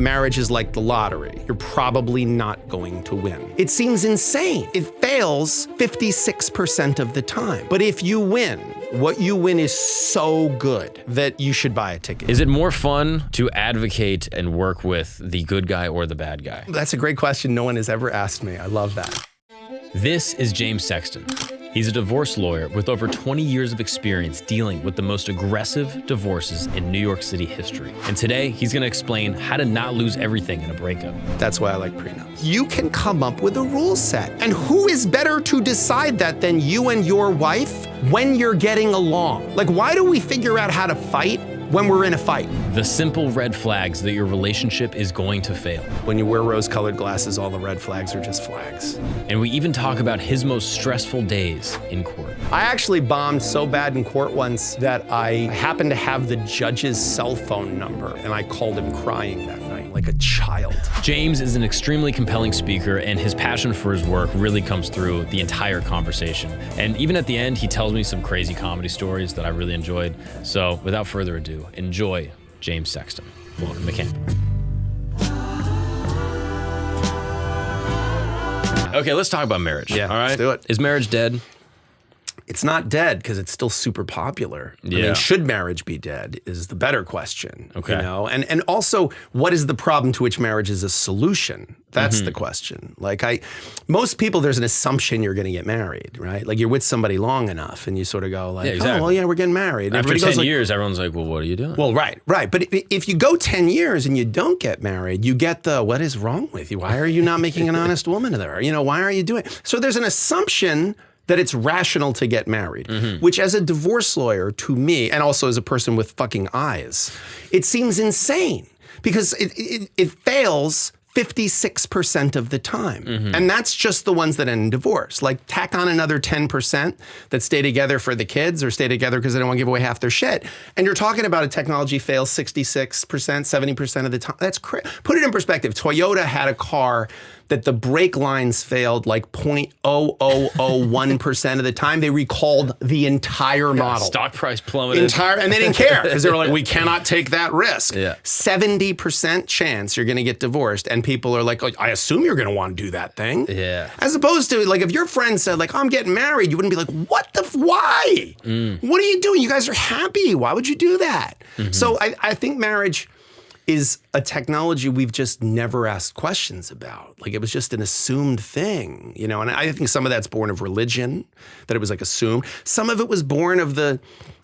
marriage is like the lottery. You're probably not going to win. It seems insane. It fails 56% of the time. But if you win, what you win is so good that you should buy a ticket. Is it more fun to advocate and work with the good guy or the bad guy? That's a great question. No one has ever asked me. I love that. This is James Sexton. He's a divorce lawyer with over 20 years of experience dealing with the most aggressive divorces in New York City history. And today, he's gonna explain how to not lose everything in a breakup. That's why I like prenups. You can come up with a rule set. And who is better to decide that than you and your wife when you're getting along? Like, why do we figure out how to fight when we're in a fight? The simple red flags that your relationship is going to fail. When you wear rose-colored glasses, all the red flags are just flags. And we even talk about his most stressful days in court. I actually bombed so bad in court once that I happened to have the judge's cell phone number, and I called him crying that night like a child. James is an extremely compelling speaker, and his passion for his work really comes through the entire conversation. And even at the end, he tells me some crazy comedy stories that I really enjoyed. So without further ado, enjoy James Sexton. Welcome to camp. Okay, let's talk about marriage. Yeah, all right? let's do it. Is marriage dead? It's not dead because it's still super popular. Yeah. I mean, should marriage be dead is the better question. Okay. You know? And also, what is the problem to which marriage is a solution? That's the question. Like most people, there's an assumption you're going to get married, right? Like you're with somebody long enough and you sort of go like, exactly. oh, well, yeah, we're getting married. After Everybody 10 goes like, years, everyone's like, well, what are you doing? well, right. But if you go 10 years and you don't get married, you get the, what is wrong with you? Why are you not making an honest woman of her? You know, why are you doing? So there's an assumption that it's rational to get married, which as a divorce lawyer, to me, and also as a person with fucking eyes, it seems insane because it fails 56% of the time. And that's just the ones that end in divorce. Like tack on another 10% that stay together for the kids or stay together because they don't want to give away half their shit. And you're talking about a technology fails 66%, 70% of the time. That's crazy. Put it in perspective. Toyota had a car that the brake lines failed like 0.0001% of the time. They recalled the entire model. Stock price plummeted. And they didn't care because they were like, we cannot take that risk. Yeah. 70% chance you're going to get divorced. And people are like, oh, I assume you're going to want to do that thing. Yeah. As opposed to like, if your friend said like, oh, I'm getting married, you wouldn't be like, why? What are you doing? You guys are happy. Why would you do that? So I think marriage is a technology we've just never asked questions about. Like it was just an assumed thing, you know? And I think some of that's born of religion, that it was like assumed. Some of it was born of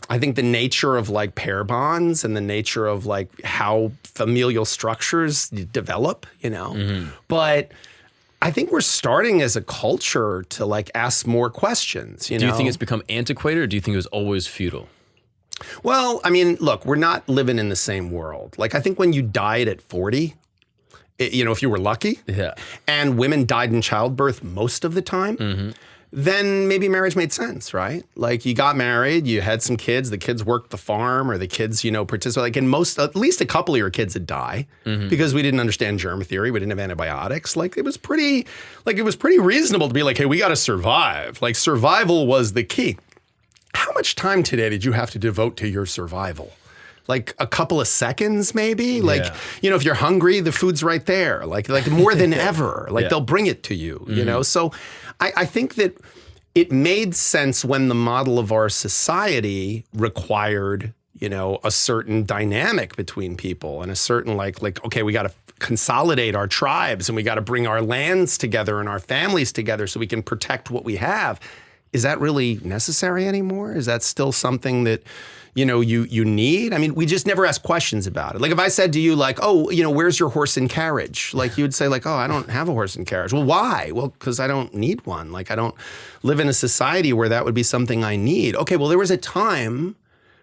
I think the nature of like pair bonds and the nature of like how familial structures develop, you know? But I think we're starting as a culture to like ask more questions, you know? Do you think it's become antiquated or do you think it was always feudal? Well, I mean, look, we're not living in the same world. Like, I think when you died at 40, you know, if you were lucky, and women died in childbirth most of the time, then maybe marriage made sense, right? Like, you got married, you had some kids, the kids worked the farm, or the kids, you know, participate. Like, in at least a couple of your kids would die because we didn't understand germ theory, we didn't have antibiotics. Like, it was pretty reasonable to be like, hey, we got to survive. Like, survival was the key. How much time today did you have to devote to your survival? Like a couple of seconds, maybe? Like, you know, if you're hungry, the food's right there. Like more than ever. Like they'll bring it to you, you know? So I think that it made sense when the model of our society required, you know, a certain dynamic between people and a certain like, okay, we got to consolidate our tribes and we got to bring our lands together and our families together so we can protect what we have. Is that really necessary anymore? Is that still something that, you know, you need? I mean, we just never ask questions about it. Like if I said to you like, oh, you know, where's your horse and carriage? Like you would say like, oh, I don't have a horse and carriage. Well, why? Well, because I don't need one. Like I don't live in a society where that would be something I need. Okay, well, there was a time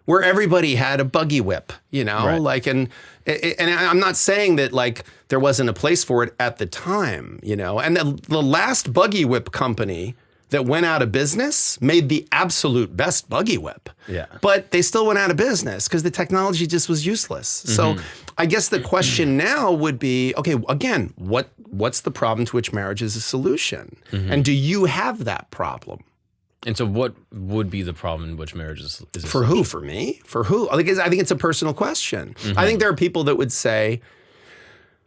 where everybody had a buggy whip, you know, right. Like, and I'm not saying that like there wasn't a place for it at the time, you know, and the last buggy whip company that went out of business made the absolute best buggy whip. Yeah. But they still went out of business because the technology just was useless. So I guess the question now would be, okay, again, what's the problem to which marriage is a solution? And do you have that problem? And so what would be the problem in which marriage is a For who? For me? For who? I think it's a personal question. I think there are people that would say,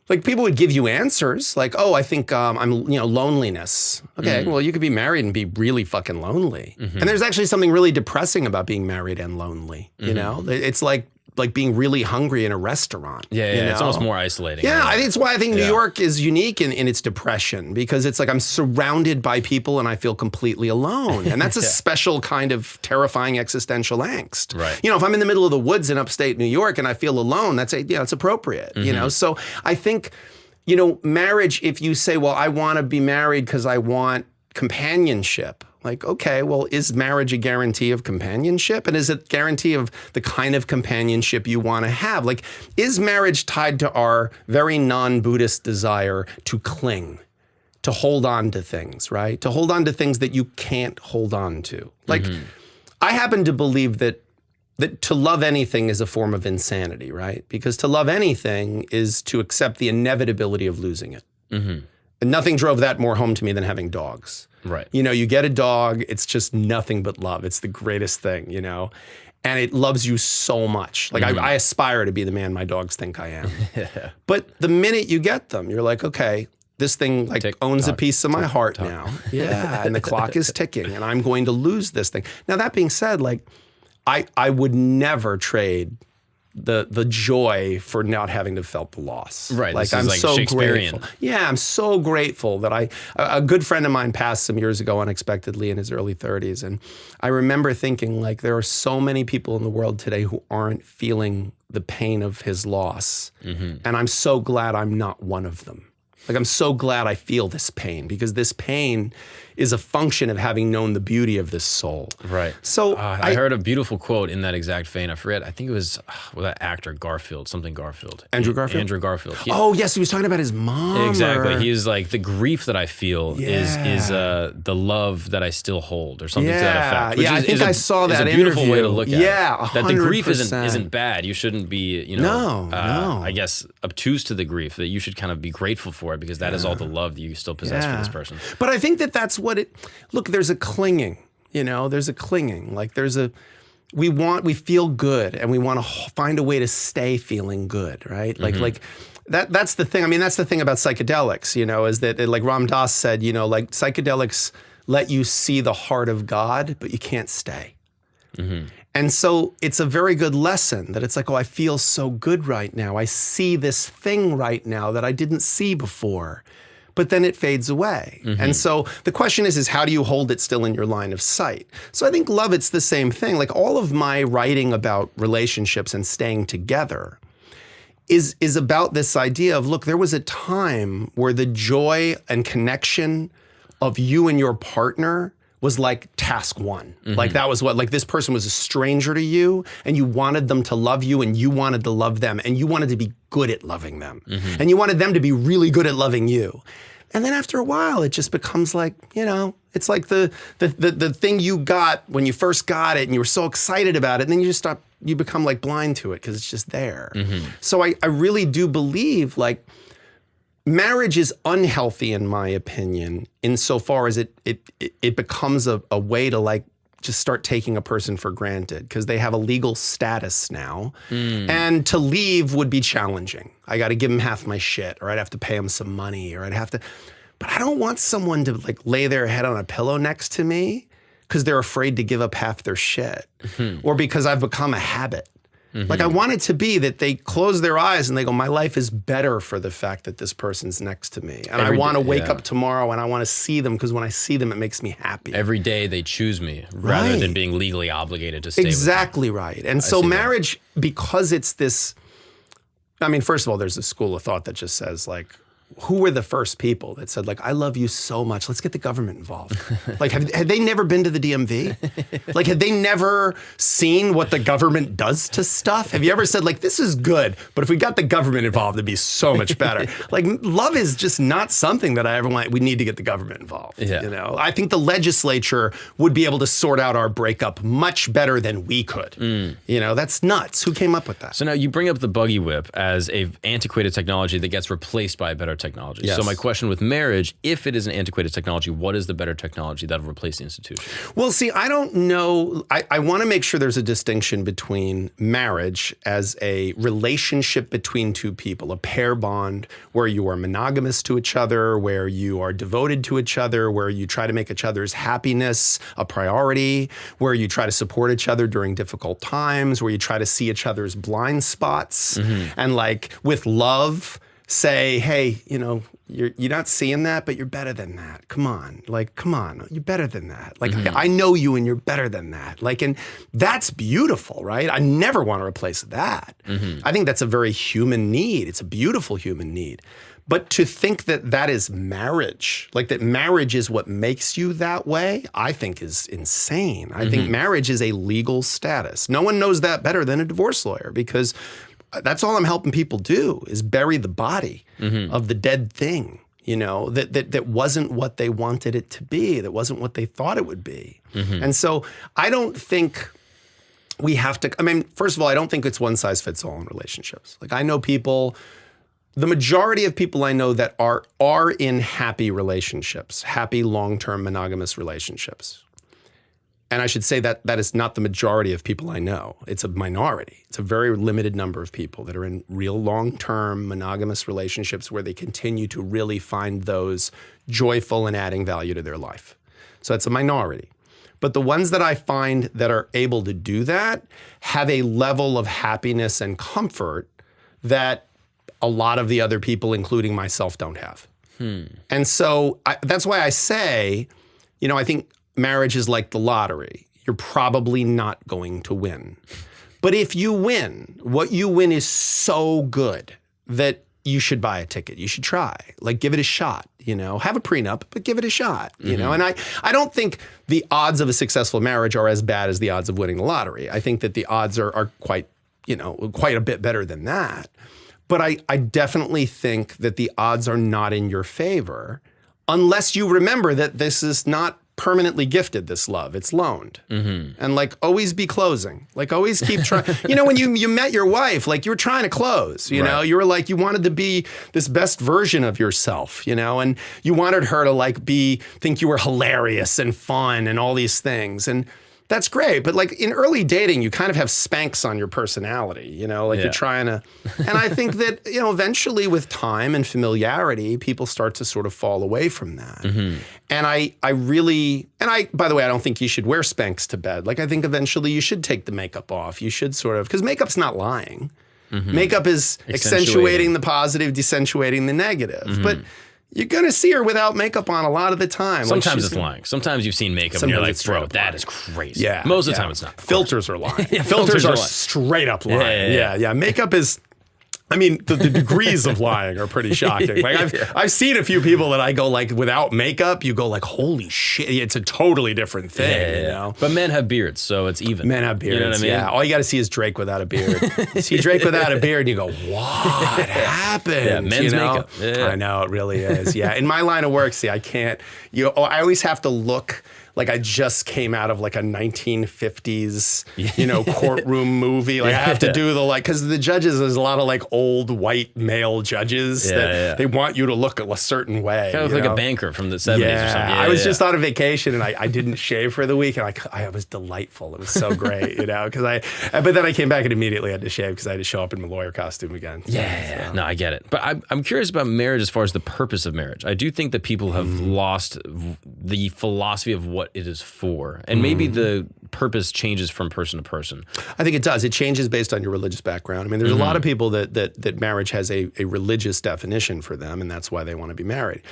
Like people would give you answers like, oh, I think I'm, loneliness. Okay, well, you could be married and be really fucking lonely. And there's actually something really depressing about being married and lonely. You know, it's like being really hungry in a restaurant. Yeah, it's almost more isolating. Yeah, I think it's why I think New York is unique in its depression, because it's like I'm surrounded by people and I feel completely alone. And that's a special kind of terrifying existential angst. Right. If I'm in the middle of the woods in upstate New York and I feel alone, it's appropriate. So I think, marriage, if you say, well, I want to be married because I want companionship. Like, okay, well, is marriage a guarantee of companionship? And is it a guarantee of the kind of companionship you want to have? Like, is marriage tied to our very non-Buddhist desire to cling, to hold on to things, right? To hold on to things that you can't hold on to. Like, I happen to believe that to love anything is a form of insanity, right? Because to love anything is to accept the inevitability of losing it. And nothing drove that more home to me than having dogs. Right. You get a dog, it's just nothing but love. It's the greatest thing, and it loves you so much. Like I aspire to be the man my dogs think I am. But the minute you get them, you're like, okay, this thing owns a piece of my heart now. Yeah, and the clock is ticking and I'm going to lose this thing. Now that being said, I would never trade the joy for not having to felt the loss. Right. Like I'm so grateful. Yeah, I'm so grateful that a good friend of mine passed some years ago unexpectedly in his early 30s. And I remember thinking there are so many people in the world today who aren't feeling the pain of his loss. And I'm so glad I'm not one of them. Like I'm so glad I feel this pain, because this pain is a function of having known the beauty of this soul. Right. So I heard a beautiful quote in that exact vein. I forget. I think it was that actor Garfield. Andrew Garfield. Oh yes, he was talking about his mom. Exactly. He's like, the grief that I feel is the love that I still hold, or something to that effect. Which I think I saw that interview. It's a beautiful interview. way to look at it. Yeah, 100%. That the grief isn't bad. You shouldn't be no. I guess obtuse to the grief. That you should kind of be grateful for it, because that is all the love that you still possess for this person. But I think that's what there's a clinging, there's a clinging. Like we feel good and we want to find a way to stay feeling good, right? Like that's the thing. I mean, that's the thing about psychedelics, is that like Ram Dass said, like psychedelics let you see the heart of God, but you can't stay. And so it's a very good lesson that it's like, oh, I feel so good right now. I see this thing right now that I didn't see before. But then it fades away. And so the question is how do you hold it still in your line of sight? So I think love, it's the same thing. Like all of my writing about relationships and staying together is about this idea of, look, there was a time where the joy and connection of you and your partner was like task one. Like that was this person was a stranger to you and you wanted them to love you and you wanted to love them and you wanted to be good at loving them. And you wanted them to be really good at loving you. And then after a while, it just becomes like, it's like the thing you got when you first got it and you were so excited about it, and then you become like blind to it because it's just there. So I really do believe like marriage is unhealthy, in my opinion, insofar as it becomes a way to like just start taking a person for granted because they have a legal status now. And to leave would be challenging. I got to give them half my shit, or I'd have to pay them some money, or I'd have to, but I don't want someone to like lay their head on a pillow next to me because they're afraid to give up half their shit or because I've become a habit. Like I want it to be that they close their eyes and they go, my life is better for the fact that this person's next to me. And I want to wake up tomorrow and I want to see them because when I see them, it makes me happy. Every day they choose me rather than being legally obligated to stay exactly with me. Right. And so marriage, because it's this, I mean, first of all, there's a school of thought that just says like, who were the first people that said like, I love you so much, let's get the government involved? Like, had they never been to the DMV? Like, had they never seen what the government does to stuff? Have you ever said like, this is good, but if we got the government involved, it'd be so much better. Like, love is just not something that I ever want. We need to get the government involved. I think the legislature would be able to sort out our breakup much better than we could. That's nuts. Who came up with that? So now you bring up the buggy whip as a antiquated technology that gets replaced by a better technology. Yes. So my question with marriage, if it is an antiquated technology, what is the better technology that will replace the institution? Well, see, I don't know. I want to make sure there's a distinction between marriage as a relationship between two people, a pair bond where you are monogamous to each other, where you are devoted to each other, where you try to make each other's happiness a priority, where you try to support each other during difficult times, where you try to see each other's blind spots, and like with love, say, hey, you know, you're not seeing that, but you're better than that. Come on, you're better than that. Like, I know you and you're better than that. Like, and that's beautiful, right? I never want to replace that. I think that's a very human need. It's a beautiful human need. But to think that that is marriage, like that marriage is what makes you that way, I think is insane. I think marriage is a legal status. No one knows that better than a divorce lawyer, because that's all I'm helping people do is bury the body of the dead thing, you know, that wasn't what they wanted it to be, that wasn't what they thought it would be. And so I don't think we have to, I mean, first of all, I don't think it's one size fits all in relationships. Like I know people, the majority of people I know that are in happy relationships, happy long-term monogamous relationships. And I should say that that is not the majority of people I know. It's a minority. It's a very limited number of people that are in real long-term monogamous relationships where they continue to really find those joyful and adding value to their life. So it's a minority. But the ones that I find that are able to do that have a level of happiness and comfort that a lot of the other people, including myself, don't have. And so that's why I say, you know, I think marriage is like the lottery. You're probably not going to win. But if you win, what you win is so good that you should buy a ticket. You should try. Like, give it a shot, you know. Have a prenup, but give it a shot, you know. And I don't think the odds of a successful marriage are as bad as the odds of winning the lottery. I think that the odds are quite, you know, quite a bit better than that. But I definitely think that the odds are not in your favor unless you remember that this is not permanently gifted, this love. It's loaned. And like always be closing. Like always keep trying. You know, when you met your wife, like you were trying to close, you know, you were like, you wanted to be this best version of yourself, you know, and you wanted her to like think you were hilarious and fun and all these things. And that's great. But like in early dating, you kind of have spanks on your personality, you know, like you're trying to, and I think that, you know, eventually with time and familiarity, people start to sort of fall away from that. And I really, by the way, I don't think you should wear Spanx to bed. Like I think eventually you should take the makeup off. You should sort of, because makeup's not lying. Makeup is accentuating the positive, decentuating the negative. But you're going to see her without makeup on a lot of the time. Sometimes it's lying. Sometimes you've seen makeup and you're like, bro, that is crazy. Yeah. Most of the time it's not. Filters are lying. Filters are straight up lying. Yeah. Makeup is, I mean, the degrees of lying are pretty shocking. Like I've seen a few people that I go like without makeup, you go like, holy shit, it's a totally different thing, you know? But men have beards, so it's even. Men have beards, you know what I mean? Yeah. All you got to see is Drake without a beard. You see Drake without a beard and you go, what happened? Yeah, men's makeup. I know, it really is. Yeah. In my line of work, see, I can't, I always have to look like I just came out of like a 1950s, you know, courtroom movie. Like I have to do because the judges, there's a lot of like old white male judges that they want you to look a certain way. Kind of like a banker from the 70s or something. I was just on a vacation and I didn't shave for the week and I was delightful. It was so great, you know, but then I came back and immediately had to shave because I had to show up in my lawyer costume again. So. No, I get it. But I'm curious about marriage as far as the purpose of marriage. I do think that people have lost the philosophy of what it is for. And maybe the purpose changes from person to person. I think it does. It changes based on your religious background. I mean, there's a lot of people that marriage has a religious definition for them, and that's why they want to be married.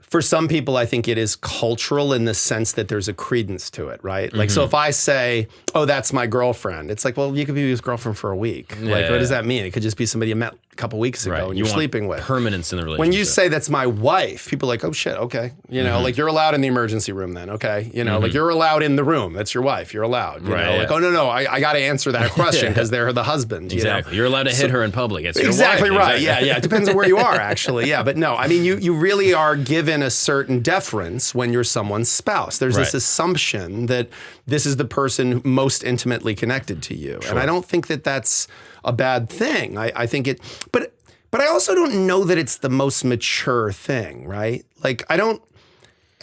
For some people, I think it is cultural in the sense that there's a credence to it, right? Like, so if I say, oh, that's my girlfriend, it's like, well, you could be his girlfriend for a week. Like, what does that mean? It could just be somebody you met a couple weeks ago and you're sleeping with. Permanence in the relationship. When you say that's my wife, people are like, oh shit, okay. You know, like you're allowed in the emergency room then, okay? You know, like you're allowed in the room. That's your wife. You're allowed. You know, like, oh no, I got to answer that question because they're the husband. Exactly. You know? You're allowed to hit her in public. It's your exactly wife. Right. Yeah. It depends on where you are actually. Yeah. But no, I mean, you really are given a certain deference when you're someone's spouse. There's this assumption that this is the person most intimately connected to you. And I don't think that that's a bad thing. I think it, but But I also don't know that it's the most mature thing, right? Like,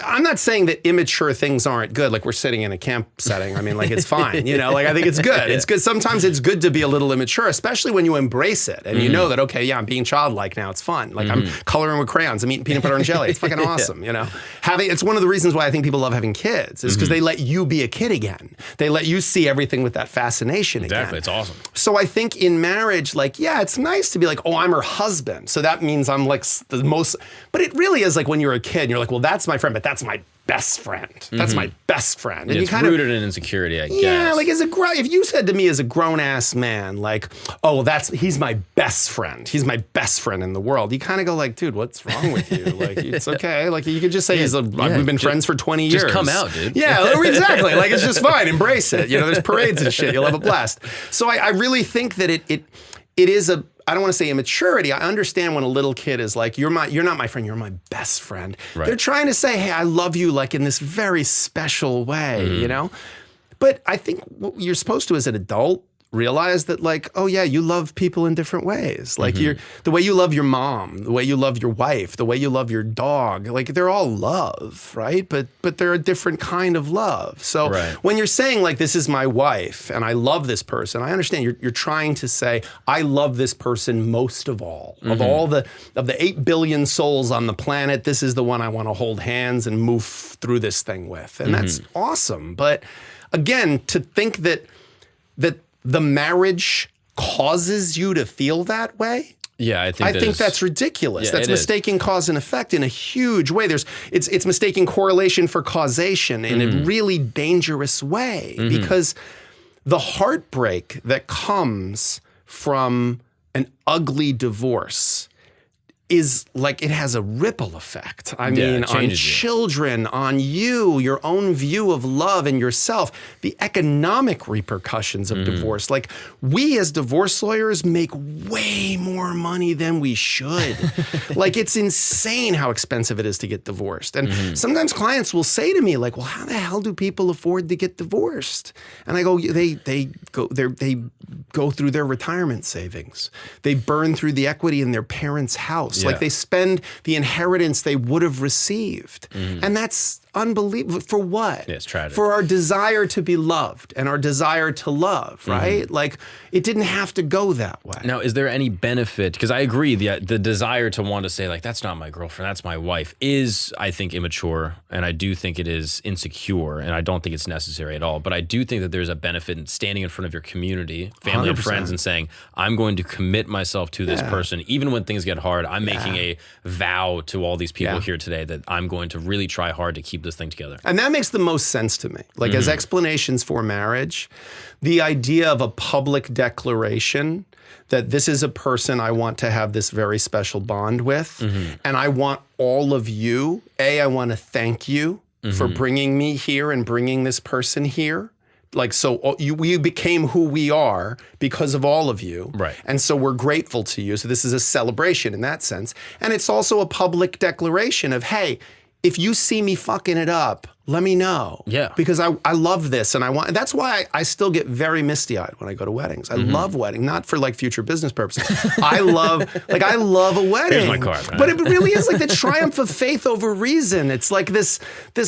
I'm not saying that immature things aren't good. Like, we're sitting in a camp setting. I mean, like, it's fine, you know, like, I think it's good. It's good. Sometimes it's good to be a little immature, especially when you embrace it and you know that, okay, yeah, I'm being childlike now. It's fun. Like, I'm coloring with crayons. I'm eating peanut butter and jelly. It's fucking awesome, you know? It's one of the reasons why I think people love having kids is because they let you be a kid again. They let you see everything with that fascination again. Exactly. It's awesome. So I think in marriage, like, yeah, it's nice to be like, oh, I'm her husband. So that means I'm like the most, but it really is like when you're a kid and you're like, well, that's my friend, but that's my best friend. That's my best friend. And it's rooted in insecurity, I guess. Yeah, like if you said to me as a grown ass man, like, oh, he's my best friend. He's my best friend in the world. You kind of go like, dude, what's wrong with you? Like, it's okay. Like, you could just say we've been friends for 20 years. Just come out, dude. Yeah, exactly. Like, it's just fine. Embrace it. You know, there's parades and shit. You'll have a blast. So I really think that it is I don't want to say immaturity. I understand when a little kid is like, you're not my friend, you're my best friend. Right. They're trying to say, hey, I love you like in this very special way, you know? But I think what you're supposed to as an adult realize that like, oh yeah, you love people in different ways. Like the way you love your mom, the way you love your wife, the way you love your dog, like they're all love, right? But they're a different kind of love. So when you're saying like, this is my wife and I love this person, I understand you're trying to say, I love this person most of all. Of the 8 billion souls on the planet, this is the one I want to hold hands and move through this thing with. And that's awesome. But again, to think that the marriage causes you to feel that way. Yeah, I think that's ridiculous. Yeah, that's mistaking cause and effect in a huge way. It's mistaking correlation for causation in a really dangerous way because the heartbreak that comes from an ugly divorce is like, it has a ripple effect. I mean, on children, on you, your own view of love and yourself, the economic repercussions of divorce. Like, we as divorce lawyers make way more money than we should. Like, it's insane how expensive it is to get divorced. And sometimes clients will say to me like, well, how the hell do people afford to get divorced? And I go, they go through their retirement savings. They burn through the equity in their parents' house. Like, they spend the inheritance they would have received. And that's unbelievable. For what? Yeah, it's tragic. For our desire to be loved and our desire to love, right? Like, it didn't have to go that way. Now, is there any benefit? Because I agree, the desire to want to say, like, that's not my girlfriend, that's my wife, is, I think, immature. And I do think it is insecure. And I don't think it's necessary at all. But I do think that there's a benefit in standing in front of your community, family 100%. And friends, and saying, I'm going to commit myself to this person. Even when things get hard, I'm making a vow to all these people here today that I'm going to really try hard to keep this thing together. And that makes the most sense to me. Like, as explanations for marriage, the idea of a public declaration that this is a person I want to have this very special bond with, and I want all of you, I want to thank you for bringing me here and bringing this person here. Like, so we became who we are because of all of you. Right. And so we're grateful to you. So this is a celebration in that sense. And it's also a public declaration of, hey, if you see me fucking it up, let me know. Yeah. Because I love this and that's why I still get very misty-eyed when I go to weddings. I love weddings, not for like future business purposes. I love a wedding. Here's my card, man. But it really is like the triumph of faith over reason. It's like this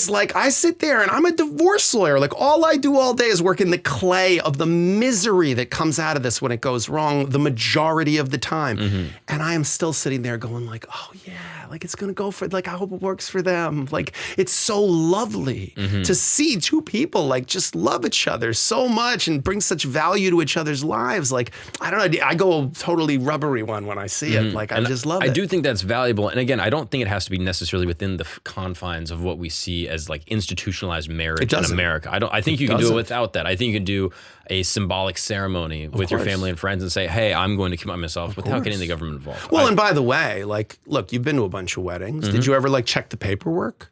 like, I sit there and I'm a divorce lawyer. Like, all I do all day is work in the clay of the misery that comes out of this when it goes wrong the majority of the time. And I am still sitting there going like, oh yeah, like it's gonna go for, like, I hope it works for them. Like, it's so lovely to see two people like just love each other so much and bring such value to each other's lives. Like, I don't know, I go a totally rubbery one when I see it. Like, I just love it. I do think that's valuable. And again, I don't think it has to be necessarily within the confines of what we see as like institutionalized marriage in America. I think you can do it without that. I think you can do a symbolic ceremony with your family and friends and say, hey, I'm going to commit myself without getting the government involved. Well, and by the way, like, look, you've been to a bunch of weddings. Did you ever like check the paperwork?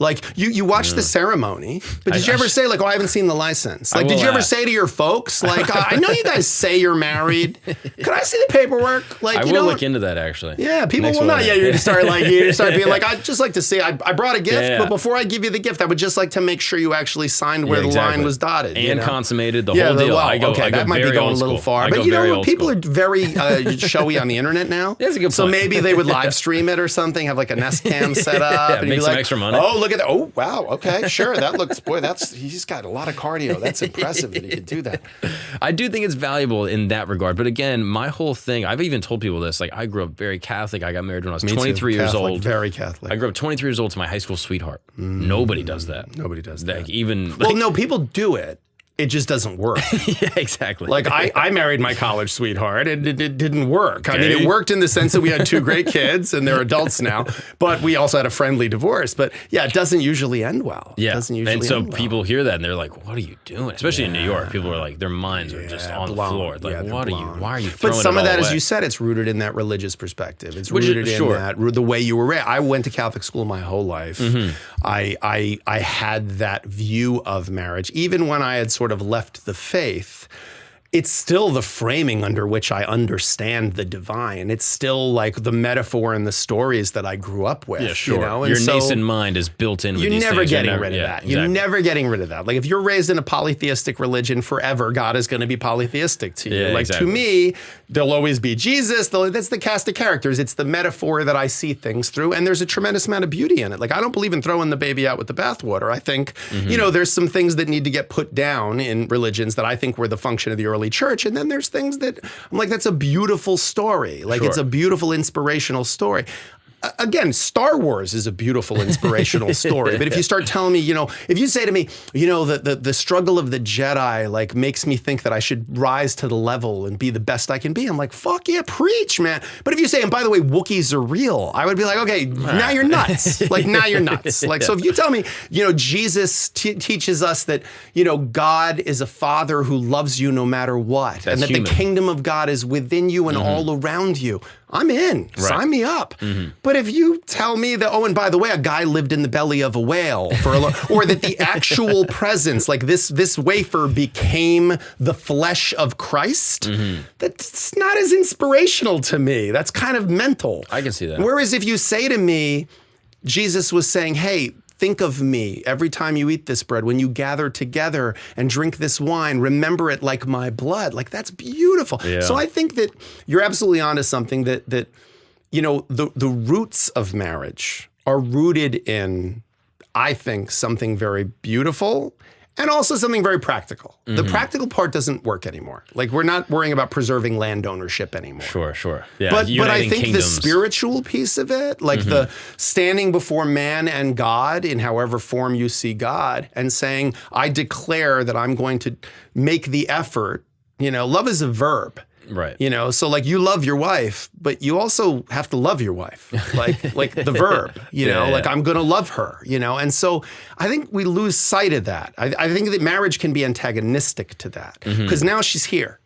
Like you watch the ceremony, but did you ever say like, oh, I haven't seen the license? Like, did you ever say to your folks, like, I know you guys say you're married. Could I see the paperwork? Like, I will look into that actually. Yeah, people will not. Yeah, you're gonna start like being like, I'd just like to see. I brought a gift, but before I give you the gift, I would just like to make sure you actually signed where the line was dotted and consummated the whole deal. I go that might be going a little far, but you know what? People are very showy on the internet now. That's a good point. So maybe they would live stream it or something, have like a Nest Cam set up, and make be some like, extra money. oh, look at that. Oh, wow. Okay, sure. That looks, he's got a lot of cardio. That's impressive that he could do that. I do think it's valuable in that regard. But again, my whole thing, I've even told people this, like I grew up very Catholic. I got married when I was 23 years old. Very Catholic. I grew up 23 years old to my high school sweetheart. Nobody does that. Nobody does that. Well, no, people do it. It just doesn't work. Yeah, exactly. Like I married my college sweetheart and it didn't work. Okay. I mean, it worked in the sense that we had 2 great kids and they're adults now, but we also had a friendly divorce. But yeah, it doesn't usually end well. Yeah. It doesn't usually and so end well. people hear that and they're like, what are you doing? Especially in New York. People are like, their minds are just on the floor. Like, why are you throwing But some of that, away? as you said, it's rooted in that religious perspective. It's rooted in that, the way you were raised. I went to Catholic school my whole life. Mm-hmm. I had that view of marriage. Even when I had sort of left the faith, it's still the framing under which I understand the divine. It's still like the metaphor and the stories that I grew up with. Yeah, sure. You know? Your nascent mind is built in with these things. You're never getting rid of that. Exactly. You're never getting rid of that. Like if you're raised in a polytheistic religion forever, God is going to be polytheistic to you. Yeah, like exactly. to me, there'll always be Jesus. That's the cast of characters. It's the metaphor that I see things through. And there's a tremendous amount of beauty in it. Like I don't believe in throwing the baby out with the bathwater. I think, there's some things that need to get put down in religions that I think were the function of the early church. And then there's things that I'm like, that's a beautiful story. Like it's a beautiful, inspirational story. Again, Star Wars is a beautiful, inspirational story. But if you start telling me, if you say to me, the struggle of the Jedi like makes me think that I should rise to the level and be the best I can be, I'm like, fuck yeah, preach, man. But if you say, and by the way, Wookiees are real, I would be like, okay, now you're nuts. Like now you're nuts. Like so, if you tell me, Jesus teaches us that God is a father who loves you no matter what, and that the kingdom of God is within you and all around you. I'm in. Right. Sign me up. Mm-hmm. But if you tell me that, oh, and by the way, a guy lived in the belly of a whale for or that the actual presence, like this wafer became the flesh of Christ, that's not as inspirational to me. That's kind of mental. I can see that. Whereas if you say to me, Jesus was saying, hey, think of me every time you eat this bread, when you gather together and drink this wine, remember it like my blood. Like that's beautiful. Yeah. So I think that you're absolutely onto something that the roots of marriage are rooted in, I think, something very beautiful and also something very practical. The practical part doesn't work anymore. Like we're not worrying about preserving land ownership anymore. Sure. Yeah, but I think the spiritual piece of it, like the standing before man and God in however form you see God and saying, I declare that I'm going to make the effort. Love is a verb. Right. So like you love your wife, but you also have to love your wife, like the verb, like I'm going to love her, And so I think we lose sight of that. I think that marriage can be antagonistic to that because now she's here.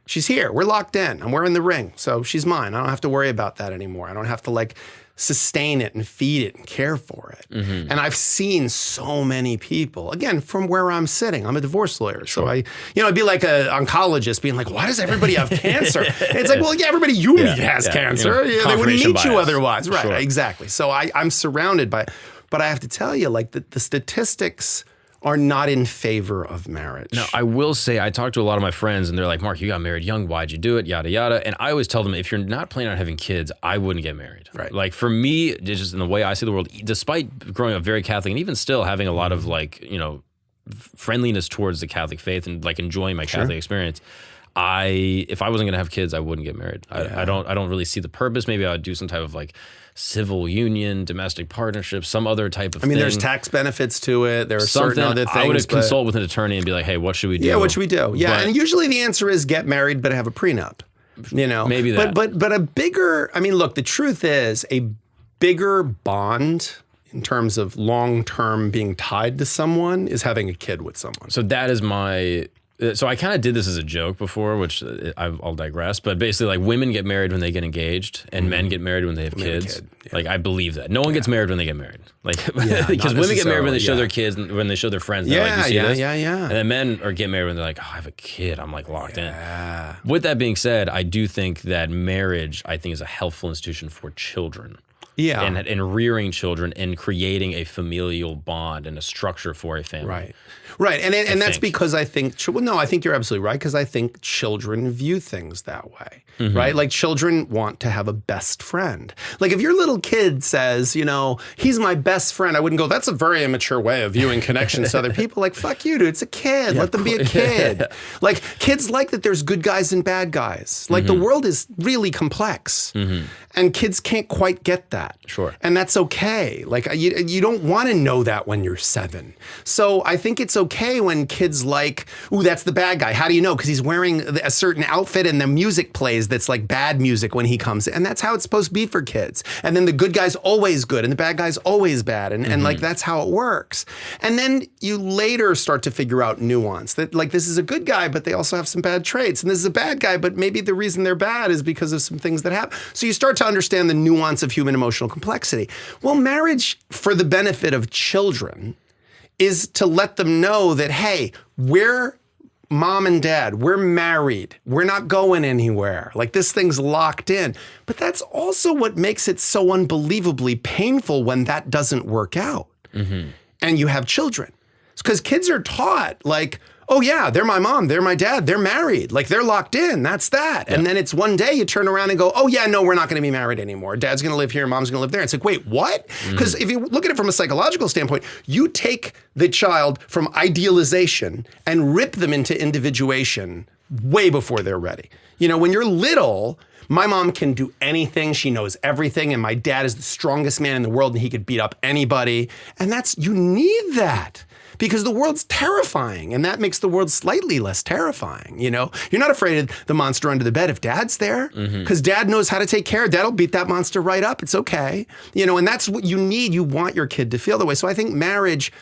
She's here. We're locked in. I'm wearing the ring. So she's mine. I don't have to worry about that anymore. I don't have to sustain it and feed it and care for it. And I've seen so many people, again, from where I'm sitting. I'm a divorce lawyer. So I'd be like an oncologist being like, why does everybody have cancer? And it's like, well, yeah, everybody you meet has cancer. They wouldn't meet you otherwise. Right, exactly. So I'm surrounded by, but I have to tell you, like the statistics are not in favor of marriage. No, I will say, I talked to a lot of my friends and they're like, Mark, you got married young. Why'd you do it? Yada, yada. And I always tell them, if you're not planning on having kids, I wouldn't get married. Right. Like for me, it's just in the way I see the world, despite growing up very Catholic and even still having a lot of friendliness towards the Catholic faith and enjoying my Catholic experience, if I wasn't going to have kids, I wouldn't get married. I don't really see the purpose. Maybe I would do some type of civil union, domestic partnership, some other type of thing. There's tax benefits to it. There are certain other things. I would consult with an attorney and be like, hey, what should we do? Yeah, what should we do? Yeah, and usually the answer is get married but have a prenup. Maybe that. But a bigger, look, the truth is a bigger bond in terms of long-term being tied to someone is having a kid with someone. So that is my So I kind of did this as a joke before, which I'll digress. But basically, like women get married when they get engaged, and men get married when they have kids. Like I believe that no one gets married when they get married. Like because women get married when they show their kids, and when they show their friends. Like, you see this? And then men get married when they're like, oh, I have a kid. I'm like locked in. With that being said, I do think that marriage, is a helpful institution for children. Yeah, and rearing children and creating a familial bond and a structure for a family. Right, and that's because I think, I think you're absolutely right, because I think children view things that way, right? Like children want to have a best friend. Like if your little kid says, he's my best friend, I wouldn't go, that's a very immature way of viewing connections to other people. Like, fuck you, dude, it's a kid, let them be a kid. Like kids like that there's good guys and bad guys. Like the world is really complex, and kids can't quite get that. Sure. And that's okay. Like you don't want to know that when you're 7. So I think it's okay when kids like, ooh, that's the bad guy. How do you know? Because he's wearing a certain outfit and the music plays that's like bad music when he comes in. And that's how it's supposed to be for kids. And then the good guy's always good and the bad guy's always bad. And like that's how it works. And then you later start to figure out nuance that like this is a good guy, but they also have some bad traits. And this is a bad guy, but maybe the reason they're bad is because of some things that happen. So you start to understand the nuance of human emotional complexity. Well, marriage for the benefit of children is to let them know that, hey, we're mom and dad, we're married, we're not going anywhere. Like this thing's locked in. But that's also what makes it so unbelievably painful when that doesn't work out. And you have children. It's because kids are taught like, oh yeah, they're my mom, they're my dad, they're married. Like they're locked in, that's that. And then it's one day you turn around and go, oh yeah, no, we're not gonna be married anymore. Dad's gonna live here, mom's gonna live there. It's like, wait, what? Because if you look at it from a psychological standpoint, you take the child from idealization and rip them into individuation way before they're ready. When you're little, my mom can do anything, she knows everything, and my dad is the strongest man in the world and he could beat up anybody. And you need that. Because the world's terrifying, and that makes the world slightly less terrifying, You're not afraid of the monster under the bed if dad's there, because dad knows how to take care. Dad'll beat that monster right up. It's okay. And that's what you need. You want your kid to feel that way. So I think marriage,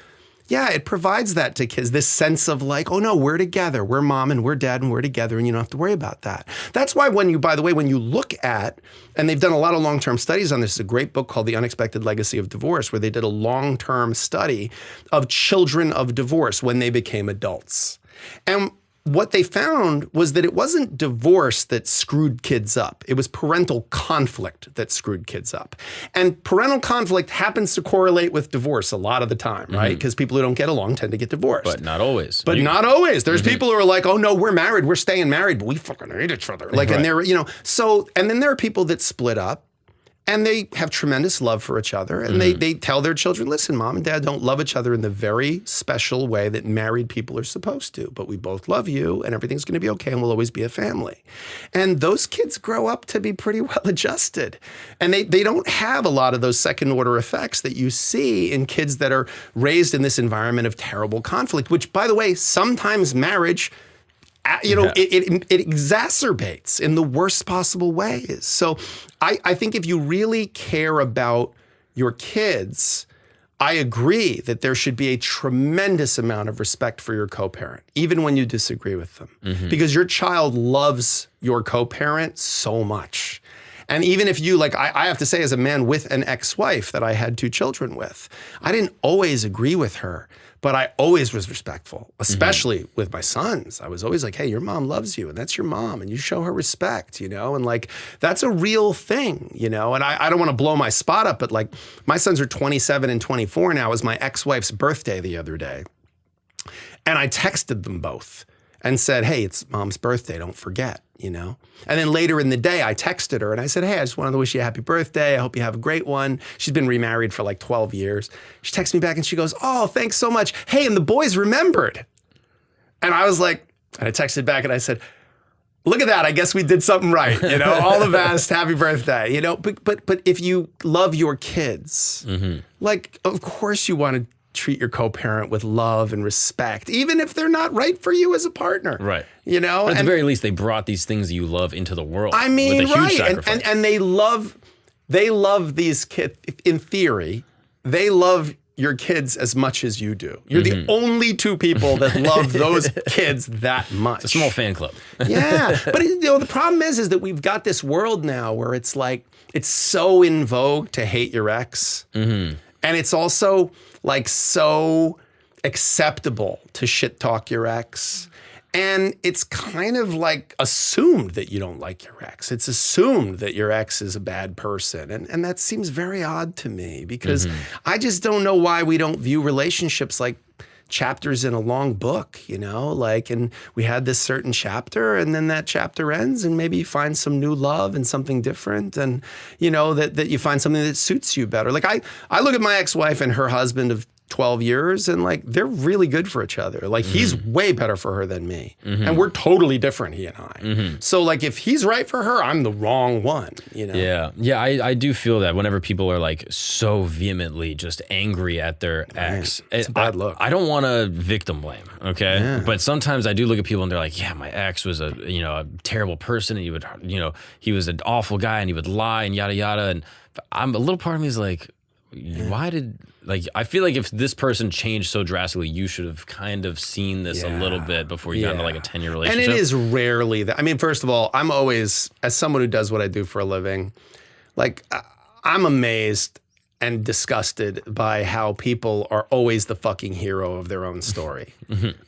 it provides that to kids, this sense of like, oh no, we're together. We're mom and we're dad and we're together, and you don't have to worry about that. That's why when you look at, and they've done a lot of long-term studies on this, it's a great book called The Unexpected Legacy of Divorce, where they did a long-term study of children of divorce when they became adults. And what they found was that it wasn't divorce that screwed kids up. It was parental conflict that screwed kids up. And parental conflict happens to correlate with divorce a lot of the time, right? Because people who don't get along tend to get divorced. But not always. Not always. There's people who are like, oh no, we're married, we're staying married, but we fucking hate each other. Like, and they're, and then there are people that split up. And they have tremendous love for each other. And they tell their children, listen, mom and dad don't love each other in the very special way that married people are supposed to. But we both love you and everything's going to be okay and we'll always be a family. And those kids grow up to be pretty well adjusted. And they don't have a lot of those second order effects that you see in kids that are raised in this environment of terrible conflict, which, by the way, sometimes marriage it exacerbates in the worst possible ways. So I think if you really care about your kids, I agree that there should be a tremendous amount of respect for your co-parent, even when you disagree with them, because your child loves your co-parent so much. And even if you, I have to say, as a man with an ex-wife that I had 2 children with, I didn't always agree with her, but I always was respectful, especially with my sons. I was always like, hey, your mom loves you, and that's your mom, and you show her respect, and that's a real thing, and I don't want to blow my spot up, but my sons are 27 and 24 now. It was my ex-wife's birthday the other day, and I texted them both and said, hey, it's mom's birthday, don't forget, And then later in the day, I texted her and I said, hey, I just wanted to wish you a happy birthday. I hope you have a great one. She's been remarried for 12 years. She texts me back and she goes, oh, thanks so much. Hey, and the boys remembered. And I was like, and I texted back and I said, look at that. I guess we did something right. All the best. Happy birthday. But if you love your kids, of course you want to treat your co-parent with love and respect, even if they're not right for you as a partner. Right. But at the very least, they brought these things that you love into the world. I mean, with a huge sacrifice. And they love these kids, in theory, they love your kids as much as you do. You're the only two people that love those kids that much. It's a small fan club. Yeah. But the problem is that we've got this world now where it's like, it's so in vogue to hate your ex. And it's also like so acceptable to shit talk your ex. And it's kind of like assumed that you don't like your ex. It's assumed that your ex is a bad person. And that seems very odd to me because I just don't know why we don't view relationships like chapters in a long book, you know, like, and we had this certain chapter and then that chapter ends and maybe you find some new love and something different and, you know, that you find something that suits you better. Like I look at my ex-wife and her husband of 12 years and like they're really good for each other. Like he's way better for her than me. And we're totally different, he and I. So like if he's right for her, I'm the wrong one, you know? Yeah. Yeah, I do feel that whenever people are like so vehemently just angry at their ex. It's a bad look. I don't want to victim blame, okay? Yeah. But sometimes I do look at people and they're like, yeah, my ex was a terrible person and he was an awful guy and he would lie and yada yada. And a little part of me is like, I feel like if this person changed so drastically, you should have kind of seen this a little bit before you got into like a 10-year relationship. And it is rarely that. I mean, first of all, I'm always, as someone who does what I do for a living, like I'm amazed and disgusted by how people are always the fucking hero of their own story.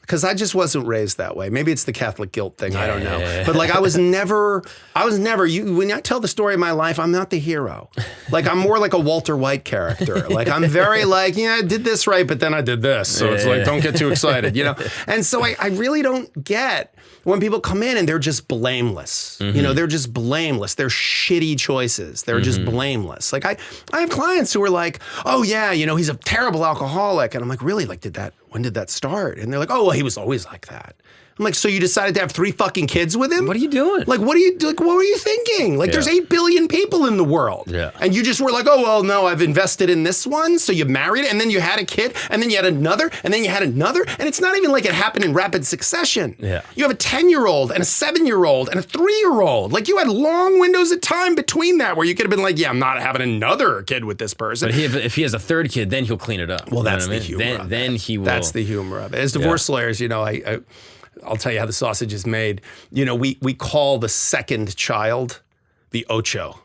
Because I just wasn't raised that way. Maybe it's the Catholic guilt thing, I don't know. But like I was never, when I tell the story of my life, I'm not the hero. Like I'm more like a Walter White character. Like I'm very like, I did this right, but then I did this. So it's like, don't get too excited, you know? And so I really don't get when people come in and they're just blameless. You know, they're just blameless. They're shitty choices. They're just blameless. Like I have clients who are like, oh yeah, he's a terrible alcoholic. And I'm like, really? Like when did that start? And they're like, oh, well, he was always like that. I'm like, so you decided to have 3 fucking kids with him? What are you doing? Like, what were you thinking? Like, there's 8 billion people in the world. Yeah. And you just were like, oh, well, no, I've invested in this one. So you married, and then you had a kid, and then you had another, and then you had another. And it's not even like it happened in rapid succession. Yeah. You have a 10-year-old and a 7-year-old and a 3-year-old. Like, you had long windows of time between that where you could have been like, yeah, I'm not having another kid with this person. But if he has a 3rd kid, then he'll clean it up. Well, that's the humor of it. Then he will. That's the humor of it. As divorce lawyers, I'll tell you how the sausage is made. We call the second child the ocho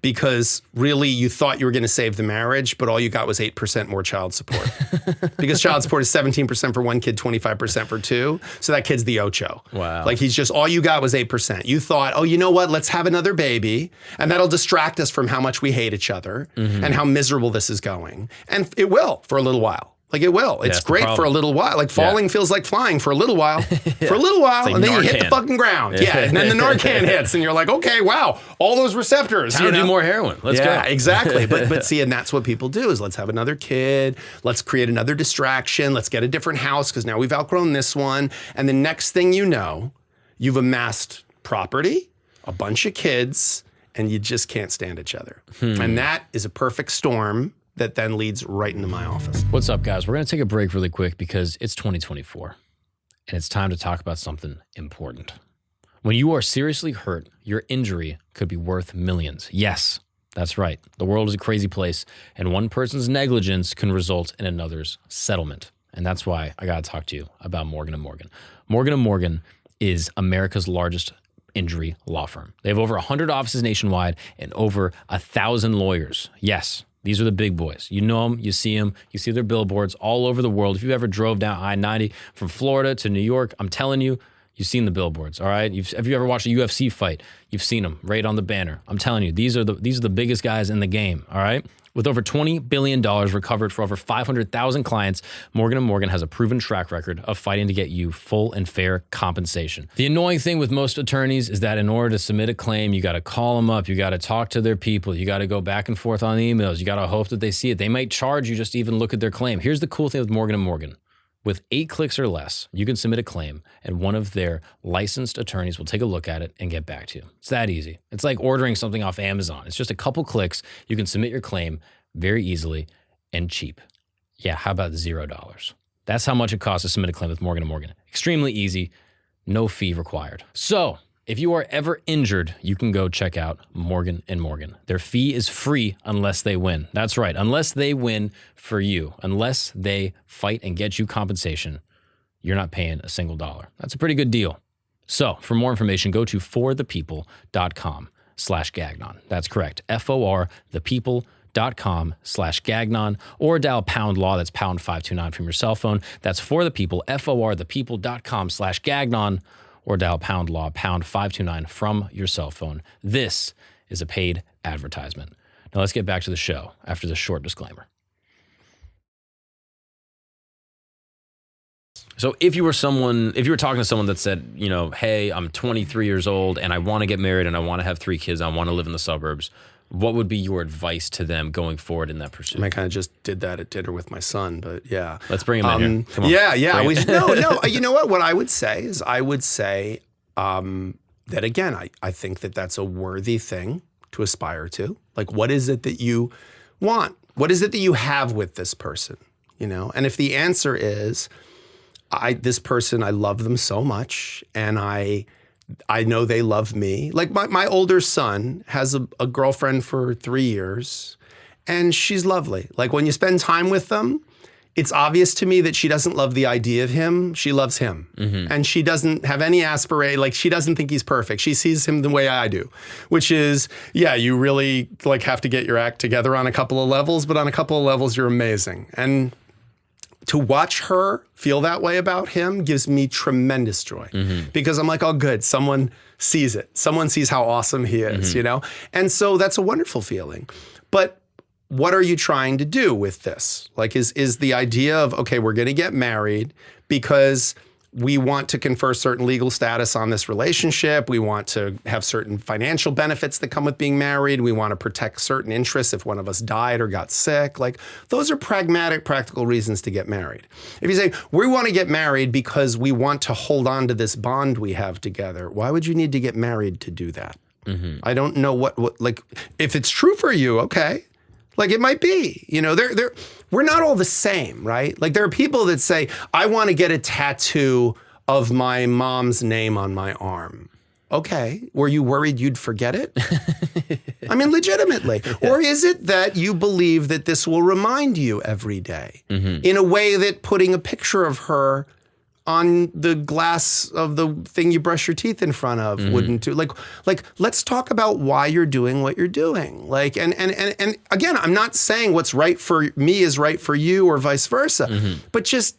because really you thought you were going to save the marriage, but all you got was 8% more child support. Because child support is 17% for one kid, 25% for 2. So that kid's the ocho. Wow. Like he's just, all you got was 8%. You thought, oh, you know what? Let's have another baby. And that'll distract us from how much we hate each other and how miserable this is going. And it will for a little while. Like it will. It's great for a little while. Like falling feels like flying for a little while. For a little while. Like and then Narcan. You hit the fucking ground. Yeah. And then the Narcan hits and you're like, okay, wow, all those receptors. Time to do more heroin. Let's go. Yeah, exactly. But see, and that's what people do is let's have another kid. Let's create another distraction. Let's get a different house because now we've outgrown this one. And the next thing you know, you've amassed property, a bunch of kids, and you just can't stand each other. And that is a perfect storm that then leads right into my office. What's up, guys? We're going to take a break really quick because it's 2024, and it's time to talk about something important. When you are seriously hurt, your injury could be worth millions. Yes, that's right. The world is a crazy place, and one person's negligence can result in another's settlement. And that's why I got to talk to you about Morgan & Morgan. Morgan & Morgan is America's largest injury law firm. They have over 100 offices nationwide and over 1,000 lawyers. Yes. These are the big boys. You know them, you see their billboards all over the world. If you ever drove down I-90 from Florida to New York, I'm telling you, you've seen the billboards, all right? Have you ever watched a UFC fight? You've seen them right on the banner. I'm telling you, these are the biggest guys in the game, all right? With over $20 billion recovered for over 500,000 clients, Morgan & Morgan has a proven track record of fighting to get you full and fair compensation. The annoying thing with most attorneys is that in order to submit a claim, you got to call them up, you got to talk to their people, you got to go back and forth on emails, you got to hope that they see it. They might charge you just to even look at their claim. Here's the cool thing with Morgan & Morgan. With 8 clicks or less, you can submit a claim and one of their licensed attorneys will take a look at it and get back to you. It's that easy. It's like ordering something off Amazon. It's just a couple clicks. You can submit your claim very easily and cheap. Yeah, how about $0? That's how much it costs to submit a claim with Morgan & Morgan. Extremely easy, no fee required. So If you are ever injured, you can go check out Morgan & Morgan. Their fee is free unless they win. That's right, unless they win for you. Unless they fight and get you compensation, you're not paying a single dollar. That's a pretty good deal. So for more information, go to forthepeople.com/Gagnon. That's correct, forthepeople.com/Gagnon, or dial pound law, that's pound 529 from your cell phone. That's for the people, forthepeople.com/Gagnon, or dial pound law, pound 529 from your cell phone. This is a paid advertisement. Now let's get back to the show after this short disclaimer. So if you were talking to someone that said, you know, hey, I'm 23 years old and I want to get married and I want to have 3 kids, I want to live in the suburbs, what would be your advice to them going forward in that pursuit? I kind of just did that at dinner with my son, but yeah. Let's bring him in here. Come on. Yeah. No. You know what? What I would say is that again, I think that that's a worthy thing to aspire to. Like, what is it that you want? What is it that you have with this person? You know, and if the answer is, this person, I love them so much, and I know they love me. Like my older son has a girlfriend for 3 years, and she's lovely. Like when you spend time with them, it's obvious to me that she doesn't love the idea of him. She loves him. Mm-hmm. And she doesn't have any aspiration. Like she doesn't think he's perfect. She sees him the way I do, which is, yeah, you really like have to get your act together on a couple of levels, but on a couple of levels, you're amazing. And to watch her feel that way about him gives me tremendous joy, because I'm like, oh, good. Someone sees it. Someone sees how awesome he is, you know? And so that's a wonderful feeling. But what are you trying to do with this? Like, is the idea of, okay, we're going to get married because we want to confer certain legal status on this relationship. We want to have certain financial benefits that come with being married. We want to protect certain interests if one of us died or got sick. Like, those are pragmatic, practical reasons to get married. If you say, we want to get married because we want to hold on to this bond we have together, why would you need to get married to do that? I don't know what like, if it's true for you, okay. Like it might be, you know, we're not all the same, right? Like there are people that say, I want to get a tattoo of my mom's name on my arm. Okay. Were you worried you'd forget it? I mean, legitimately. Yeah. Or is it that you believe that this will remind you every day in a way that putting a picture of her on the glass of the thing you brush your teeth in front of wouldn't do? Like, let's talk about why you're doing what you're doing. Like, and again, I'm not saying what's right for me is right for you or vice versa, but just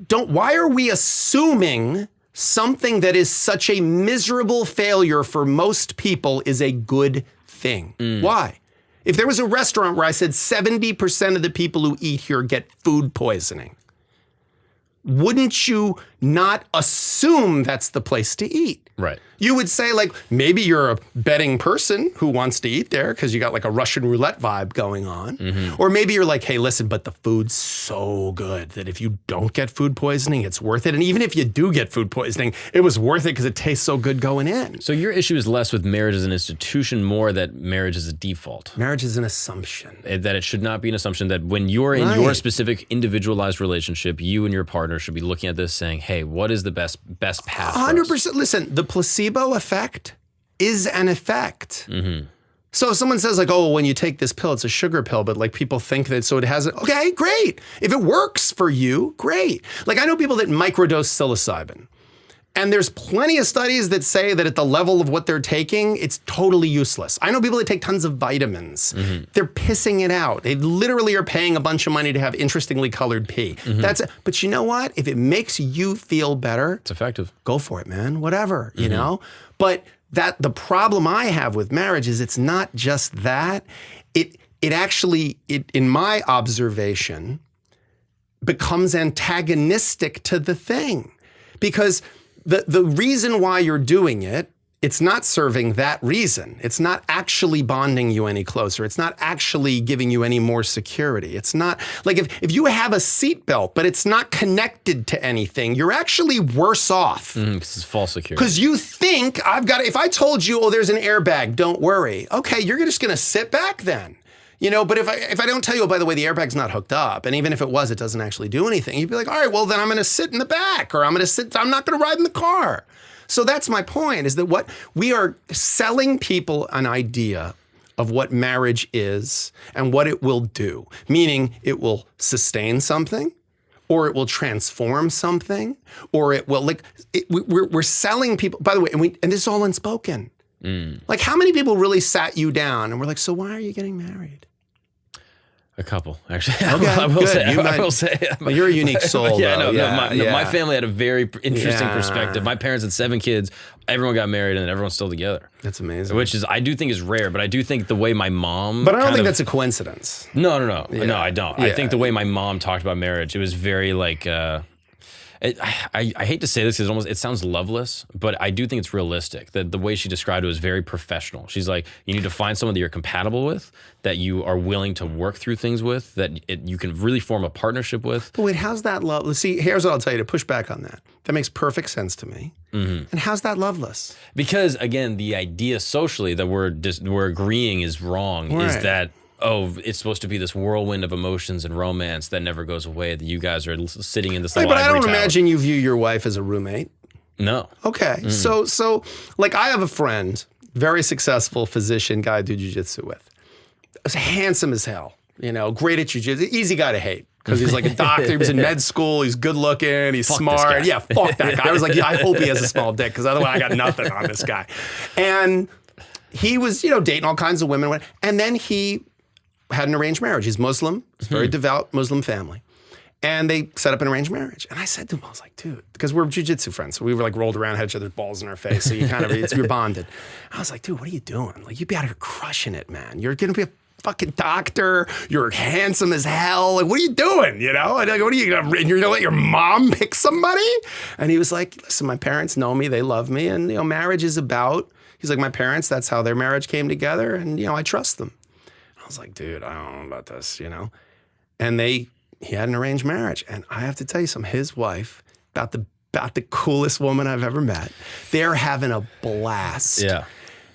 why are we assuming something that is such a miserable failure for most people is a good thing? Why? If there was a restaurant where I said 70% of the people who eat here get food poisoning, wouldn't you not assume that's the place to eat? Right. You would say, like, maybe you're a betting person who wants to eat there because you got like a Russian roulette vibe going on. Or maybe you're like, hey, listen, but the food's so good that if you don't get food poisoning, it's worth it. And even if you do get food poisoning, it was worth it because it tastes so good going in. So your issue is less with marriage as an institution, more that marriage is a default. Marriage is an assumption. That it should not be an assumption, that when you're in your specific individualized relationship, you and your partner should be looking at this saying, hey, what is the best path? 100%. Listen, the placebo effect is an effect. So if someone says like, oh, when you take this pill, it's a sugar pill, but like people think that, so it has, okay, great. If it works for you, great. Like I know people that microdose psilocybin, and there's plenty of studies that say that at the level of what they're taking, it's totally useless. I know people that take tons of vitamins. They're pissing it out. They literally are paying a bunch of money to have interestingly colored pee. That's it. But you know what? If it makes you feel better, it's effective. Go for it, man. Whatever, you know? But the problem I have with marriage is it's not just that. It actually, in my observation, becomes antagonistic to the thing. Because the reason why you're doing it, it's not serving that reason. It's not actually bonding you any closer. It's not actually giving you any more security. It's not like if you have a seatbelt, but it's not connected to anything, you're actually worse off. Because it's false security. Because you think if I told you, oh, there's an airbag, don't worry. Okay, you're just going to sit back then. You know, but if I don't tell you, oh, by the way, the airbag's not hooked up, and even if it was, it doesn't actually do anything, you'd be like, all right, well, then I'm going to sit in the back, or I'm not going to ride in the car. So that's my point, is that what we are selling people an idea of what marriage is and what it will do, meaning it will sustain something, or it will transform something, or it will, like, we're selling people, by the way, and this is all unspoken. Like, how many people really sat you down and were like, so why are you getting married? A couple, actually. Okay, I will say. Well, you're a unique soul. My family had a very interesting perspective. My parents had 7 kids. Everyone got married, and everyone's still together. That's amazing. Which is, I do think is rare, but I do think the way my mom. But I don't think that's a coincidence. No, I don't. I think the way my mom talked about marriage, it was very like. I hate to say this because it sounds loveless, but I do think it's realistic. That the way she described it was very professional. She's like, you need to find someone that you're compatible with, that you are willing to work through things with, that you can really form a partnership with. But wait, how's that love? See, here's what I'll tell you to push back on that. That makes perfect sense to me. And how's that loveless? Because again, the idea socially that we're agreeing is wrong is that. Oh, it's supposed to be this whirlwind of emotions and romance that never goes away, that you guys are sitting in this little But I don't tower. imagine you view your wife as a roommate. No. Okay. So like, I have a friend, very successful physician guy I do jiu-jitsu with. He's handsome as hell, great at jiu-jitsu, easy guy to hate. Because he's like a doctor, he was in med school, he's good looking, he's smart. Yeah, fuck that guy. I was like, I hope he has a small dick, because otherwise I got nothing on this guy. And he was, dating all kinds of women. And then he had an arranged marriage. He's Muslim, he's a very devout Muslim family. And they set up an arranged marriage. And I said to him, I was like, dude, because we're jiu-jitsu friends. So we were like rolled around, had each other's balls in our face. So you kind of, you're bonded. I was like, dude, what are you doing? Like, you'd be out here crushing it, man. You're going to be a fucking doctor. You're handsome as hell. Like, what are you doing? And like, what are you going to, you're going to let your mom pick somebody? And he was like, listen, my parents know me. They love me. And, marriage is about, he's like, my parents, that's how their marriage came together. And, I trust them. I was like, dude, I don't know about this, And he had an arranged marriage. And I have to tell you something, his wife, about the coolest woman I've ever met. They're having a blast. Yeah.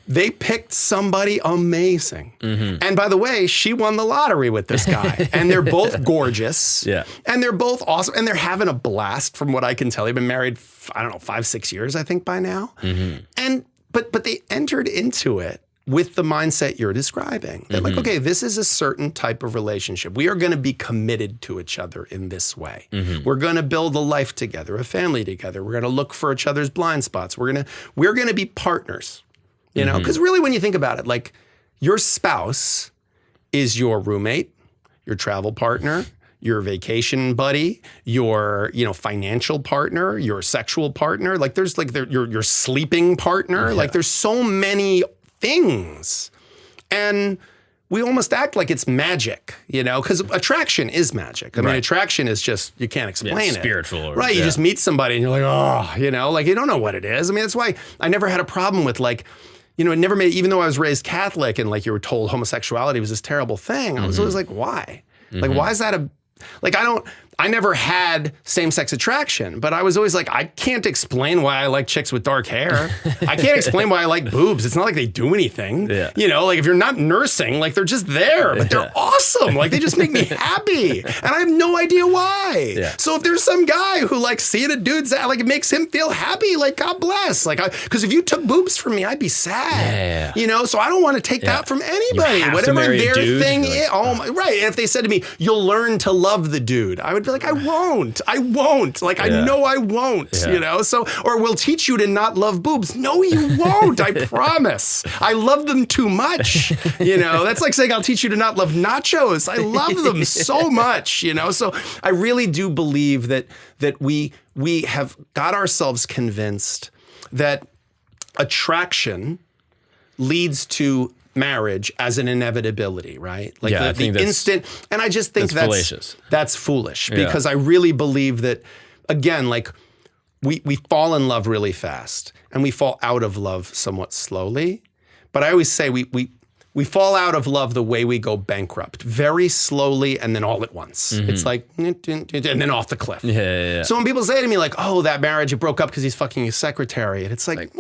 They picked somebody amazing. And by the way, she won the lottery with this guy. And they're both gorgeous. Yeah. And they're both awesome. And they're having a blast from what I can tell. They've been married, 5-6 years, I think, by now. And but they entered into it with the mindset you're describing. They're like, okay, this is a certain type of relationship. We are going to be committed to each other in this way. We're going to build a life together, a family together. We're going to look for each other's blind spots. We're going to be partners, because really when you think about it, like, your spouse is your roommate, your travel partner, your vacation buddy, your financial partner, your sexual partner. Like, there's like your sleeping partner. Yeah. Like, there's so many things. And we almost act like it's magic, because attraction is magic. I mean, attraction is just, you can't explain it. Spiritual. Right, you just meet somebody and you're like, oh, like, you don't know what it is. I mean, that's why I never had a problem with, like, it never made, even though I was raised Catholic and like you were told homosexuality was this terrible thing, I was always like, why? Like, why is that I never had same-sex attraction, but I was always like, I can't explain why I like chicks with dark hair. I can't explain why I like boobs. It's not like they do anything. Yeah. Like, if you're not nursing, like, they're just there, but they're awesome. Like, they just make me happy. And I have no idea why. Yeah. So if there's some guy who, like, seeing a dude's like, it makes him feel happy, like, God bless. Like, because if you took boobs from me, I'd be sad. So I don't want to take that from anybody. Whatever their thing is. Oh my, right. And if they said to me, you'll learn to love the dude, I would be like, I won't. Like, I know I won't, So, or we'll teach you to not love boobs. No, you won't. I promise. I love them too much. That's like saying I'll teach you to not love nachos. I love them so much, So I really do believe that we have got ourselves convinced that attraction leads to marriage as an inevitability, right? Like, the instant, and I just think that's foolish, because I really believe that, again, like, we fall in love really fast and we fall out of love somewhat slowly. But I always say we fall out of love the way we go bankrupt, very slowly and then all at once. It's like, and then off the cliff. Yeah. So when people say to me, like, oh, that marriage, it broke up because he's fucking his secretary, and it's like,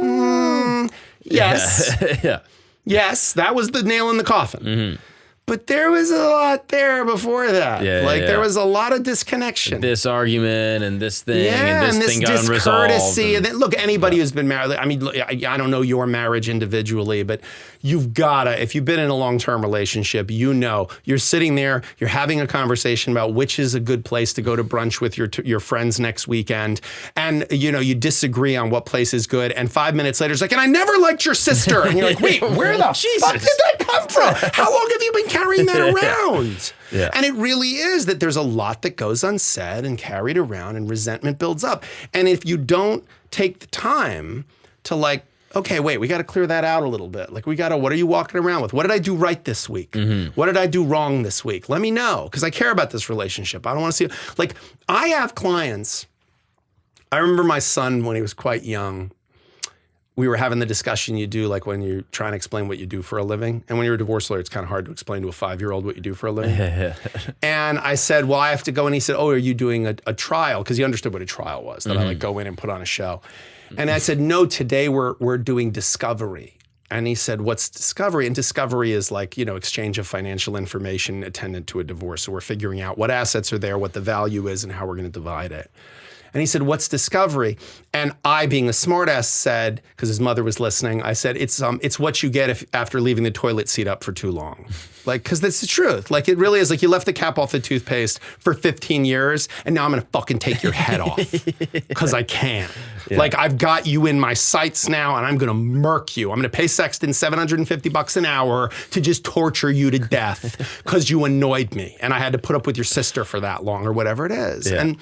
yes. Yes, that was the nail in the coffin. But there was a lot there before that. There was a lot of disconnection. This argument and this thing and this thing got discourtesy. And then, look, anybody who's been married, I mean, I don't know your marriage individually, but you've got to, if you've been in a long-term relationship, you know, you're sitting there, you're having a conversation about which is a good place to go to brunch with your friends next weekend. And, you know, you disagree on what place is good. And 5 minutes later, it's like, and I never liked your sister. And you're like, wait, where the fuck did that come from? How long have you been carrying that around? Yeah. And it really is that there's a lot that goes unsaid and carried around, and resentment builds up. And if you don't take the time to, like, okay, wait, we got to clear that out a little bit. Like, what are you walking around with? What did I do right this week? What did I do wrong this week? Let me know, because I care about this relationship. I don't want to see, like, I have clients. I remember my son when he was quite young. We were having the discussion you do, like, when you're trying to explain what you do for a living. And when you're a divorce lawyer, it's kind of hard to explain to a 5-year-old what you do for a living. And I said, well, I have to go. And he said, oh, are you doing a trial? Because he understood what a trial was, that I, like, go in and put on a show. And I said, no, today we're doing discovery. And he said, what's discovery? And discovery is, like, you know, exchange of financial information attendant to a divorce. So we're figuring out what assets are there, what the value is, and how we're going to divide it. And he said, what's discovery? And I, being a smartass, said, because his mother was listening, I said, it's what you get after leaving the toilet seat up for too long. Like, because that's the truth. Like, it really is. Like, you left the cap off the toothpaste for 15 years, and now I'm going to fucking take your head off because I can. Yeah. Like, I've got you in my sights now, and I'm going to murk you. I'm going to pay Sexton $750 an hour to just torture you to death because you annoyed me, and I had to put up with your sister for that long, or whatever it is. Yeah. And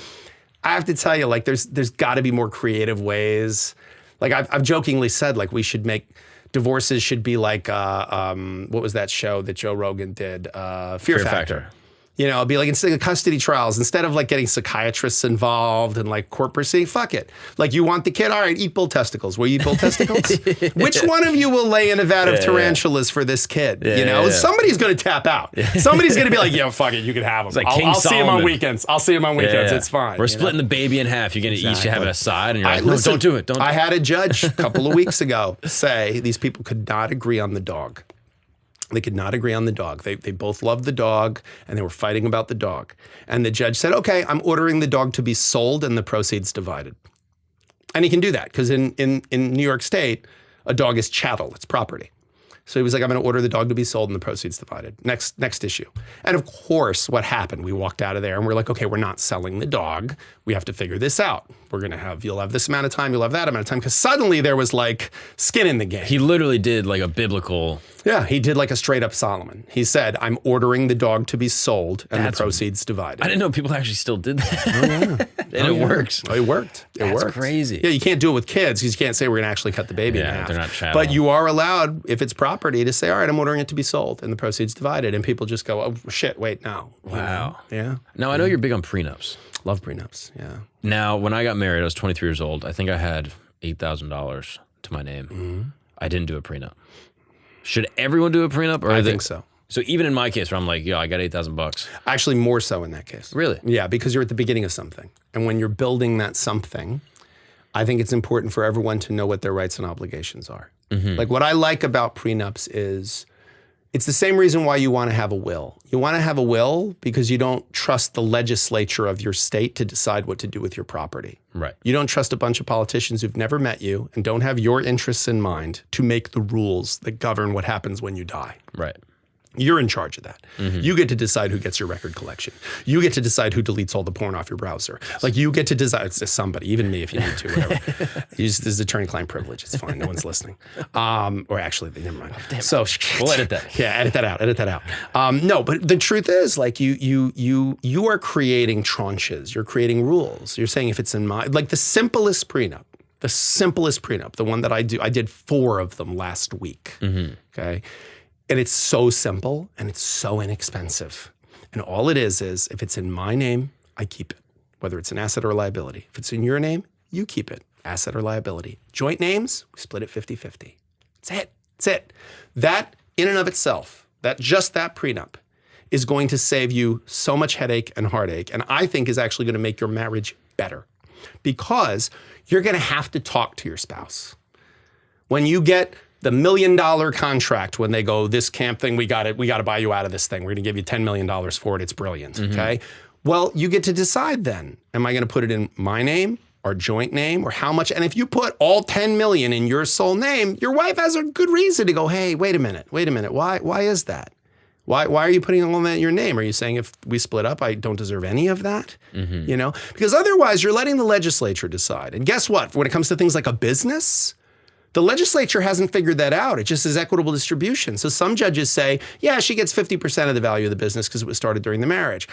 I have to tell you, like, there's got to be more creative ways. Like, I've jokingly said, like, we should make divorces should be like, what was that show that Joe Rogan did? Fear Factor. You know, it'd be like, instead of custody trials, instead of, like, getting psychiatrists involved and, like, court proceeding, fuck it. Like, you want the kid? All right, eat bull testicles. Will you eat bull testicles? Which one of you will lay in a vat of tarantulas for this kid? You know, somebody's going to tap out. Somebody's going to be like, yo, fuck it, you can have him. Like I'll see him on weekends. I'll see him on weekends. It's fine. We're splitting the baby in half. You're going to each have a side, and you're like, no, listen, don't do it. Don't. I had a judge a couple of weeks ago say these people could not agree on the dog. They could not agree on the dog. They both loved the dog, and they were fighting about the dog. And the judge said, okay, I'm ordering the dog to be sold and the proceeds divided. And he can do that, because in New York State, a dog is chattel, it's property. So he was like, I'm going to order the dog to be sold and the proceeds divided. Next issue. And of course, what happened? We walked out of there and we're like, okay, we're not selling the dog. We have to figure this out. We're going to have, you'll have this amount of time, you'll have that amount of time. Because suddenly there was, like, skin in the game. He literally did, like, a biblical. Yeah, he did, like, a straight up Solomon. He said, I'm ordering the dog to be sold and the proceeds divided. I didn't know people actually still did that. Oh, yeah. And it works. Oh, it worked. That's crazy. Yeah, you can't do it with kids, because you can't say we're going to actually cut the baby in half. They're not chattel. But you are allowed, if it's property, to say, all right, I'm ordering it to be sold and the proceeds divided. And people just go, oh, shit, wait, no. Wow. Yeah. Now, I know you're big on prenups. Love prenups, yeah. Now, when I got married, I was 23 years old. I think I had $8,000 to my name. I didn't do a prenup. Should everyone do a prenup? Or I think so. So even in my case, where I'm like, yo, I got $8,000. Actually, more so in that case. Really? Yeah, because you're at the beginning of something. And when you're building that something, I think it's important for everyone to know what their rights and obligations are. Like, what I like about prenups is, it's the same reason why you want to have a will. You want to have a will because you don't trust the legislature of your state to decide what to do with your property. Right. You don't trust a bunch of politicians who've never met you and don't have your interests in mind to make the rules that govern what happens when you die. Right. You're in charge of that. You get to decide who gets your record collection. You get to decide who deletes all the porn off your browser. Like, you get to decide, it's somebody, even me if you need to, whatever. This is attorney-client privilege. It's fine. No one's listening. Or actually, never mind. So we'll edit that. Yeah, edit that out. Edit that out. No, but the truth is, like, you are creating tranches. You're creating rules. You're saying, if it's in my, like, the simplest prenup, the one that I did 4 of them last week. Okay. And it's so simple and it's so inexpensive. And all it is if it's in my name, I keep it, whether it's an asset or a liability. If it's in your name, you keep it, asset or liability. Joint names, we split it 50-50. That's it. That in and of itself, that prenup is going to save you so much headache and heartache. And I think is actually going to make your marriage better, because you're going to have to talk to your spouse. When you get the $1 million contract when they go, this camp thing, we got to buy you out of this thing. We're going to give you $10 million for it. It's brilliant. Okay. Well, you get to decide then, am I going to put it in my name or joint name or how much? And if you put all 10 million in your sole name, your wife has a good reason to go, hey, wait a minute. Why is that? Why are you putting all that in your name? Are you saying if we split up, I don't deserve any of that? You know, because otherwise you're letting the legislature decide. And guess what? When it comes to things like a business, the legislature hasn't figured that out. It just is equitable distribution. So some judges say, yeah, she gets 50% of the value of the business because it was started during the marriage.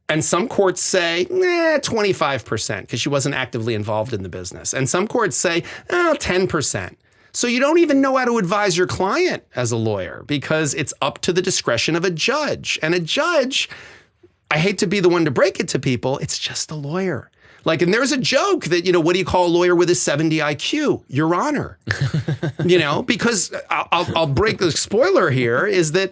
And some courts say, 25% because she wasn't actively involved in the business. And some courts say, 10%. So you don't even know how to advise your client as a lawyer because it's up to the discretion of a judge. And a judge, I hate to be the one to break it to people, it's just a lawyer. Like, and there's a joke that, you know, what do you call a lawyer with a 70 IQ? Your Honor. You know, because I'll break the spoiler here is that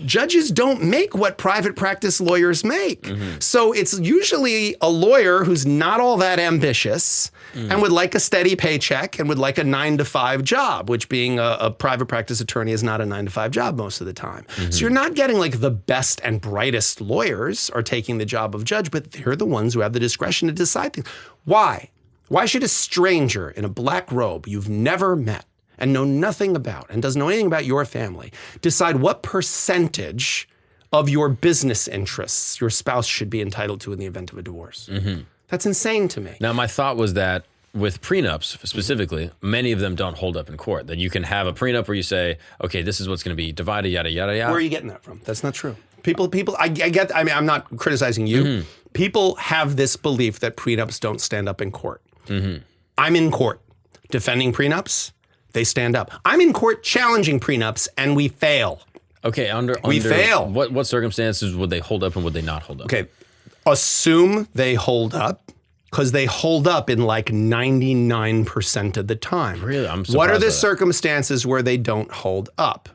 judges don't make what private practice lawyers make. So it's usually a lawyer who's not all that ambitious and would like a steady paycheck and would like a 9-to-5 job, which being a private practice attorney is not a 9-to-5 job most of the time. So you're not getting like the best and brightest lawyers are taking the job of judge, but they're the ones who have the discretion to decide things. Why? Why should a stranger in a black robe you've never met and know nothing about and doesn't know anything about your family decide what percentage of your business interests your spouse should be entitled to in the event of a divorce? That's insane to me. Now, my thought was that with prenups specifically, many of them don't hold up in court. That you can have a prenup where you say, okay, this is what's going to be divided, yada, yada, yada. Where are you getting that from? That's not true. I get, I mean, I'm not criticizing you. People have this belief that prenups don't stand up in court. I'm in court defending prenups. They stand up. I'm in court challenging prenups, and we fail. Okay, we fail. What circumstances would they hold up and would they not hold up? Okay, assume they hold up, because they hold up in like 99% of the time. Really? I'm surprised. What are the circumstances where they don't hold up?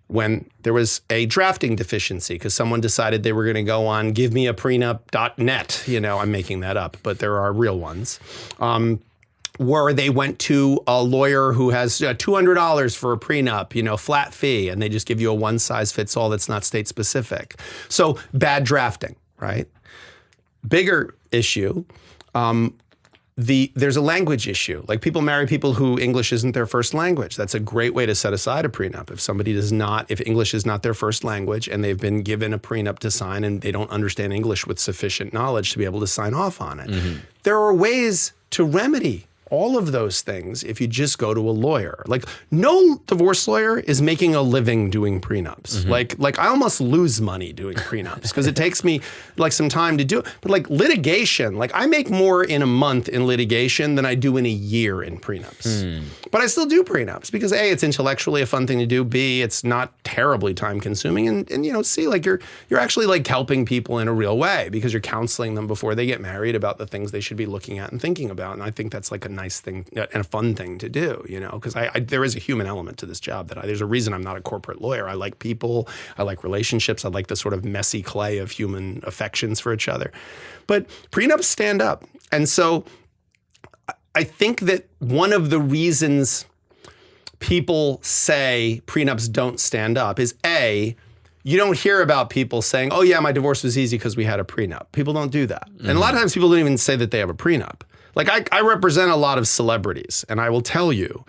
When there was a drafting deficiency because someone decided they were going to go on givemeaprenup.net. You know, I'm making that up, but there are real ones. Where they went to a lawyer who has $200 for a prenup, you know, flat fee, and they just give you a one-size-fits-all that's not state-specific. So bad drafting, right? Bigger issue, there's a language issue. Like people marry people who English isn't their first language. That's a great way to set aside a prenup. If somebody if English is not their first language and they've been given a prenup to sign and they don't understand English with sufficient knowledge to be able to sign off on it. There are ways to remedy all of those things if you just go to a lawyer. Like no divorce lawyer is making a living doing prenups. Like I almost lose money doing prenups because it takes me like some time to do it. But like litigation, like I make more in a month in litigation than I do in a year in prenups. But I still do prenups because A, it's intellectually a fun thing to do. B, it's not terribly time consuming. And you know, C, like you're actually like helping people in a real way because you're counseling them before they get married about the things they should be looking at and thinking about. And I think that's like a nice thing and a fun thing to do, you know, because there is a human element to this job there's a reason I'm not a corporate lawyer. I like people, I like relationships, I like the sort of messy clay of human affections for each other. But prenups stand up. And so I think that one of the reasons people say prenups don't stand up is A, you don't hear about people saying, oh yeah, my divorce was easy because we had a prenup. People don't do that. And a lot of times people don't even say that they have a prenup. Like I represent a lot of celebrities, and I will tell you,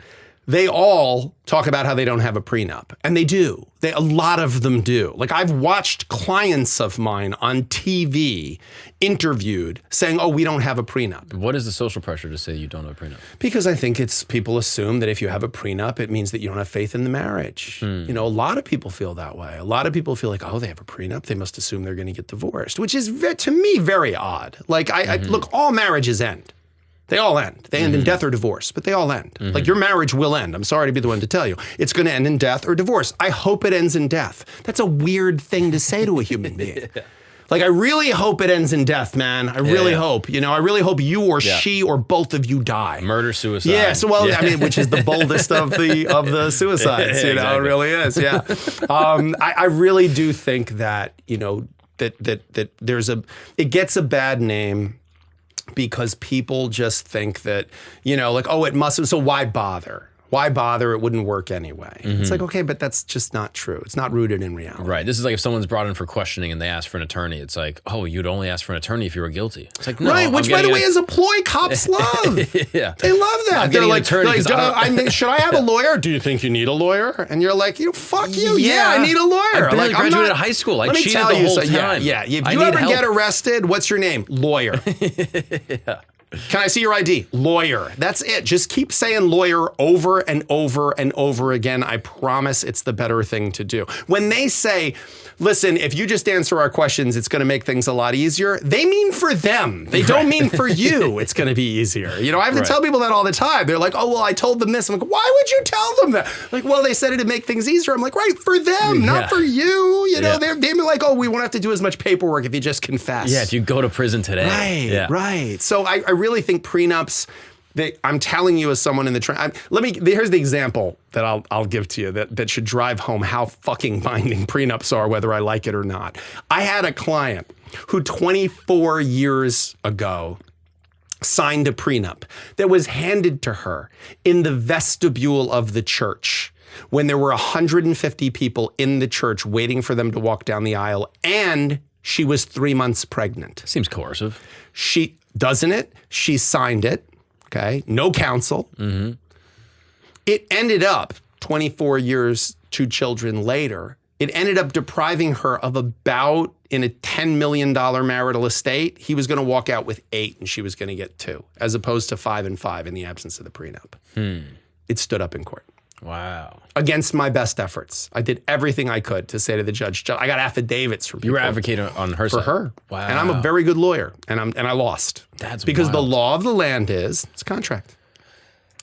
they all talk about how they don't have a prenup. And they do. A lot of them do. Like I've watched clients of mine on TV interviewed saying, oh, we don't have a prenup. What is the social pressure to say you don't have a prenup? Because I think people assume that if you have a prenup, it means that you don't have faith in the marriage. You know, a lot of people feel that way. A lot of people feel like, oh, they have a prenup. They must assume they're going to get divorced, which is, to me, very odd. Like, look, all marriages end. They all end. They end in death or divorce, but they all end. Like your marriage will end. I'm sorry to be the one to tell you. It's going to end in death or divorce. I hope it ends in death. That's a weird thing to say to a human being. Like, I really hope it ends in death, man. I really hope. You know, I really hope you or she or both of you die. Murder, suicide. Yeah, so, well, I mean, which is the boldest of the suicides, you know, exactly. It really is, yeah. I really do think that, you know, that it gets a bad name because people just think that, you know, like, oh, it must, so why bother? Why bother? It wouldn't work anyway. It's like, okay, but that's just not true. It's not rooted in reality. Right. This is like if someone's brought in for questioning and they ask for an attorney. It's like, oh, you'd only ask for an attorney if you were guilty. It's like, no. Right, which, by the way, is a ploy cops love. Yeah. They love that. They're like, should I have a lawyer? lawyer? Do you think you need a lawyer? And you're like, fuck you. Yeah, I need a lawyer. I barely graduated high school. I cheated the whole time. Yeah. If you ever get arrested, what's your name? Lawyer. Yeah. Can I see your ID? Lawyer. That's it. Just keep saying lawyer over and over and over again. I promise it's the better thing to do. When they say, listen, if you just answer our questions, it's going to make things a lot easier, they mean for them. They don't mean for you it's going to be easier. I have to tell people that all the time. They're like, oh, well, I told them this. I'm like, why would you tell them that? Like, well, they said it'd make things easier. I'm like, right, for them, not for you. They'd be like, oh, we won't have to do as much paperwork if you just confess. Yeah, if you go to prison today. Right. So I really think prenups, I'm telling you as someone in the here's the example that I'll give to you that should drive home how fucking binding prenups are, whether I like it or not. I had a client who 24 years ago signed a prenup that was handed to her in the vestibule of the church when there were 150 people in the church waiting for them to walk down the aisle, and she was 3 months pregnant. Seems coercive. Doesn't it? She signed it. Okay. No counsel. It ended up 24 years, 2 children later, it ended up depriving her of about, in a $10 million marital estate, he was going to walk out with 8 and she was going to get 2, as opposed to 5 and 5 in the absence of the prenup. It stood up in court. Wow. Against my best efforts. I did everything I could to say to the judge, I got affidavits from people. You were advocating on her side? For her. Wow. And I'm a very good lawyer, and I lost. That's because wild. The law of the land is, it's a contract.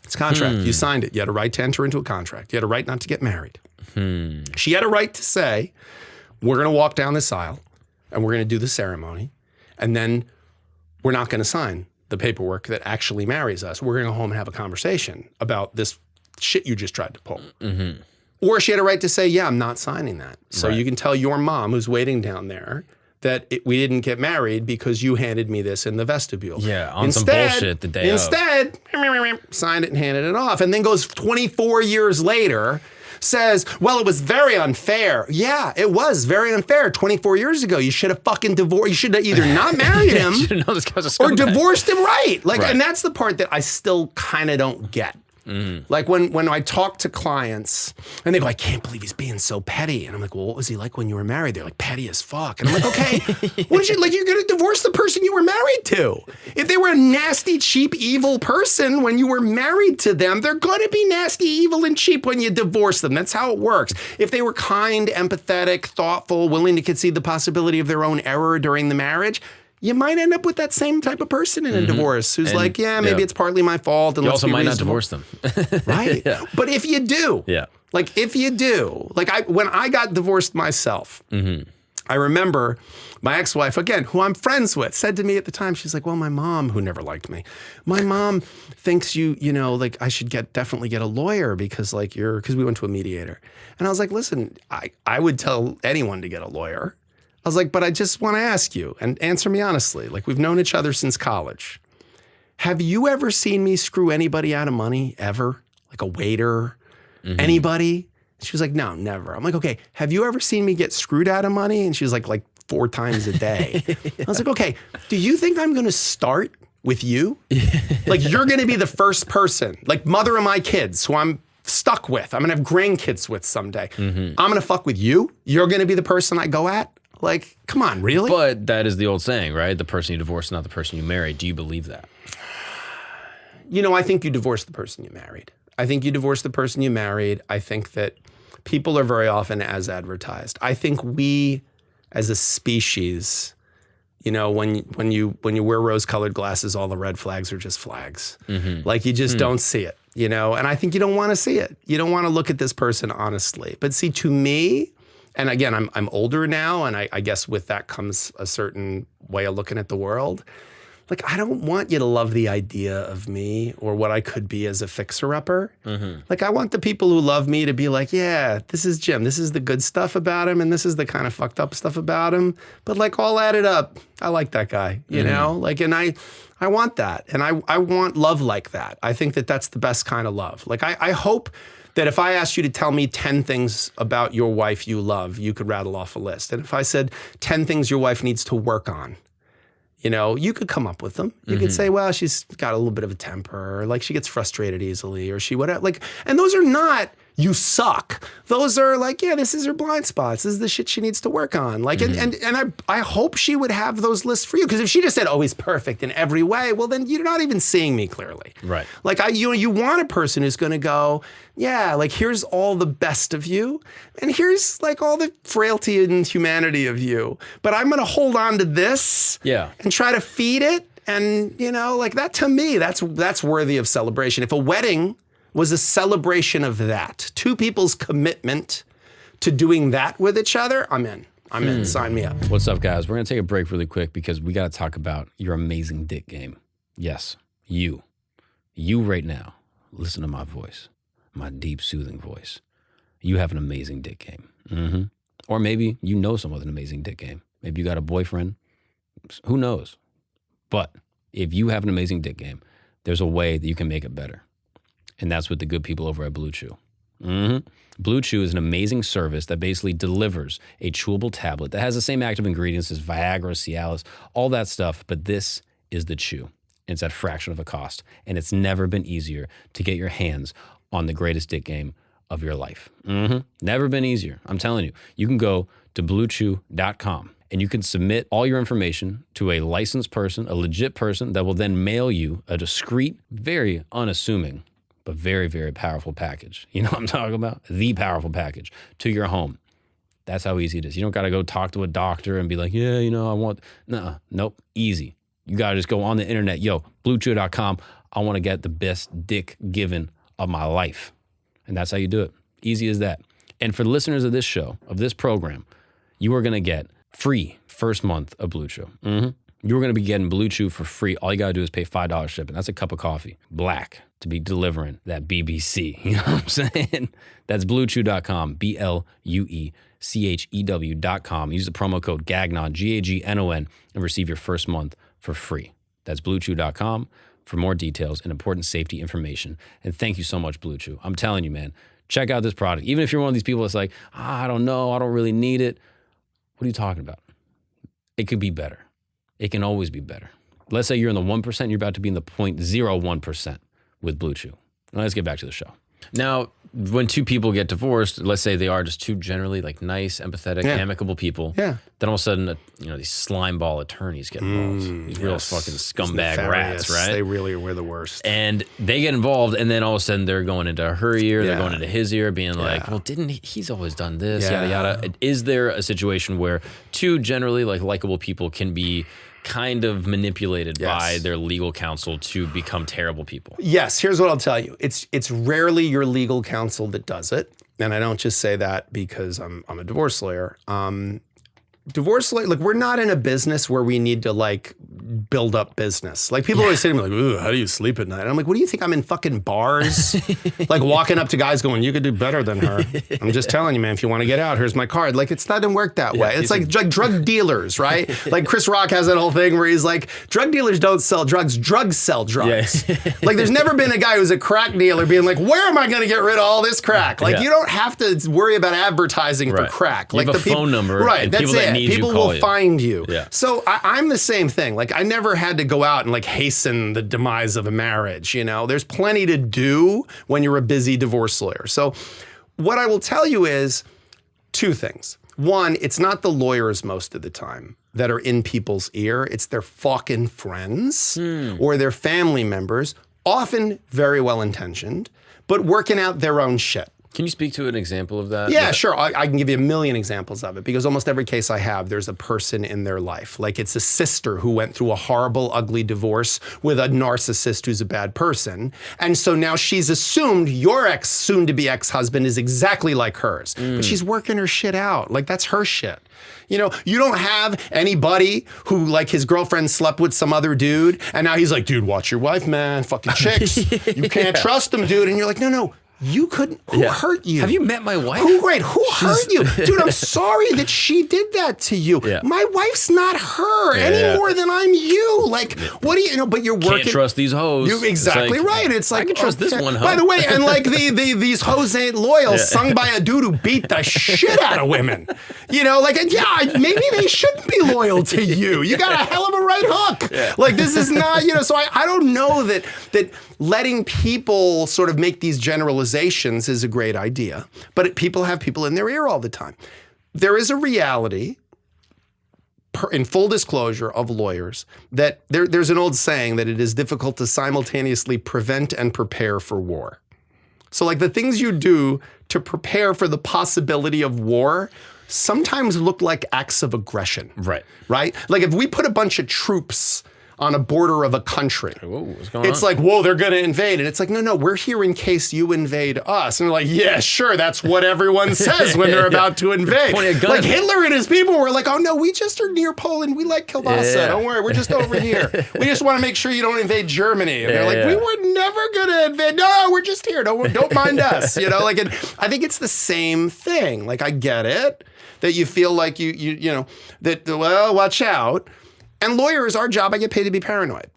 It's a contract. You signed it. You had a right to enter into a contract. You had a right not to get married. She had a right to say, we're going to walk down this aisle, and we're going to do the ceremony, and then we're not going to sign the paperwork that actually marries us. We're going to go home and have a conversation about this shit you just tried to pull. Or she had a right to say, yeah, I'm not signing that. So you can tell your mom who's waiting down there that we didn't get married because you handed me this in the vestibule. Yeah, on some bullshit the day Instead, signed it and handed it off. And then goes 24 years later, says, well, it was very unfair. Yeah, it was very unfair. 24 years ago, you should have fucking divorced. You should have either not married him or divorced him And that's the part that I still kind of don't get. Like when I talk to clients and they go, I can't believe he's being so petty. And I'm like, well, what was he like when you were married? They're like, petty as fuck. And I'm like, okay, what did you're going to divorce the person you were married to. If they were a nasty, cheap, evil person when you were married to them, they're going to be nasty, evil, and cheap when you divorce them. That's how it works. If they were kind, empathetic, thoughtful, willing to concede the possibility of their own error during the marriage, you might end up with that same type of person in a divorce who's like, yeah, maybe it's partly my fault. And you let's also be might reasonable. not divorce them. Right? But if you do, when I got divorced myself, I remember my ex-wife, again, who I'm friends with, said to me at the time, she's like, well, my mom, who never liked me, my mom thinks I should definitely get a lawyer because we went to a mediator. And I was like, listen, I would tell anyone to get a lawyer. I was like, but I just want to ask you and answer me honestly. Like, we've known each other since college. Have you ever seen me screw anybody out of money ever? Like a waiter, anybody? She was like, no, never. I'm like, okay, have you ever seen me get screwed out of money? And she was like 4 times a day. I was like, okay, do you think I'm going to start with you? Like, you're going to be the first person, like mother of my kids, who I'm stuck with. I'm going to have grandkids with someday. I'm going to fuck with you. You're going to be the person I go at. Like, come on, really? But that is the old saying, right? The person you divorce, not the person you marry. Do you believe that? I think you divorce the person you married. I think you divorce the person you married. I think that people are very often as advertised. I think we, as a species, when you wear rose-colored glasses, all the red flags are just flags. Like, you just don't see it, And I think you don't want to see it. You don't want to look at this person honestly. But see, to me, and again, I'm older now, and I guess with that comes a certain way of looking at the world. like, I don't want you to love the idea of me or what I could be as a fixer-upper. Like, I want the people who love me to be like, yeah, this is Jim. This is the good stuff about him, and this is the kind of fucked up stuff about him. But like, all added up, I like that guy, you know? Like, and I want that. And I want love like that. I think that that's the best kind of love. Like, I hope that if I asked you to tell me 10 things about your wife you love, you could rattle off a list. And if I said 10 things your wife needs to work on, you know, you could come up with them. You could say, well, she's got a little bit of a temper, or like she gets frustrated easily, or she whatever. Like, and those are not, you suck. Those are like, yeah, this is her blind spots. This is the shit she needs to work on. Like, and I hope she would have those lists for you. Because if she just said, oh, he's perfect in every way, well, then you're not even seeing me clearly. Right. Like, you want a person who's going to go, yeah, like, here's all the best of you, and here's like all the frailty and humanity of you. But I'm going to hold on to this and try to feed it. And, you know, like, that to me, that's worthy of celebration. If a wedding was a celebration of that, two people's commitment to doing that with each other, I'm in. I'm in. Sign me up. What's up, guys? We're going to take a break really quick because we got to talk about your amazing dick game. Yes, you right now, listen to my voice, my deep, soothing voice. You have an amazing dick game. Or maybe you know someone with an amazing dick game. Maybe you got a boyfriend. Who knows? But if you have an amazing dick game, there's a way that you can make it better. And that's with the good people over at Blue Chew. Blue Chew is an amazing service that basically delivers a chewable tablet that has the same active ingredients as Viagra, Cialis, all that stuff, but this is the chew. And it's at a fraction of a cost. And it's never been easier to get your hands on the greatest dick game of your life. Never been easier. I'm telling you. You can go to bluechew.com and you can submit all your information to a licensed person, a legit person that will then mail you a discreet, very unassuming, but very, very powerful package. You know what I'm talking about? The powerful package to your home. That's how easy it is. You don't got to go talk to a doctor and be like, yeah, you know, I want, nope, easy. You got to just go on the internet, bluechew.com. I want to get the best dick given of my life. And that's how you do it. Easy as that. And for the listeners of this show, of this program, you are going to get free first month of Blue Chew. You're going to be getting Blue Chew for free. All you got to do is pay $5 shipping. That's a cup of coffee. Black to be delivering that BBC. You know what I'm saying? That's bluechew.com, BLUECHEW.com. Use the promo code Gagnon, GAGNON, and receive your first month for free. That's bluechew.com for more details and important safety information. And thank you so much, Blue Chew. I'm telling you, man, check out this product. Even if you're one of these people that's like, I don't know, I don't really need it. What are you talking about? It could be better. It can always be better. Let's say you're in the 1%, you're about to be in the 0.01% with Blue Chew. Now let's get back to the show. Now, when two people get divorced, let's say they are just two generally like nice, empathetic, amicable people. Then all of a sudden, these slime ball attorneys get involved. These real fucking scumbag rats, right? They really were the worst. And they get involved, and then all of a sudden they're going into her ear, they're going into his ear, being like, well, he's always done this, yada, yada. Is there a situation where two generally like likable people can be kind of manipulated by their legal counsel to become terrible people? Yes, here's what I'll tell you. It's rarely your legal counsel that does it. And I don't just say that because I'm a divorce lawyer. Divorce lawyer, like, we're not in a business where we need to like build up business. Like, people always say to me like, ooh, how do you sleep at night? And I'm like, what do you think? I'm in fucking bars, like walking up to guys going, you could do better than her. I'm just telling you, man, if you want to get out, here's my card. Like, it doesn't work that way. It's like drug dealers, right? Like Chris Rock has that whole thing where he's like, drug dealers don't sell drugs, drugs sell drugs. Like, there's never been a guy who's a crack dealer being like, where am I going to get rid of all this crack? Like, you don't have to worry about advertising for crack. You like, have a phone number, right? And That's people it. People will find you. So I'm the same thing. Like, I never had to go out and like hasten the demise of a marriage. You know, there's plenty to do when you're a busy divorce lawyer. So what I will tell you is two things. One, it's not the lawyers most of the time that are in people's ear. It's their fucking friends or their family members, often very well intentioned, but working out their own shit. Can you speak to an example of that? Yeah, sure. I can give you a million examples of it because almost every case I have, there's a person in their life. Like it's a sister who went through a horrible, ugly divorce with a narcissist who's a bad person. And so now she's assumed your soon-to-be ex-husband is exactly like hers. But she's working her shit out. Like that's her shit. You know, you don't have anybody who like his girlfriend slept with some other dude and now he's like, dude, watch your wife, man. Fucking chicks. You can't trust them, dude. And you're like, no. You couldn't. Who hurt you? Have you met my wife? Who hurt you? Dude, I'm sorry that she did that to you. Yeah. My wife's not her any more than I'm you. Like, what do you know? But you're working. Can't trust these hoes. You're exactly right. It's like, I can trust this one hoe. By the way, and like these hoes ain't loyal, sung by a dude who beat the shit out of women. You know, like, maybe they shouldn't be loyal to you. You got a hell of a right hook. Yeah. Like, this is not, you know, so I don't know that letting people sort of make these generalizations is a great idea, but people have people in their ear all the time. There is a reality, in full disclosure of lawyers, that there's an old saying that it is difficult to simultaneously prevent and prepare for war. So like the things you do to prepare for the possibility of war sometimes look like acts of aggression. Right? Like if we put a bunch of troops on a border of a country. Whoa, what's going on? It's like, whoa, they're going to invade. And it's like, no, we're here in case you invade us. And they're like, yeah, sure, that's what everyone says when they're about to invade. Like Hitler and his people were like, oh no, we just are near Poland. We like kielbasa. Yeah. Don't worry, we're just over here. We just want to make sure you don't invade Germany. And they're like, we were never going to invade. No, we're just here. Don't mind us. You know, like, and I think it's the same thing. Like, I get it that you feel like you know, that, well, watch out. And lawyers, our job, I get paid to be paranoid.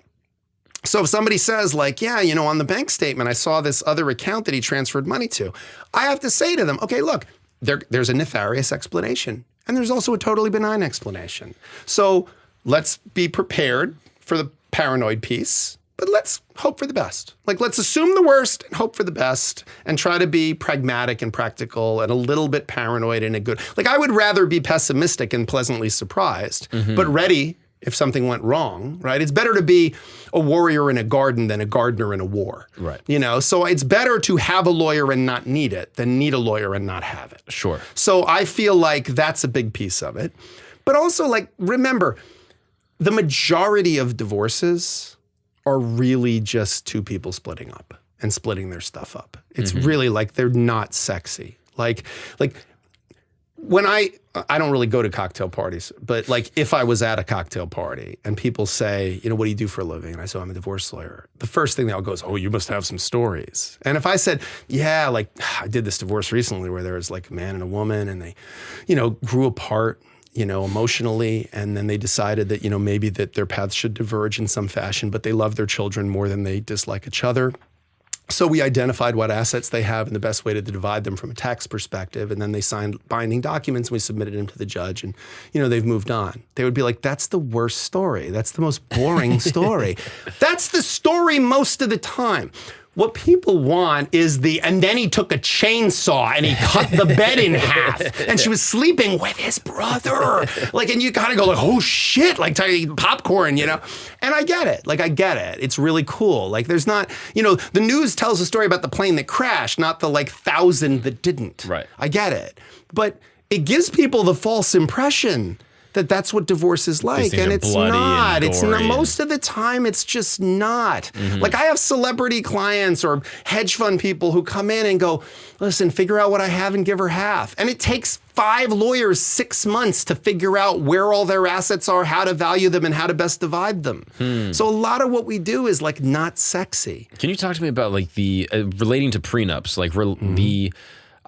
So if somebody says like, yeah, you know, on the bank statement, I saw this other account that he transferred money to, I have to say to them, okay, look, there's a nefarious explanation and there's also a totally benign explanation. So let's be prepared for the paranoid piece, but let's hope for the best. Like, let's assume the worst and hope for the best and try to be pragmatic and practical and a little bit paranoid in a good, like I would rather be pessimistic and pleasantly surprised, but ready if something went wrong, right? It's better to be a warrior in a garden than a gardener in a war. Right. You know, so it's better to have a lawyer and not need it than need a lawyer and not have it. Sure. So I feel like that's a big piece of it. But also, like, remember, the majority of divorces are really just two people splitting up and splitting their stuff up. It's really like they're not sexy. Like when I don't really go to cocktail parties, but like if I was at a cocktail party and people say, you know, what do you do for a living? And I say, I'm a divorce lawyer. The first thing they all go is, oh, you must have some stories. And if I said, yeah, like I did this divorce recently where there was like a man and a woman and they, you know, grew apart, you know, emotionally. And then they decided that, you know, maybe that their paths should diverge in some fashion, but they love their children more than they dislike each other. So we identified what assets they have and the best way to divide them from a tax perspective. And then they signed binding documents and we submitted them to the judge and, you know, they've moved on. They would be like, that's the worst story. That's the most boring story. That's the story most of the time. What people want is and then he took a chainsaw and he cut the bed in half and she was sleeping with his brother. Like, and you kind of go like, oh shit, like eating popcorn, you know? And I get it. Like, I get it. It's really cool. Like, there's not, you know, the news tells a story about the plane that crashed, not the like 1,000 that didn't. Right. I get it. But it gives people the false impression that that's what divorce is like. And it's not. It's not. Most of the time, it's just not. Like I have celebrity clients or hedge fund people who come in and go, listen, figure out what I have and give her half. And it takes 5 lawyers 6 months to figure out where all their assets are, how to value them, and how to best divide them. So a lot of what we do is like not sexy. Can you talk to me about like the, relating to prenups, like the,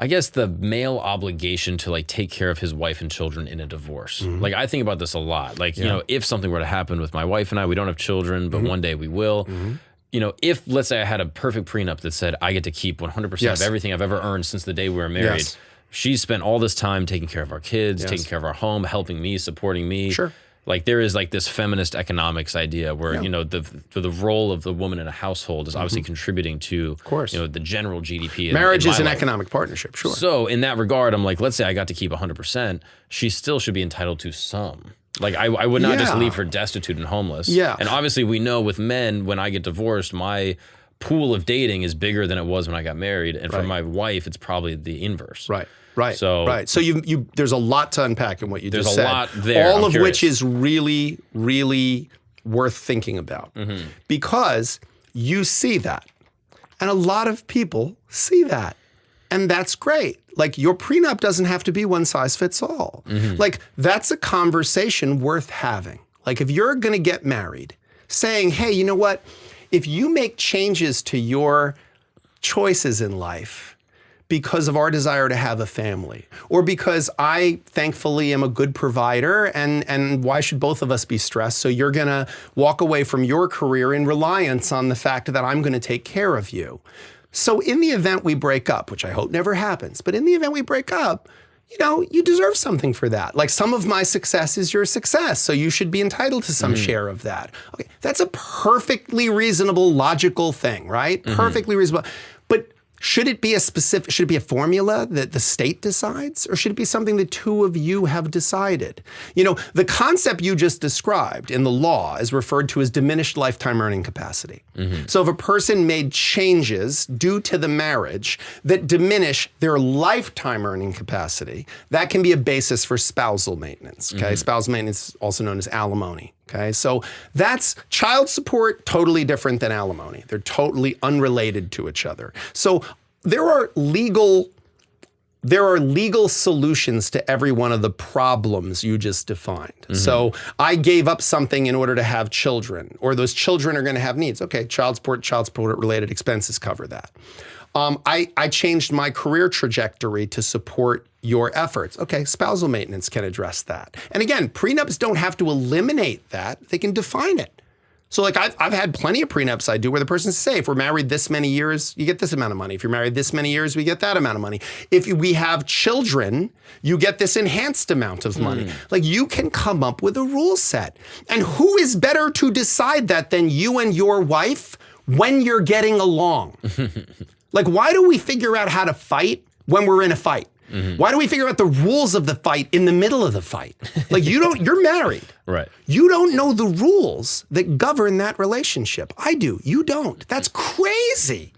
I guess the male obligation to like take care of his wife and children in a divorce. Like I think about this a lot. Like, you know, if something were to happen with my wife and I, we don't have children, but one day we will. You know, if let's say I had a perfect prenup that said I get to keep 100% of everything I've ever earned since the day we were married. She's spent all this time taking care of our kids, taking care of our home, helping me, supporting me. Sure. Like there is like this feminist economics idea where, you know, the role of the woman in a household is obviously contributing to, you know, the general GDP. Marriage is an economic partnership, sure. So in that regard, I'm like, let's say I got to keep 100%, she still should be entitled to some. Like I would not just leave her destitute and homeless. And obviously we know with men, when I get divorced, my pool of dating is bigger than it was when I got married. And for Right. my wife, it's probably the inverse. Right. Right. So- right. So you there's a lot to unpack in what you just There's said. a lot there. All I'm of which curious. is really, really worth thinking about. Because you see that. And a lot of people see that. And that's great. Like, your prenup doesn't have to be one size fits all. Like, that's a conversation worth having. Like, if you're going to get married, saying, hey, you know what? If you make changes to your choices in life because of our desire to have a family, or because I thankfully am a good provider, and why should both of us be stressed? So you're gonna walk away from your career in reliance on the fact that I'm gonna take care of you. So in the event we break up, which I hope never happens, but in the event we break up, you know, you deserve something for that. Like, some of my success is your success, so you should be entitled to some share of that. Okay, that's a perfectly reasonable, logical thing, right? Perfectly reasonable. But should it be a formula that the state decides, or should it be something the two of you have decided? You know, the concept you just described in the law is referred to as diminished lifetime earning capacity. So if a person made changes due to the marriage that diminish their lifetime earning capacity, that can be a basis for spousal maintenance, okay? Spousal maintenance is also known as alimony. Okay, so that's child support, totally different than alimony. They're totally unrelated to each other. So there are legal solutions to every one of the problems you just defined. So I gave up something in order to have children, or those children are going to have needs. Okay, child support related expenses cover that. I changed my career trajectory to support your efforts. Okay, spousal maintenance can address that. And again, prenups don't have to eliminate that. They can define it. So like I've had plenty of prenups I do where the person says, if we're married this many years, you get this amount of money. If you're married this many years, we get that amount of money. If we have children, you get this enhanced amount of money. Like, you can come up with a rule set. And who is better to decide that than you and your wife when you're getting along? Like, why do we figure out how to fight when we're in a fight? Why do we figure out the rules of the fight in the middle of the fight? Like, you're married. Right. You don't know the rules that govern that relationship. I do. You don't. That's crazy.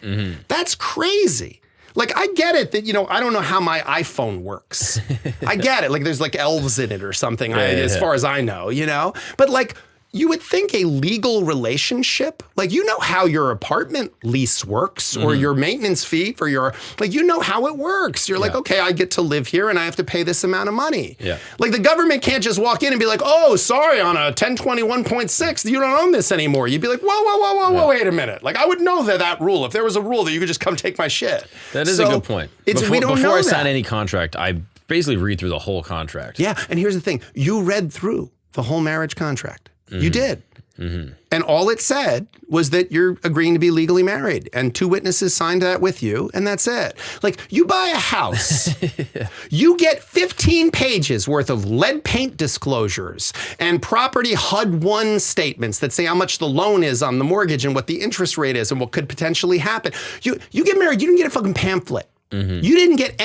That's crazy. Like, I get it that, you know, I don't know how my iPhone works. I get it. Like, there's like elves in it or something, as far as I know, you know? But like, you would think a legal relationship, like, you know how your apartment lease works, or your maintenance fee for your, like, you know how it works. You're like, okay, I get to live here and I have to pay this amount of money. Like, the government can't just walk in and be like, oh, sorry, on a 1021.6, you don't own this anymore. You'd be like, whoa, wait a minute. Like, I would know that rule. If there was a rule that you could just come take my shit. That is a good point. Before I sign any contract, I basically read through the whole contract. Yeah, and here's the thing. You read through the whole marriage contract. You did. And all it said was that you're agreeing to be legally married, and 2 witnesses signed that with you, and that's it. Like, you buy a house, you get 15 pages worth of lead paint disclosures and property HUD-1 statements that say how much the loan is on the mortgage and what the interest rate is and what could potentially happen. You get married, you didn't get a fucking pamphlet. You didn't get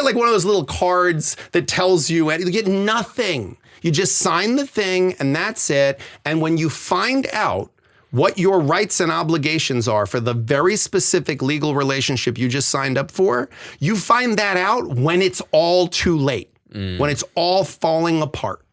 like one of those little cards that tells you get nothing. You just sign the thing and that's it. And when you find out what your rights and obligations are for the very specific legal relationship you just signed up for, you find that out when it's all too late, when it's all falling apart.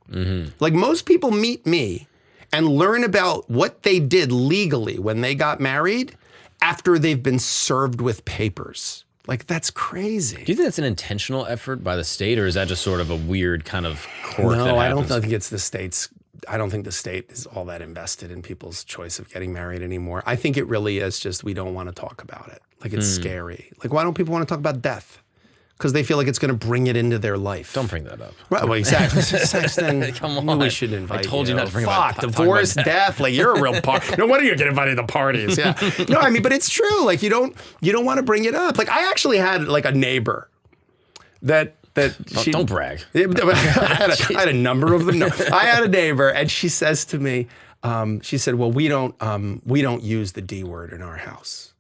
Like, most people meet me and learn about what they did legally when they got married after they've been served with papers. Like, that's crazy. Do you think that's an intentional effort by the state, or is that just sort of a weird kind of quirk that happens? No, I don't think it's the state's. I don't think the state is all that invested in people's choice of getting married anymore. I think it really is just, we don't want to talk about it. Like, it's scary. Like, why don't people want to talk about death? Because they feel like it's going to bring it into their life. Don't bring that up. Right, well, exactly. Sexton, come on. We should invite you. I told you not to bring about divorce, death. Like, you're a real no wonder you get invited to parties. Yeah. No, I mean, but it's true. Like, you don't want to bring it up. Like, I actually had like a neighbor that don't brag. I had a number of them. No, I had a neighbor, and she says to me, she said, well, we don't use the D word in our house.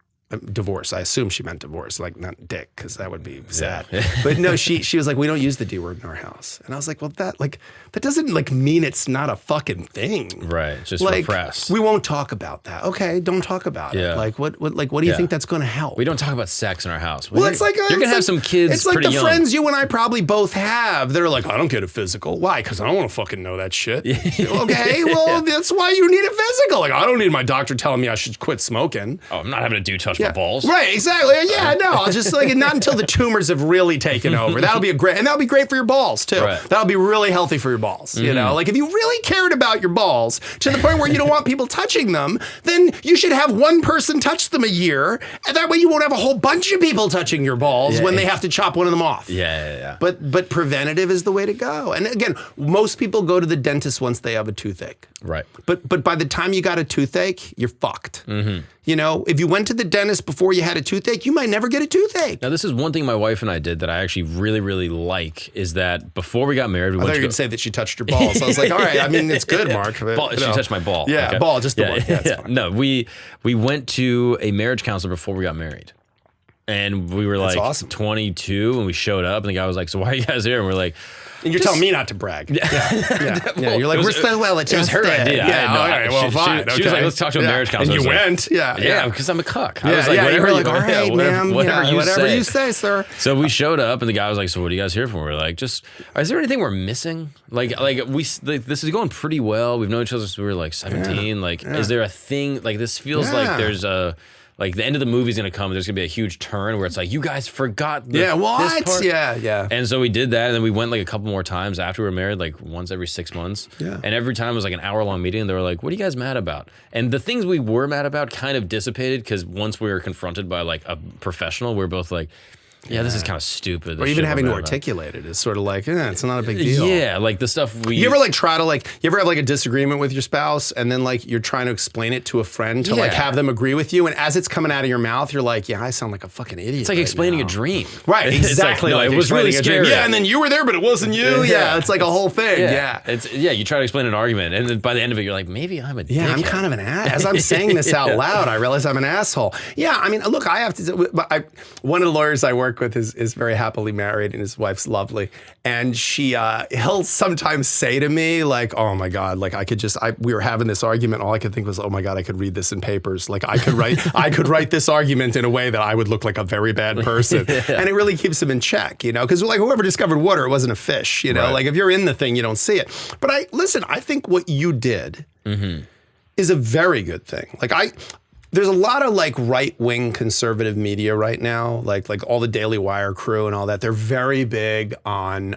divorce. I assume she meant divorce, like not dick, because that would be sad. But no, she was like, we don't use the D word in our house. And I was like, well, that doesn't like mean it's not a fucking thing. Right. Just like, repressed. We won't talk about that. Okay, don't talk about it. Like what do you think that's going to help? We don't talk about sex in our house. Well, it's like you're going to have some kids. It's like the young. friends you and I probably both have. They're like, I don't get a physical. Why? Because I don't want to fucking know that shit. Okay, well, that's why you need a physical. Like, I don't need my doctor telling me I should quit smoking. Oh, I'm not having a dude touch my balls. Right, exactly. Yeah, no, I'll just like, not until the tumors have really taken over. That'll be that'll be great for your balls too. Right. That'll be really healthy for your balls. You know, like if you really cared about your balls to the point where you don't want people touching them, then you should have one person touch them a year, and that way you won't have a whole bunch of people touching your balls when they have to chop one of them off. Yeah. But preventative is the way to go. And again, most people go to the dentist once they have a toothache. Right. But by the time you got a toothache, you're fucked. You know, if you went to the dentist before you had a toothache, you might never get a toothache. Now, this is one thing my wife and I did that I actually really, really like, is that before we got married, we went I thought you were going to say that she touched your balls. I was like, all right, I mean, it's good, Mark. But, she touched my ball. Yeah, okay. ball, just the one. Yeah, it's fine. No, we went to a marriage counselor before we got married. And we were like awesome. 22, and we showed up, and the guy was like, so why are you guys here? And we're like, and you're telling me not to brag. Yeah. You're like, we're so well adjusted. It was her idea. Yeah, all right, well, fine. She was like, let's talk to a marriage counselor. And you like, went. Yeah, because I'm a cuck. I was like, you were like, all right, whatever, ma'am. Whatever you say, sir. So we showed up, and the guy was like, so what are you guys here for? We're like, is there anything we're missing? This is going pretty well. We've known each other since we were like 17. Is there a thing, like this feels like there's a... Like the end of the movie's gonna come. There's gonna be a huge turn where it's like, you guys forgot this part. Yeah. And so we did that, and then we went like a couple more times after we were married, like once every 6 months. Yeah. And every time it was like an hour-long meeting, and they were like, what are you guys mad about? And the things we were mad about kind of dissipated, because once we were confronted by like a professional, we were both like, yeah, this is kind of stupid. Or even having to articulate it is sort of like, it's not a big deal. Yeah, like the stuff You ever like try to like, you ever have like a disagreement with your spouse and then like you're trying to explain it to a friend to like have them agree with you, and as it's coming out of your mouth, you're like, yeah, I sound like a fucking idiot. It's like explaining a dream. Right, exactly. Like, no, it was really scary. Yeah, and then you were there, but it wasn't you. Yeah, it's like a whole thing. Yeah. You try to explain an argument, and then by the end of it, you're like, maybe I'm a dickhead. Yeah, I'm kind of an ass. As I'm saying this out loud, I realize I'm an asshole. Yeah, I mean, look, I have to. One of the lawyers I work with is very happily married, and his wife's lovely. And he'll sometimes say to me, like, oh my God, like we were having this argument. All I could think was, oh my God, I could read this in papers. Like I could write this argument in a way that I would look like a very bad person. And it really keeps him in check, you know, because like whoever discovered water, it wasn't a fish, you know, like if you're in the thing, you don't see it. But I think what you did is a very good thing. Like there's a lot of like right-wing conservative media right now, like all the Daily Wire crew and all that. They're very big on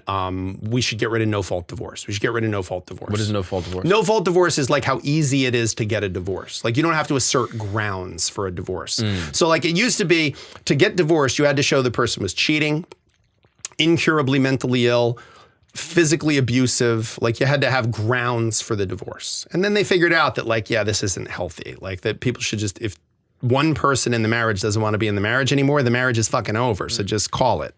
we should get rid of no-fault divorce. We should get rid of no-fault divorce. What is no-fault divorce? No-fault divorce is like how easy it is to get a divorce. Like you don't have to assert grounds for a divorce. So like it used to be, to get divorced, you had to show the person was cheating, incurably mentally ill, physically abusive, like you had to have grounds for the divorce. And then they figured out that like, yeah, this isn't healthy. Like that people should just, if one person in the marriage doesn't want to be in the marriage anymore, the marriage is fucking over. So just call it.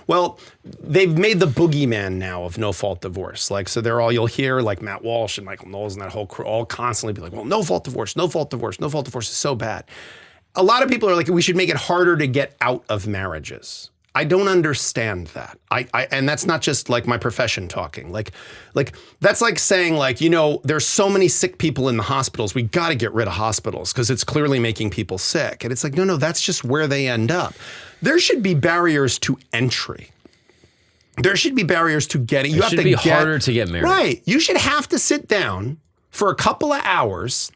Well, they've made the boogeyman now of no-fault divorce. Like, so you'll hear like Matt Walsh and Michael Knowles and that whole crew all constantly be like, well, no-fault divorce, no-fault divorce, no-fault divorce is so bad. A lot of people are like, we should make it harder to get out of marriages. I don't understand that. And that's not just like my profession talking. Like that's like saying like, you know, there's so many sick people in the hospitals. We got to get rid of hospitals because it's clearly making people sick. And it's like, no, that's just where they end up. There should be barriers to entry. There should be barriers to getting. It should be harder to get married. Right. You should have to sit down for a couple of hours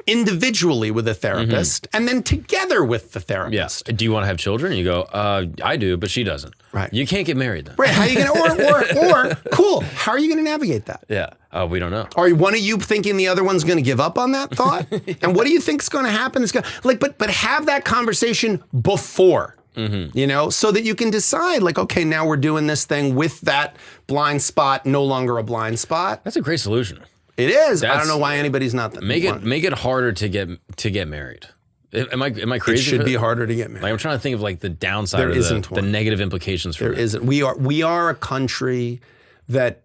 individually with a therapist and then together with the therapist. Yeah. Do you want to have children? And you go, I do, but she doesn't. Right. You can't get married then. Right. How are you going to, or cool. How are you going to navigate that? Yeah. We don't know. Are one of you thinking the other one's going to give up on that thought? And what do you think is going to happen? It's going like, but have that conversation before. You know, so that you can decide like, okay, now we're doing this thing with that blind spot, no longer a blind spot. That's a great solution. It is. I don't know why anybody's not that. Make it harder to get married. Am I crazy? It should be harder to get married. Like, I'm trying to think of like the downside or the negative implications for there that. Isn't. We are a country that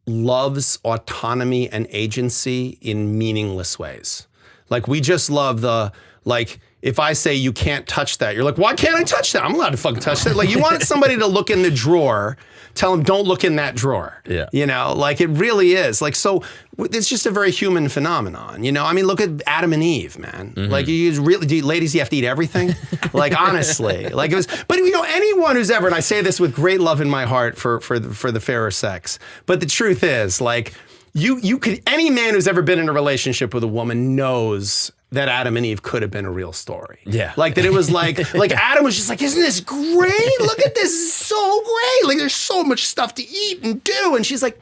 loves autonomy and agency in meaningless ways. Like we just love the like. if I say you can't touch that, you're like, why can't I touch that? I'm allowed to fucking touch that. Like you want somebody to look in the drawer, tell them don't look in that drawer. Yeah. You know, like it really is. Like, so it's just a very human phenomenon. You know, I mean, look at Adam and Eve, man. Like ladies, you have to eat everything. Like honestly, like it was, but you know, anyone who's ever, and I say this with great love in my heart for the fairer sex, but the truth is like, you could, any man who's ever been in a relationship with a woman knows that Adam and Eve could have been a real story. Yeah. Like that it was like Adam was just like, isn't this great? Look at this, is so great. Like there's so much stuff to eat and do. And she's like,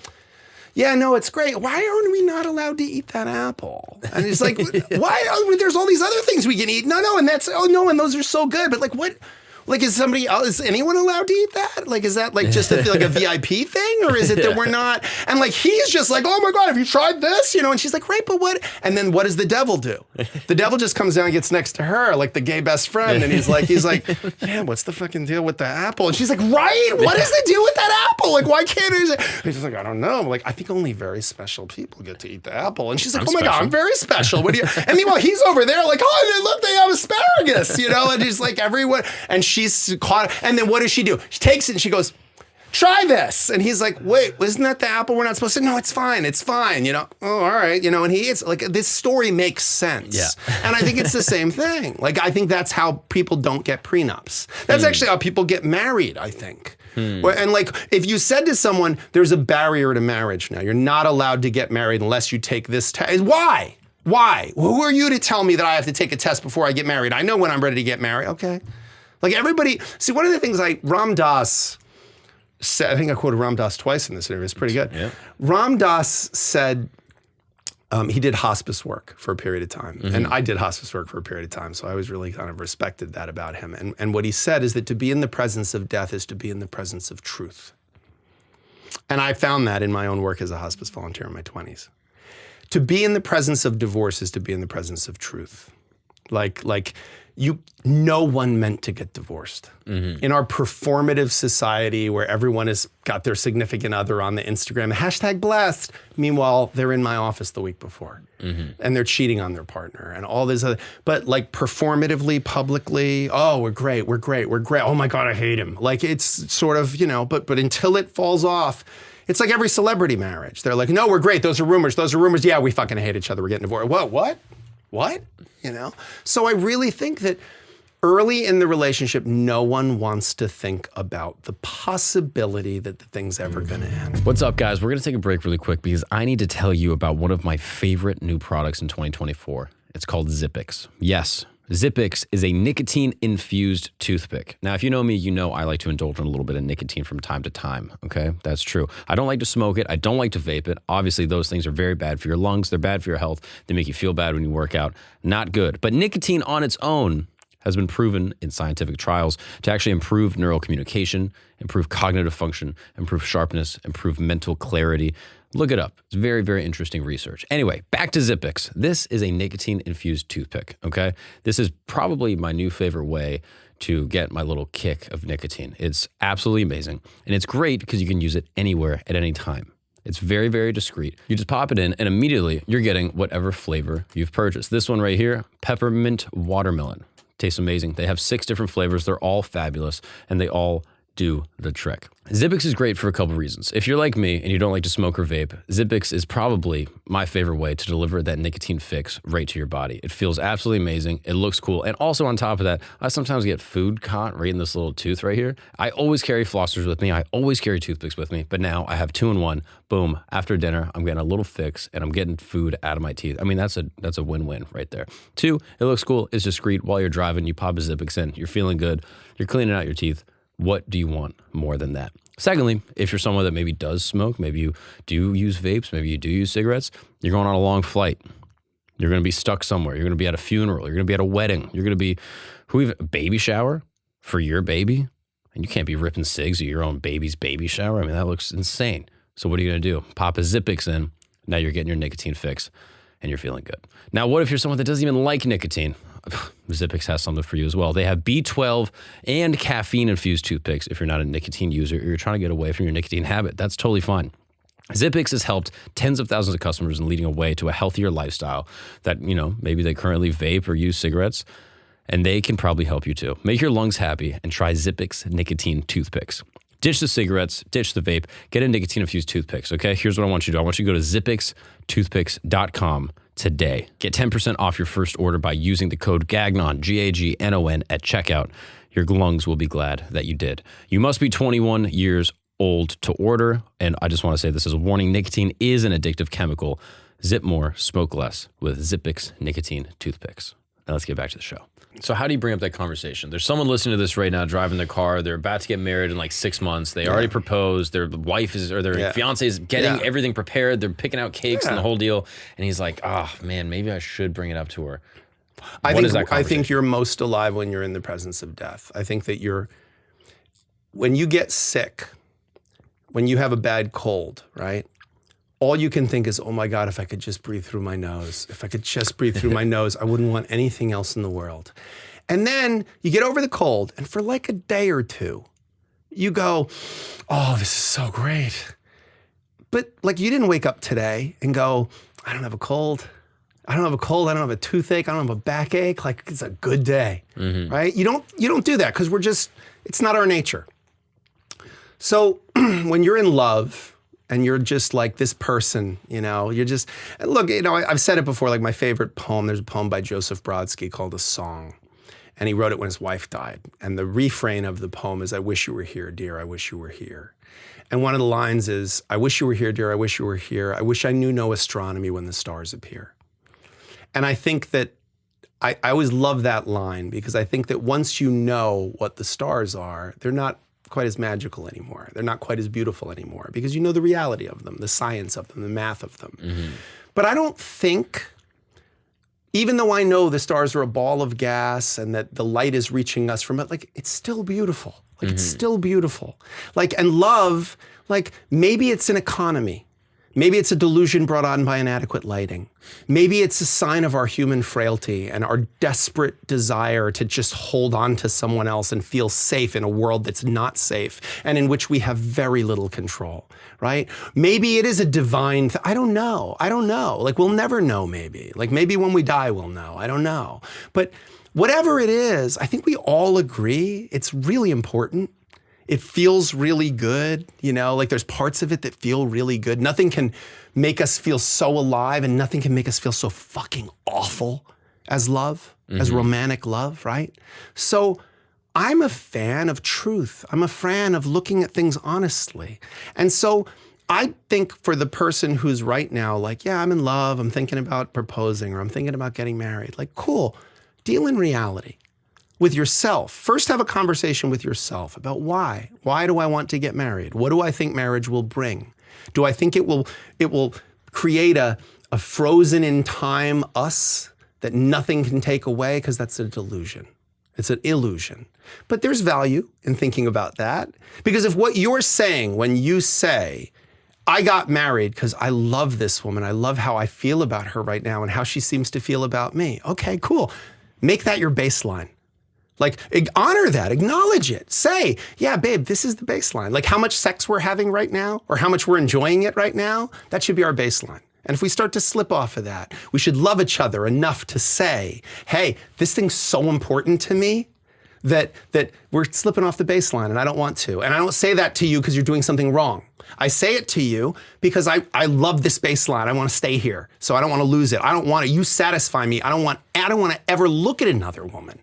yeah, no, it's great. Why aren't we not allowed to eat that apple? And it's like, why? There's all these other things we can eat. No, and that's, oh no, and those are so good. But like what? Like, is anyone allowed to eat that? Like, is that like just like a VIP thing? Or is it that we're not? And like, he's just like, oh my God, have you tried this? You know, and she's like, right, but what? And then what does the devil do? The devil just comes down and gets next to her, like the gay best friend. And he's like, yeah, what's the fucking deal with the apple? And she's like, right, what is the deal with that apple? Like, why can't I? He's just like, I don't know. Like, I think only very special people get to eat the apple. And she's like, oh my God, I'm very special. What do you? And meanwhile, he's over there like, oh, look, they have asparagus, you know? And he's like, everyone, and she's caught. And then what does she do? She takes it and she goes, try this. And he's like, wait, isn't that the apple we're not supposed to? No, it's fine. It's fine. You know, oh, all right. You know, and it's like, this story makes sense. Yeah. And I think it's the same thing. Like, I think that's how people don't get prenups. That's actually how people get married, I think. And like, if you said to someone, there's a barrier to marriage now, you're not allowed to get married unless you take this test. Why? Why? Who are you to tell me that I have to take a test before I get married? I know when I'm ready to get married. Okay. Like everybody, see, one of the things Ram Dass said, I think I quoted Ram Dass twice in this interview, it's pretty good. Yeah. Ram Dass said he did hospice work for a period of time. And I did hospice work for a period of time, so I always really kind of respected that about him. And what he said is that to be in the presence of death is to be in the presence of truth. And I found that in my own work as a hospice volunteer in my 20s. To be in the presence of divorce is to be in the presence of truth. No one meant to get divorced. In our performative society where everyone has got their significant other on the Instagram, hashtag blessed. Meanwhile, they're in my office the week before and they're cheating on their partner and all this other, but like performatively, publicly, oh, we're great. Oh my God, I hate him. Like it's sort of, you know, but until it falls off, it's like every celebrity marriage. They're like, no, we're great. Those are rumors. Yeah, we fucking hate each other. We're getting divorced. What? You know? So I really think that early in the relationship, no one wants to think about the possibility that the thing's ever gonna end. What's up, guys? We're gonna take a break really quick because I need to tell you about one of my favorite new products in 2024. It's called Zippex. Yes, Zippex is a nicotine-infused toothpick. Now, if you know me, you know I like to indulge in a little bit of nicotine from time to time, okay? That's true. I don't like to smoke it. I don't like to vape it. Obviously, those things are very bad for your lungs. They're bad for your health. They make you feel bad when you work out. Not good. But nicotine on its own has been proven in scientific trials to actually improve neural communication, improve cognitive function, improve sharpness, improve mental clarity. Look it up. It's very, very interesting research. Anyway, back to Zippex. This is a nicotine-infused toothpick, okay? This is probably my new favorite way to get my little kick of nicotine. It's absolutely amazing. And it's great because you can use it anywhere at any time. It's very, very discreet. You just pop it in and immediately you're getting whatever flavor you've purchased. This one right here, peppermint watermelon. Tastes amazing. They have 6 different flavors. They're all fabulous and they all do the trick. Zippex is great for a couple reasons. If you're like me and you don't like to smoke or vape, Zippex is probably my favorite way to deliver that nicotine fix right to your body. It feels absolutely amazing. It looks cool. And also on top of that, I sometimes get food caught right in this little tooth right here. I always carry flossers with me. I always carry toothpicks with me, but now I have 2 in 1. Boom. After dinner, I'm getting a little fix and I'm getting food out of my teeth. I mean, that's a win-win right there. 2, it looks cool. It's discreet. While you're driving, you pop a Zippex in. You're feeling good. You're cleaning out your teeth. What do you want more than that? Secondly, if you're someone that maybe does smoke, maybe you do use vapes, maybe you do use cigarettes, you're going on a long flight. You're going to be stuck somewhere. You're going to be at a funeral. You're going to be at a wedding. You're going to be a baby shower for your baby. And you can't be ripping cigs at your own baby's baby shower. I mean, that looks insane. So what are you going to do? Pop a Zippex in. Now you're getting your nicotine fix and you're feeling good. Now, what if you're someone that doesn't even like nicotine? Zippex has something for you as well. They have B12 and caffeine-infused toothpicks if you're not a nicotine user or you're trying to get away from your nicotine habit. That's totally fine. Zippex has helped tens of thousands of customers in leading a way to a healthier lifestyle that, you know, maybe they currently vape or use cigarettes. and they can probably help you too. Make your lungs happy and try Zippex nicotine toothpicks. Ditch the cigarettes, ditch the vape, get a nicotine-infused toothpicks, okay? Here's what I want you to do. I want you to go to zippextoothpicks.com today. Get 10% off your first order by using the code GAGNON, Gagnon, at checkout. Your lungs will be glad that you did. You must be 21 years old to order, and I just want to say this as a warning, nicotine is an addictive chemical. Zip more, smoke less with Zippex nicotine toothpicks. Now let's get back to the show. So how do you bring up that conversation? There's someone listening to this right now, driving their car. They're about to get married in like 6 months. They already proposed. Their wife is, or their fiance is getting everything prepared. They're picking out cakes and the whole deal. And he's like, oh man, maybe I should bring it up to her. I think you're most alive when you're in the presence of death. I think that when you get sick, when you have a bad cold, right? All you can think is, oh my God, if I could just breathe through my nose. If I could just breathe through my nose, I wouldn't want anything else in the world. And then you get over the cold, and for like a day or two, you go, oh, this is so great. But like you didn't wake up today and go, I don't have a cold. I don't have a cold. I don't have a toothache. I don't have a backache. Like it's a good day, right? You don't do that because it's not our nature. So when you're in love, and you're just like this person, look, I've said it before, like my favorite poem, there's a poem by Joseph Brodsky called A Song. And he wrote it when his wife died. And the refrain of the poem is, I wish you were here, dear, I wish you were here. And one of the lines is, I wish you were here, dear, I wish you were here. I wish I knew no astronomy when the stars appear. And I think that, I always love that line because I think that once you know what the stars are, they're not quite as magical anymore. They're not quite as beautiful anymore because you know the reality of them, the science of them, the math of them. But I don't think, even though I know the stars are a ball of gas and that the light is reaching us from it, like it's still beautiful. Like it's still beautiful. Like, and love, like maybe it's an economy. Maybe it's a delusion brought on by inadequate lighting. Maybe it's a sign of our human frailty and our desperate desire to just hold on to someone else and feel safe in a world that's not safe and in which we have very little control, right? Maybe it is a divine I don't know. Like we'll never know maybe. Like maybe when we die we'll know. I don't know. But whatever it is, I think we all agree it's really important. It feels really good, like there's parts of it that feel really good. Nothing can make us feel so alive and nothing can make us feel so fucking awful as love, as romantic love, right? So I'm a fan of truth. I'm a fan of looking at things honestly. And so I think for the person who's right now like, yeah, I'm in love, I'm thinking about proposing or I'm thinking about getting married, like cool, deal in reality. With yourself. First, have a conversation with yourself about why. Why do I want to get married? What do I think marriage will bring? Do I think it will create a frozen in time us that nothing can take away? Because that's a delusion. It's an illusion. But there's value in thinking about that. Because if what you're saying when you say, I got married because I love this woman, I love how I feel about her right now and how she seems to feel about me. Okay, cool. Make that your baseline. Like, honor that, acknowledge it. Say, yeah, babe, this is the baseline. Like how much sex we're having right now or how much we're enjoying it right now, that should be our baseline. And if we start to slip off of that, we should love each other enough to say, hey, this thing's so important to me that we're slipping off the baseline and I don't want to. And I don't say that to you because you're doing something wrong. I say it to you because I love this baseline. I want to stay here. So I don't want to lose it. I don't want to, you satisfy me. I don't want to ever look at another woman.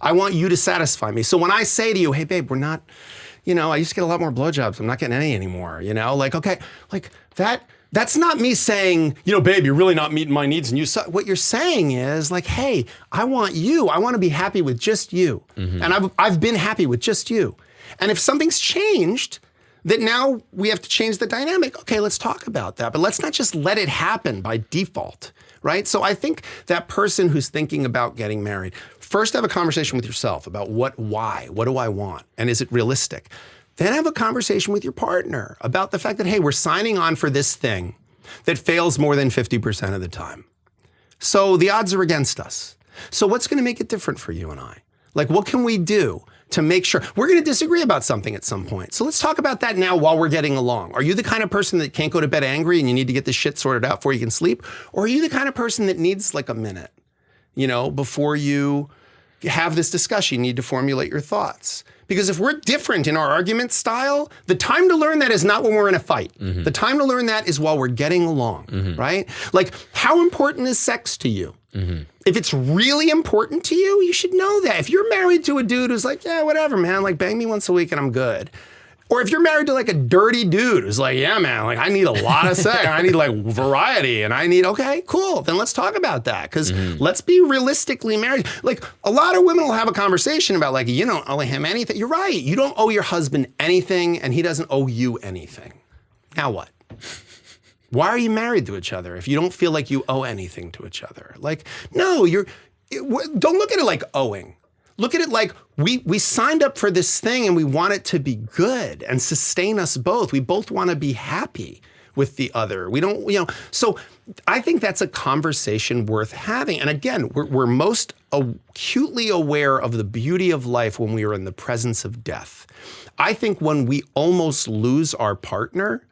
I want you to satisfy me. So when I say to you, hey, babe, we're not, I used to get a lot more blowjobs. I'm not getting any anymore, like, okay, like that's not me saying, babe, you're really not meeting my needs. And what you're saying is like, hey, I want you. I want to be happy with just you. And I've been happy with just you. And if something's changed, that now we have to change the dynamic. Okay, let's talk about that. But let's not just let it happen by default, right? So I think that person who's thinking about getting married, first have a conversation with yourself about why, what do I want? And is it realistic? Then have a conversation with your partner about the fact that, hey, we're signing on for this thing that fails more than 50% of the time. So the odds are against us. So what's going to make it different for you and I? Like, what can we do to make sure we're going to disagree about something at some point? So let's talk about that now while we're getting along. Are you the kind of person that can't go to bed angry and you need to get this shit sorted out before you can sleep? Or are you the kind of person that needs like a minute, before you have this discussion. You need to formulate your thoughts. Because if we're different in our argument style, the time to learn that is not when we're in a fight. The time to learn that is while we're getting along, right? Like, how important is sex to you? If it's really important to you, you should know that. If you're married to a dude who's like, yeah, whatever, man, like bang me once a week and I'm good. Or if you're married to like a dirty dude who's like, yeah, man, like I need a lot of sex. I need like variety and I need, okay, cool. Then let's talk about that. Because let's be realistically married. Like a lot of women will have a conversation about like, you don't owe him anything. You're right. You don't owe your husband anything and he doesn't owe you anything. Now what? Why are you married to each other if you don't feel like you owe anything to each other? Like, no, don't look at it like owing. Look at it like we signed up for this thing and we want it to be good and sustain us both. We both want to be happy with the other. We don't, so I think that's a conversation worth having. And again, we're most acutely aware of the beauty of life when we are in the presence of death. I think when we almost lose our partner,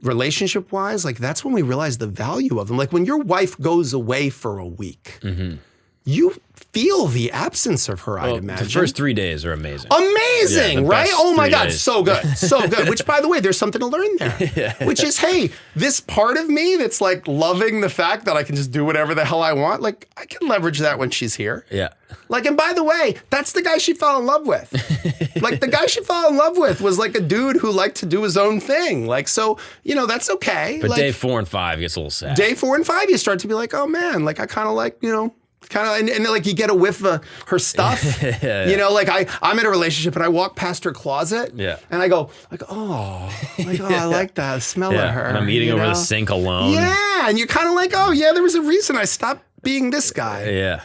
relationship-wise, like that's when we realize the value of them. Like when your wife goes away for a week, you feel the absence of her, I'd imagine. The first 3 days are amazing. Amazing, yeah, right? Oh my God, days. so good, so good. Which, by the way, there's something to learn there. Which is, hey, this part of me that's like loving the fact that I can just do whatever the hell I want, like I can leverage that when she's here. Yeah. Like, and by the way, that's the guy she fell in love with. Like the guy she fell in love with was like a dude who liked to do his own thing. Like, so, that's okay. But like, day 4 and 5 gets a little sad. Day 4 and 5, you start to be like, oh man, like I kind of like, and like you get a whiff of her stuff. Like I'm in a relationship and I walk past her closet and I go like, oh, I like that smell of her. And I'm eating over the sink alone. Yeah. And you're kind of like, oh yeah, there was a reason I stopped being this guy. Yeah.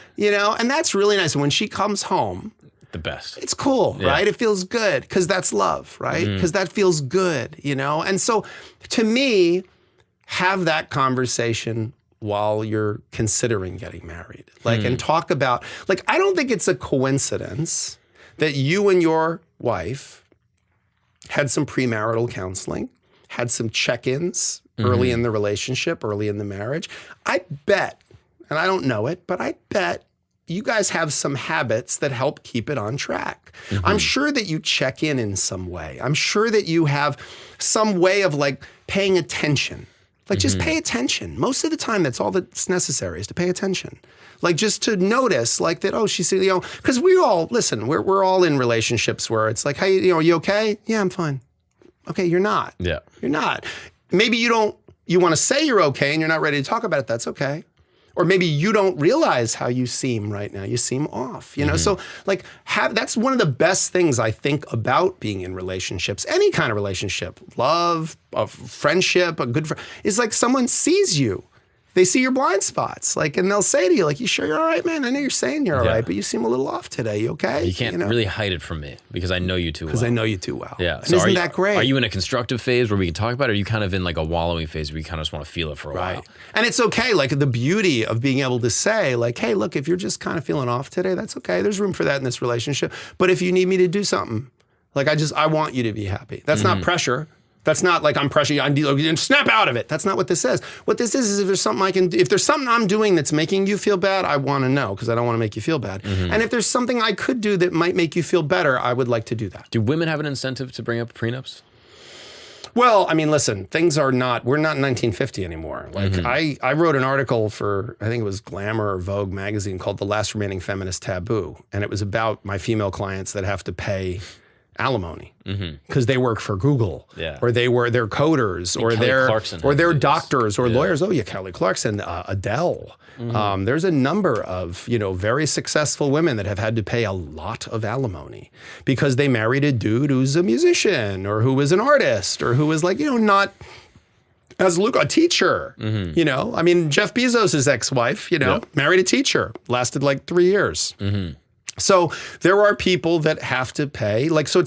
And that's really nice. And when she comes home, the best. it's cool, right? It feels good because that's love, right? Because that feels good, And so to me, have that conversation while you're considering getting married. Like, and talk about, like, I don't think it's a coincidence that you and your wife had some premarital counseling, had some check-ins early in the relationship, early in the marriage. I bet, and I don't know it, but I bet you guys have some habits that help keep it on track. I'm sure that you check in some way. I'm sure that you have some way of like paying attention. Like just pay attention. Most of the time, that's all that's necessary is to pay attention. Like just to notice like that, oh, she's, because we all, listen, we're all in relationships where it's like, hey, are you okay? Yeah, I'm fine. Okay, you're not. Yeah. You're not. Maybe you want to say you're okay and you're not ready to talk about it. That's okay. Or maybe you don't realize how you seem right now. You seem off, So like that's one of the best things I think about being in relationships, any kind of relationship, love, a friendship, a good friend, is like someone sees you. They see your blind spots, like, and they'll say to you, like, you sure you're all right, man? I know you're saying you're all right, but you seem a little off today. You okay? You can't really hide it from me because I know you too well. Because I know you too well. Yeah. And so isn't that great? Are you in a constructive phase where we can talk about it, or are you kind of in like a wallowing phase where you kind of just want to feel it for a while? And it's okay, like the beauty of being able to say, like, hey, look, if you're just kind of feeling off today, that's okay. There's room for that in this relationship. But if you need me to do something, like I want you to be happy. That's not pressure. That's not like I'm pressuring you and snap out of it. That's not what this says. What this is if there's something I'm doing that's making you feel bad, I want to know because I don't want to make you feel bad. And if there's something I could do that might make you feel better, I would like to do that. Do women have an incentive to bring up prenups? Well, I mean, listen, we're not in 1950 anymore. Like I wrote an article for, I think it was Glamour or Vogue magazine called The Last Remaining Feminist Taboo. And it was about my female clients that have to pay alimony because they work for Google or they're coders or they're doctors or lawyers. Oh yeah, Kelly Clarkson, Adele. There's a number of, very successful women that have had to pay a lot of alimony because they married a dude who's a musician or who was an artist or who was like, not as Luke, a teacher, I mean, Jeff Bezos' ex-wife, married a teacher, lasted like 3 years. So there are people that have to pay, so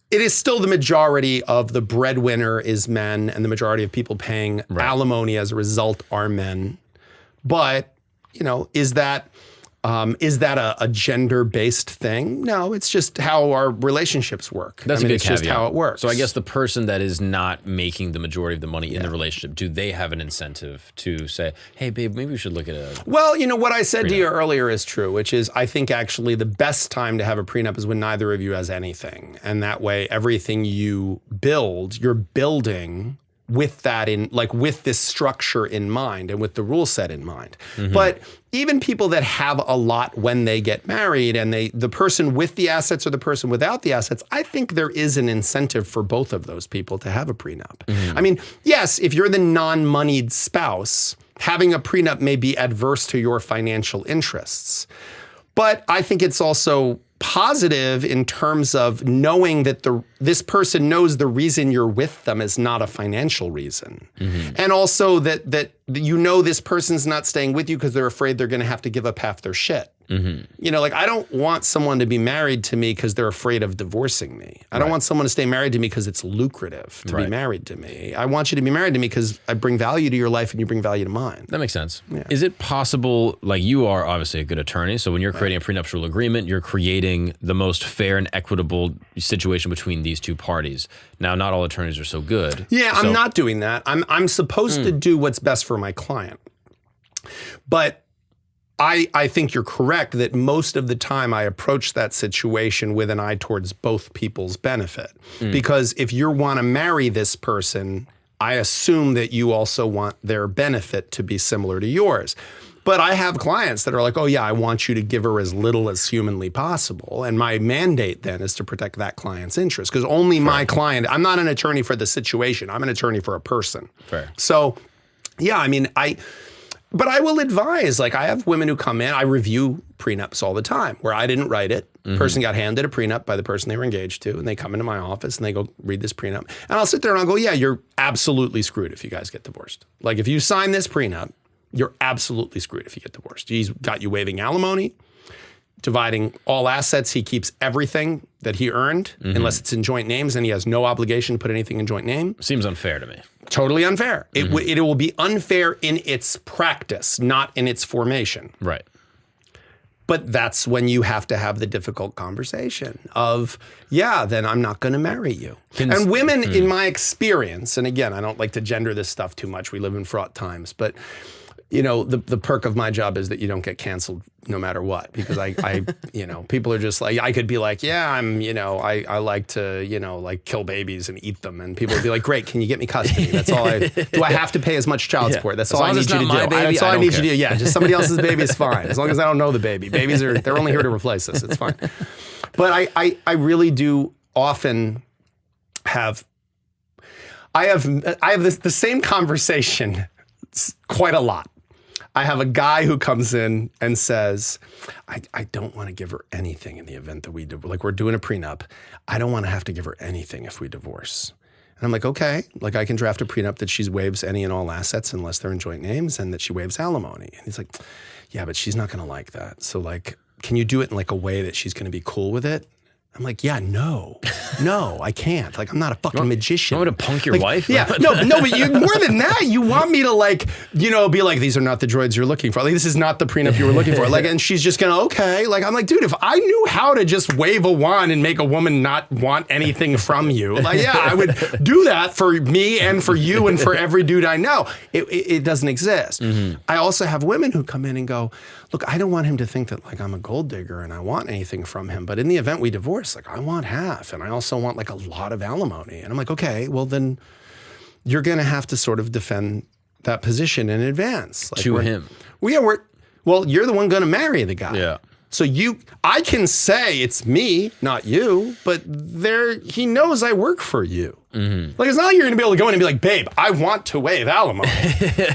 it is still the majority of the breadwinner is men and the majority of people paying alimony as a result are men. But, is that Is that a gender-based thing? No, it's just how our relationships work. That's a good it's caveat. just how it works. So I guess the person that is not making the majority of the money in the relationship, do they have an incentive to say, hey, babe, maybe we should look at a... Well, you know, what I said to you earlier is true, which is I think actually the best time to have a prenup is when neither of you has anything. And that way, everything you build, you're building with that with this structure in mind and with the rule set in mind. But even people that have a lot when they get married and the person with the assets or the person without the assets, I think there is an incentive for both of those people to have a prenup. I mean, yes, if you're the non-moneyed spouse, having a prenup may be adverse to your financial interests. But I think it's also positive in terms of knowing that this person knows the reason you're with them is not a financial reason. And also that you know this person's not staying with you because they're afraid they're going to have to give up half their shit. You know, like I don't want someone to be married to me because they're afraid of divorcing me. I don't want someone to stay married to me because it's lucrative to be married to me. I want you to be married to me because I bring value to your life and you bring value to mine. That makes sense. Yeah. Is it possible, like you are obviously a good attorney, so when you're creating a prenuptial agreement, you're creating the most fair and equitable situation between these two parties. Now, not all attorneys are so good. Yeah, I'm not doing that. I'm supposed to do what's best for my client. But I think you're correct that most of the time I approach that situation with an eye towards both people's benefit. Because if you want to marry this person, I assume that you also want their benefit to be similar to yours. But I have clients that are like, oh yeah, I want you to give her as little as humanly possible. And my mandate then is to protect that client's interest. Because only my client, I'm not an attorney for the situation, I'm an attorney for a person. Fair. So yeah, I mean, but I will advise, like I have women who come in, I review prenups all the time where I didn't write it. Person got handed a prenup by the person they were engaged to and they come into my office and they go read this prenup. And I'll sit there and I'll go, yeah, you're absolutely screwed if you guys get divorced. Like if you sign this prenup, you're absolutely screwed if you get divorced. He's got you waiving alimony, dividing all assets. He keeps everything that he earned unless it's in joint names and he has no obligation to put anything in joint name. Seems unfair to me. Totally unfair. It will be unfair in its practice, not in its formation. Right. But that's when you have to have the difficult conversation of, yeah, then I'm not going to marry you. And women, in my experience, and again, I don't like to gender this stuff too much. We live in fraught times, but you know, the perk of my job is that you don't get canceled no matter what, because I you know, people are just like, I could be like, yeah, I'm, you know, I like to, you know, like kill babies and eat them. And people would be like, great, can you get me custody? That's all do I have to pay as much child support? That's all I need you to do. That's all I need you to do. Yeah, just somebody else's baby is fine. As long as I don't know the baby. Babies they're only here to replace us. It's fine. But I really do often have, I have the same conversation quite a lot. I have a guy who comes in and says, I don't want to give her anything in the event that we're doing a prenup. I don't want to have to give her anything if we divorce. And I'm like, okay, like I can draft a prenup that she waives any and all assets unless they're in joint names and that she waives alimony. And he's like, yeah, but she's not going to like that. So like, can you do it in like a way that she's going to be cool with it? I'm like, yeah, no, I can't. Like, I'm not a fucking magician. You want me to punk your wife? Yeah, no, but more than that, you want me to like, you know, be like, these are not the droids you're looking for. Like, this is not the prenup you were looking for. Like, and she's just gonna, okay. Like, I'm like, dude, if I knew how to just wave a wand and make a woman not want anything from you, like, yeah, I would do that for me and for you and for every dude I know. It doesn't exist. I also have women who come in and go, look, I don't want him to think that like I'm a gold digger and I want anything from him. But in the event we divorce, like I want half and I also want like a lot of alimony. And I'm like, okay, well then you're going to have to sort of defend that position in advance. Like to him. Well, you're the one going to marry the guy. Yeah. So I can say it's me, not you, but he knows I work for you. Like, it's not like you're going to be able to go in and be like, babe, I want to waive alimony.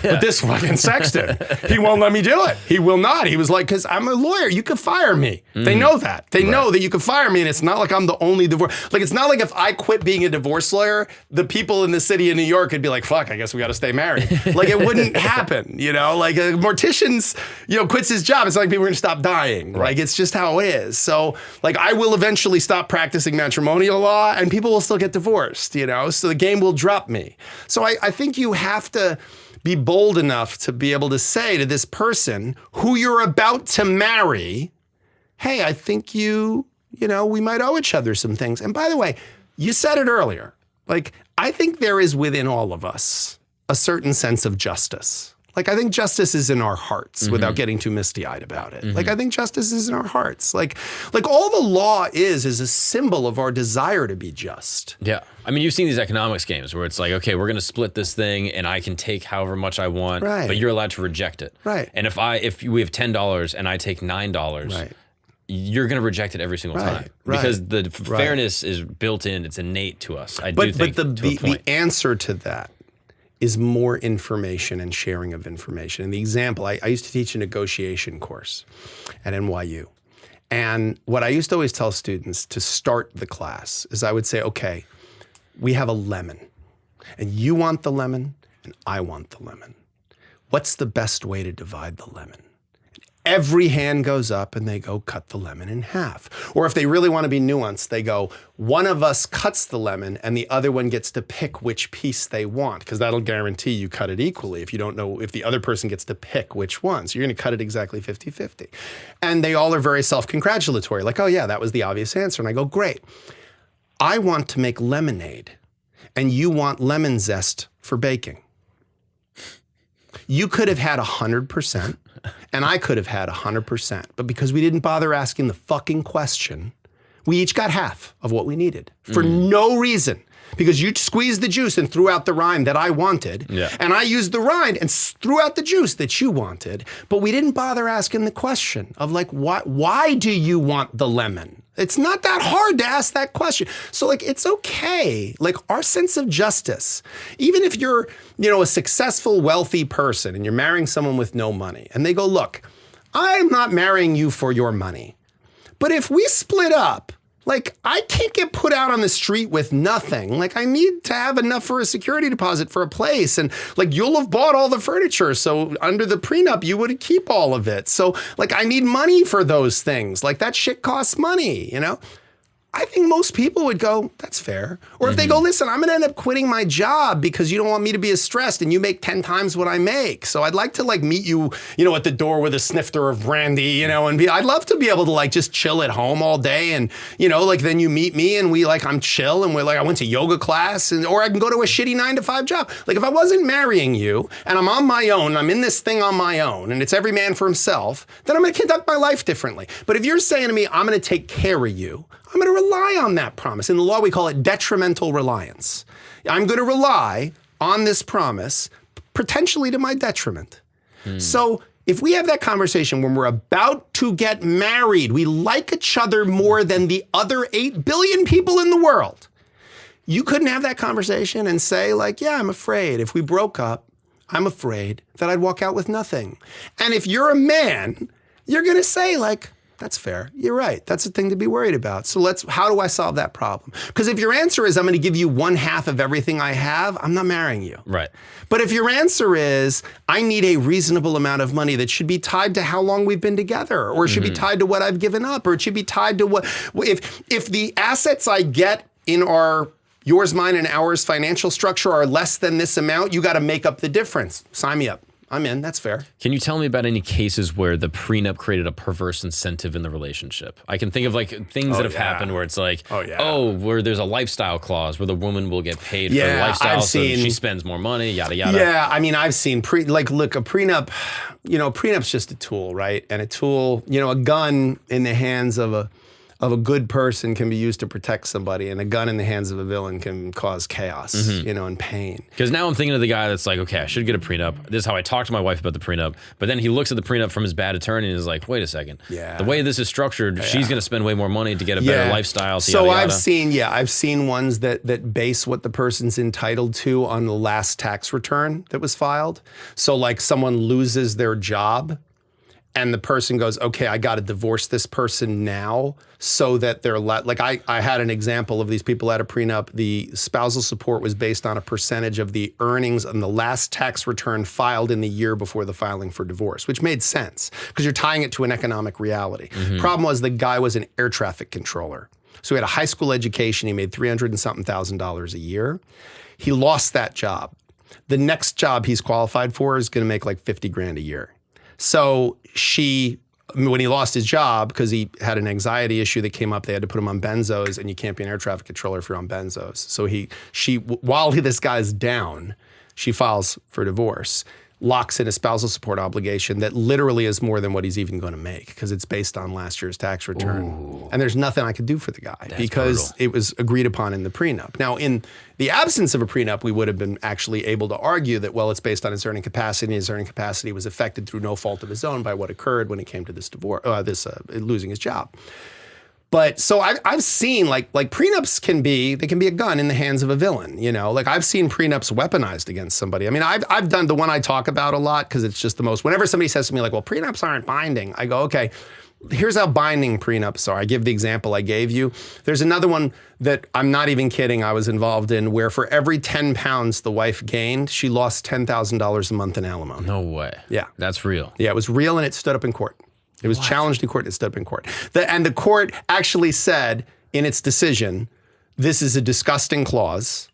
But this fucking Sexton, he won't let me do it. He will not. He was like, because I'm a lawyer. You could fire me. They know that. They know that you could fire me, and it's not like I'm the only divorce. Like, it's not like if I quit being a divorce lawyer, the people in the city of New York could be like, fuck, I guess we got to stay married. Like, it wouldn't happen, you know? Like, a mortician's, you know, quits his job. It's not like people are going to stop dying. Like, it's just how it is. So, like, I will eventually stop practicing matrimonial law, and people will still get divorced, you know? So the game will drop me. So I think you have to be bold enough to be able to say to this person who you're about to marry, hey, I think we might owe each other some things. And by the way, you said it earlier. Like, I think there is within all of us a certain sense of justice. Like, I think justice is in our hearts without getting too misty-eyed about it. Like, I think justice is in our hearts. Like all the law is a symbol of our desire to be just. Yeah. I mean, you've seen these economics games where it's like, okay, we're going to split this thing and I can take however much I want, but you're allowed to reject it. Right. And if we have $10 and I take $9, you're going to reject it every single time because the fairness is built in. It's innate to us. But the answer to that is more information and sharing of information. And the example, I used to teach a negotiation course at NYU. And what I used to always tell students to start the class is I would say, okay, we have a lemon and you want the lemon and I want the lemon. What's the best way to divide the lemon? Every hand goes up and they go cut the lemon in half. Or if they really want to be nuanced, they go, one of us cuts the lemon and the other one gets to pick which piece they want, because that'll guarantee you cut it equally if you don't know if the other person gets to pick which one. So you're going to cut it exactly 50-50. And they all are very self-congratulatory, like, oh yeah, that was the obvious answer. And I go, great. I want to make lemonade and you want lemon zest for baking. You could have had 100%. And I could have had 100%. But because we didn't bother asking the fucking question, we each got half of what we needed for no reason. Because you squeezed the juice and threw out the rind that I wanted. Yeah. And I used the rind and threw out the juice that you wanted. But we didn't bother asking the question of like, why do you want the lemon? It's not that hard to ask that question. So like, it's okay. Like our sense of justice, even if you're, a successful, wealthy person and you're marrying someone with no money and they go, look, I'm not marrying you for your money. But if we split up, like I can't get put out on the street with nothing. Like I need to have enough for a security deposit for a place. And like you'll have bought all the furniture. So under the prenup, you would keep all of it. So like I need money for those things. Like that shit costs money, I think most people would go, that's fair. Or if they go, listen, I'm going to end up quitting my job because you don't want me to be as stressed and you make 10 times what I make. So I'd like to like meet you, at the door with a snifter of brandy, and I'd love to be able to like just chill at home all day. And, like then you meet me and I'm chill and we're like, I went to yoga class or I can go to a shitty 9-to-5 job. Like if I wasn't marrying you and I'm on my own, I'm in this thing on my own and it's every man for himself, then I'm going to conduct my life differently. But if you're saying to me, I'm going to take care of you, I'm going to rely on that promise. In the law, we call it detrimental reliance. I'm going to rely on this promise, potentially to my detriment. So if we have that conversation when we're about to get married, we like each other more than the other 8 billion people in the world. You couldn't have that conversation and say like, yeah, I'm afraid if we broke up, I'm afraid that I'd walk out with nothing. And if you're a man, you're going to say like, that's fair. You're right. That's a thing to be worried about. So how do I solve that problem? Because if your answer is I'm going to give you 1/2 of everything I have, I'm not marrying you. Right. But if your answer is I need a reasonable amount of money that should be tied to how long we've been together, or it should be tied to what I've given up, or it should be tied to what, if the assets I get in our yours, mine, and ours financial structure are less than this amount, you got to make up the difference. Sign me up. I'm in. That's fair. Can you tell me about any cases where the prenup created a perverse incentive in the relationship? I can think of like things that have happened where it's like, where there's a lifestyle clause where the woman will get paid for the lifestyle, so she spends more money, yada, yada. Yeah, I mean, I've seen look, a prenup, prenup's just a tool, right? And a tool, a gun in the hands of a good person can be used to protect somebody, and a gun in the hands of a villain can cause chaos, and pain. Because now I'm thinking of the guy that's like, okay, I should get a prenup. This is how I talk to my wife about the prenup. But then he looks at the prenup from his bad attorney and is like, wait a second. Yeah. The way this is structured, she's going to spend way more money to get a better lifestyle. So yada, yada. I've seen ones that base what the person's entitled to on the last tax return that was filed. So like someone loses their job, and the person goes, okay, I got to divorce this person now so that they're like I had an example of these people at a prenup. The spousal support was based on a percentage of the earnings on the last tax return filed in the year before the filing for divorce, which made sense because you're tying it to an economic reality. Problem was the guy was an air traffic controller. So he had a high school education. He made $300,000 and something a year. He lost that job. the next job he's qualified for is going to make like 50 grand a year. So when he lost his job, because he had an anxiety issue that came up, they had to put him on benzos, and you can't be an air traffic controller if you're on benzos. So while this guy's down, she files for divorce, locks in a spousal support obligation that literally is more than what he's even going to make, because it's based on last year's tax return. Ooh. And there's nothing I could do for the guy because brutal. It was agreed upon in the prenup. Now, in the absence of a prenup, we would have been actually able to argue that, well, it's based on his earning capacity. His earning capacity was affected through no fault of his own by what occurred when it came to this divorce, losing his job. But so I've seen like prenups can be a gun in the hands of a villain, you know, like I've seen prenups weaponized against somebody. I mean, I've done the one I talk about a lot because it's just the most, whenever somebody says to me like, well, prenups aren't binding, I go, okay, here's how binding prenups are. I give the example I gave you. There's another one that I'm not even kidding I was involved in where for every 10 pounds the wife gained, she lost $10,000 a month in alimony. No way. Yeah. That's real. Yeah, it was real and it stood up in court. It was challenged in court and it stood up in court. And the court actually said in its decision, this is a disgusting clause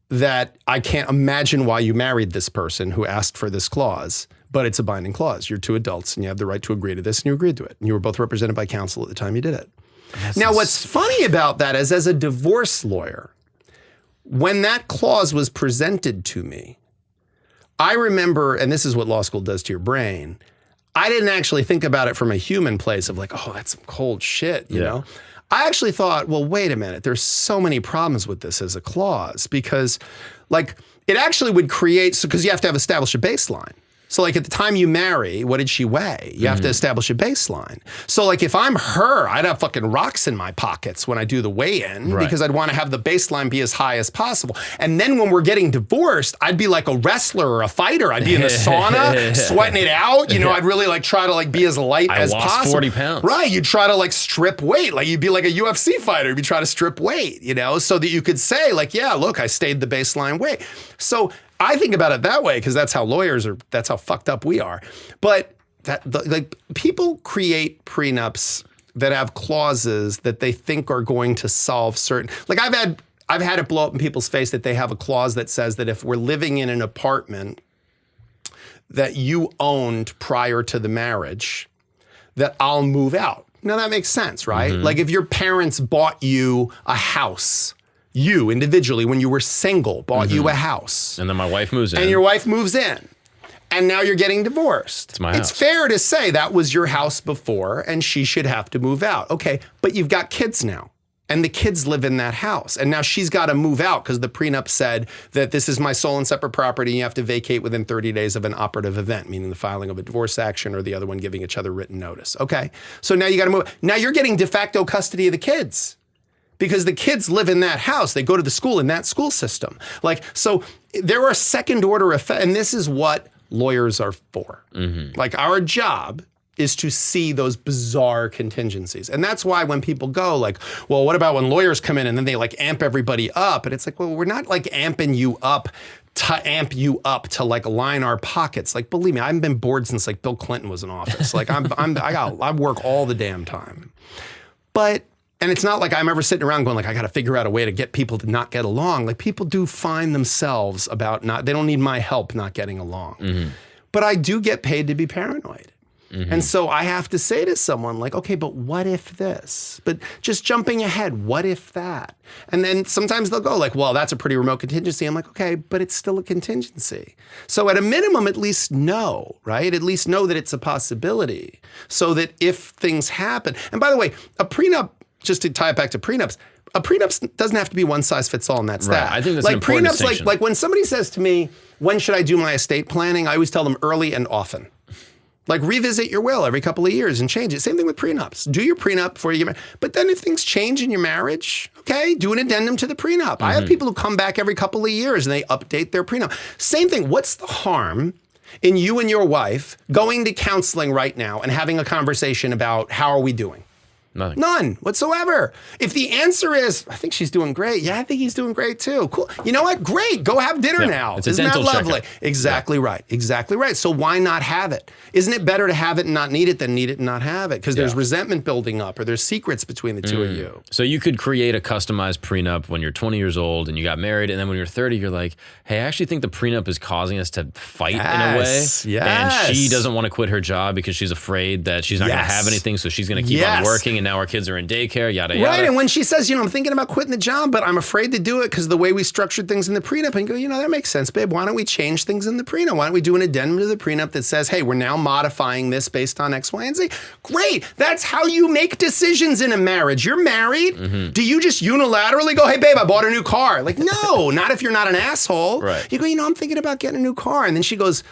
that I can't imagine why you married this person who asked for this clause, but it's a binding clause. You're two adults and you have the right to agree to this, and you agreed to it. And you were both represented by counsel at the time you did it. Now, what's funny about that is, as a divorce lawyer, when that clause was presented to me, I remember, and this is what law school does to your brain, I didn't actually think about it from a human place of like, oh, that's some cold shit, you know? I actually thought, well, wait a minute, there's so many problems with this as a clause, because like it actually would create, because you have to establish a baseline. So like at the time you marry, what did she weigh? You have to establish a baseline. So like if I'm her, I'd have fucking rocks in my pockets when I do the weigh-in because I'd want to have the baseline be as high as possible. And then when we're getting divorced, I'd be like a wrestler or a fighter. I'd be in the sauna, sweating it out. You know, I'd really like try to like be as light as possible. I lost 40 pounds. Right, you'd try to like strip weight. Like you'd be like a UFC fighter. You'd try to strip weight, you know, so that you could say like, yeah, look, I stayed the baseline weight. So I think about it that way because that's how lawyers are, that's how fucked up we are. But like people create prenups that have clauses that they think are going to solve certain, like I've had it blow up in people's face that they have a clause that says that if we're living in an apartment that you owned prior to the marriage, that I'll move out. Now that makes sense, right? Like if your parents bought you a house, you individually, when you were single, bought you a house. And then my wife moves in. And your wife moves in. And now you're getting divorced. It's my house. It's fair to say that was your house before and she should have to move out. Okay, but you've got kids now. And the kids live in that house. And now she's got to move out because the prenup said that this is my sole and separate property and you have to vacate within 30 days of an operative event, meaning the filing of a divorce action or the other one giving each other written notice. Okay, so now you got to move. Now you're getting de facto custody of the kids. Because the kids live in that house. They go to the school in that school system. Like, so there are second order effects, and this is what lawyers are for. Like our job is to see those bizarre contingencies. And that's why when people go like, well, what about when lawyers come in and then they like amp everybody up? And it's like, well, we're not like amping you up to amp you up to like line our pockets. Like, believe me, I haven't been bored since like Bill Clinton was in office. Like I work all the damn time. And it's not like I'm ever sitting around going like, I got to figure out a way to get people to not get along. Like people do find themselves about they don't need my help not getting along. But I do get paid to be paranoid. And so I have to say to someone like, okay, but what if this? But just jumping ahead, what if that? And then sometimes they'll go like, well, that's a pretty remote contingency. I'm like, okay, but it's still a contingency. So at a minimum, at least know, right? At least know that it's a possibility so that if things happen, and by the way, a prenup, just to tie it back to prenups, a prenup doesn't have to be one size fits all, and that's that. I think that's like an important prenups, distinction. like when somebody says to me, when should I do my estate planning? I always tell them early and often. Like revisit your will every couple of years and change it. Same thing with prenups. Do your prenup before you get married. But then if things change in your marriage, okay, do an addendum to the prenup. I have people who come back every couple of years and they update their prenup. Same thing. What's the harm in you and your wife going to counseling right now and having a conversation about how are we doing? Nothing. None whatsoever. If the answer is, I think she's doing great. Yeah, I think he's doing great too. Cool. You know what? Great. Go have dinner now. It's a Isn't that dental lovely? checkup. Exactly right. Exactly right. So why not have it? Isn't it better to have it and not need it than need it and not have it? Because there's resentment building up or there's secrets between the two of you. So you could create a customized prenup when you're 20 years old and you got married, and then when you're 30, you're like, hey, I actually think the prenup is causing us to fight in a way. Yes. And she doesn't want to quit her job because she's afraid that she's not going to have anything, so she's going to keep on working, and now our kids are in daycare, yada, yada. Right, and when she says, I'm thinking about quitting the job, but I'm afraid to do it because of the way we structured things in the prenup, and you go, that makes sense, babe. Why don't we change things in the prenup? Why don't we do an addendum to the prenup that says, hey, we're now modifying this based on X, Y, and Z? Great. That's how you make decisions in a marriage. You're married. Do you just unilaterally go, hey, babe, I bought a new car? Like, no, not if you're not an asshole. Right. You go, I'm thinking about getting a new car. And then she goes,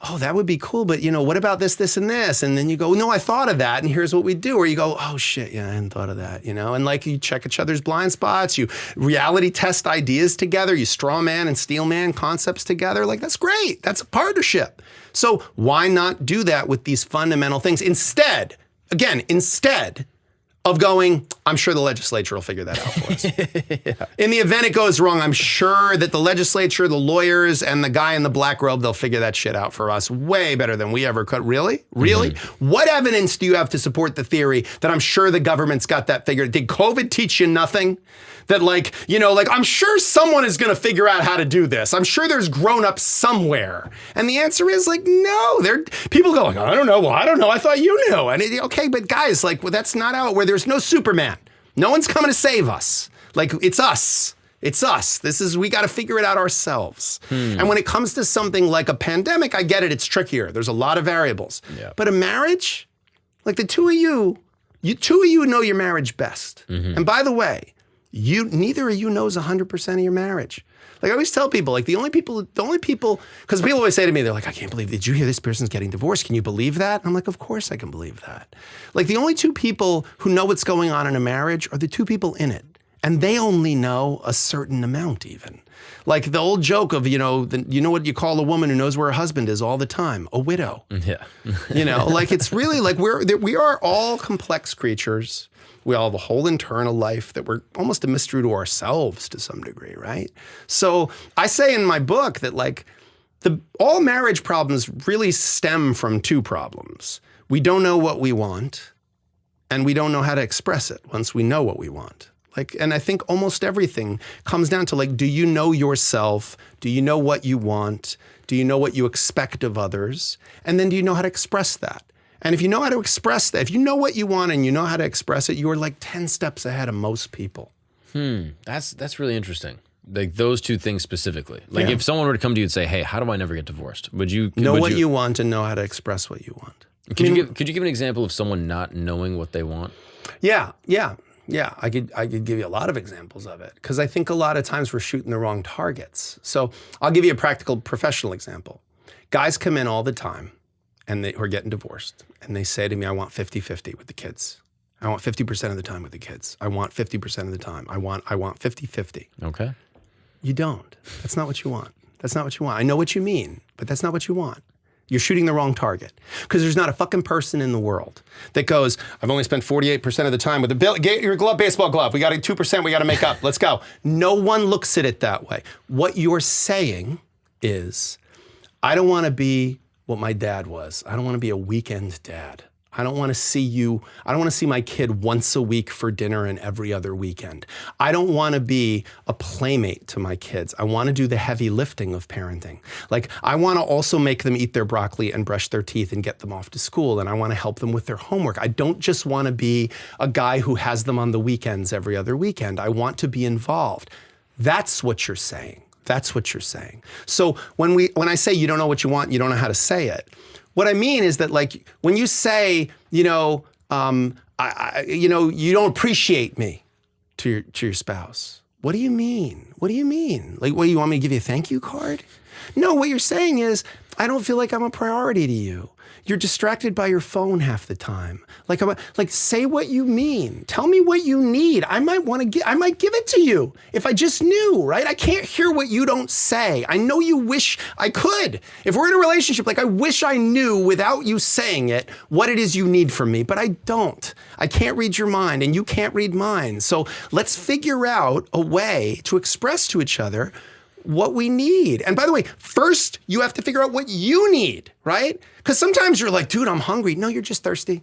oh, that would be cool, but what about this, this, and this? And then you go, no, I thought of that, and here's what we do. Or you go, oh shit, yeah, I hadn't thought of that, And like you check each other's blind spots, you reality test ideas together, you straw man and steel man concepts together. Like that's great. That's a partnership. So why not do that with these fundamental things instead of going, I'm sure the legislature will figure that out for us. In the event it goes wrong, I'm sure that the legislature, the lawyers, and the guy in the black robe, they'll figure that shit out for us way better than we ever could. Really? Really? What evidence do you have to support the theory that I'm sure the government's got that figured? Did COVID teach you nothing? That I'm sure someone is going to figure out how to do this. I'm sure there's grown-ups somewhere. And the answer is no. People go I don't know. Well, I don't know. I thought you knew. And okay, but guys, that's not out where there's no Superman. No one's coming to save us. It's us. It's us. We got to figure it out ourselves. And when it comes to something like a pandemic, I get it. It's trickier. There's a lot of variables. Yeah. But a marriage, the two of you know your marriage best. And by the way, neither of you knows 100% of your marriage. I always tell people, the only people, because people always say to me, they're like, I can't believe, did you hear this person's getting divorced? Can you believe that? I'm like, of course I can believe that. The only two people who know what's going on in a marriage are the two people in it. And they only know a certain amount even. The old joke of, you know what you call a woman who knows where her husband is all the time? A widow. Yeah. It's really we are all complex creatures. We all have a whole internal life that we're almost a mystery to ourselves to some degree, right? So I say in my book that all marriage problems really stem from two problems. We don't know what we want, and we don't know how to express it once we know what we want. And I think almost everything comes down to do you know yourself? Do you know what you want? Do you know what you expect of others? And then do you know how to express that? And if you know how to express that, if you know what you want and you know how to express it, you're 10 steps ahead of most people. That's really interesting. Those two things specifically. If someone were to come to you and say, hey, how do I never get divorced? Would you know what you want and know how to express what you want? Could you give an example of someone not knowing what they want? Yeah, I could give you a lot of examples of it because I think a lot of times we're shooting the wrong targets. So I'll give you a practical professional example. Guys come in all the time and they are getting divorced and they say to me, I want 50-50 with the kids. I want 50% of the time with the kids. I want 50% of the time. I want 50-50. Okay. You don't. That's not what you want. That's not what you want. I know what you mean, but that's not what you want. You're shooting the wrong target because there's not a fucking person in the world that goes, I've only spent 48% of the time with get your glove, baseball glove. We got 2%. We got to make up. Let's go. No one looks at it that way. What you're saying is, I don't want to be what my dad was. I don't want to be a weekend dad. I don't want to see my kid once a week for dinner and every other weekend. I don't want to be a playmate to my kids. I want to do the heavy lifting of parenting. I want to also make them eat their broccoli and brush their teeth and get them off to school. And I want to help them with their homework. I don't just want to be a guy who has them on the weekends every other weekend. I want to be involved. That's what you're saying. That's what you're saying. So when I say you don't know what you want, you don't know how to say it. What I mean is that when you say, you don't appreciate me to your spouse. What do you mean? What do you mean? What, you want me to give you a thank you card? No, what you're saying is, I don't feel like I'm a priority to you. You're distracted by your phone half the time. Like say what you mean. Tell me what you need. I might give it to you if I just knew, right? I can't hear what you don't say. I know you wish I could. If we're in a relationship, like I wish I knew without you saying it what it is you need from me, but I don't. I can't read your mind and you can't read mine. So let's figure out a way to express to each other what we need. And by the way, first you have to figure out what you need, right? Because sometimes you're like, dude, I'm hungry. No, you're just thirsty.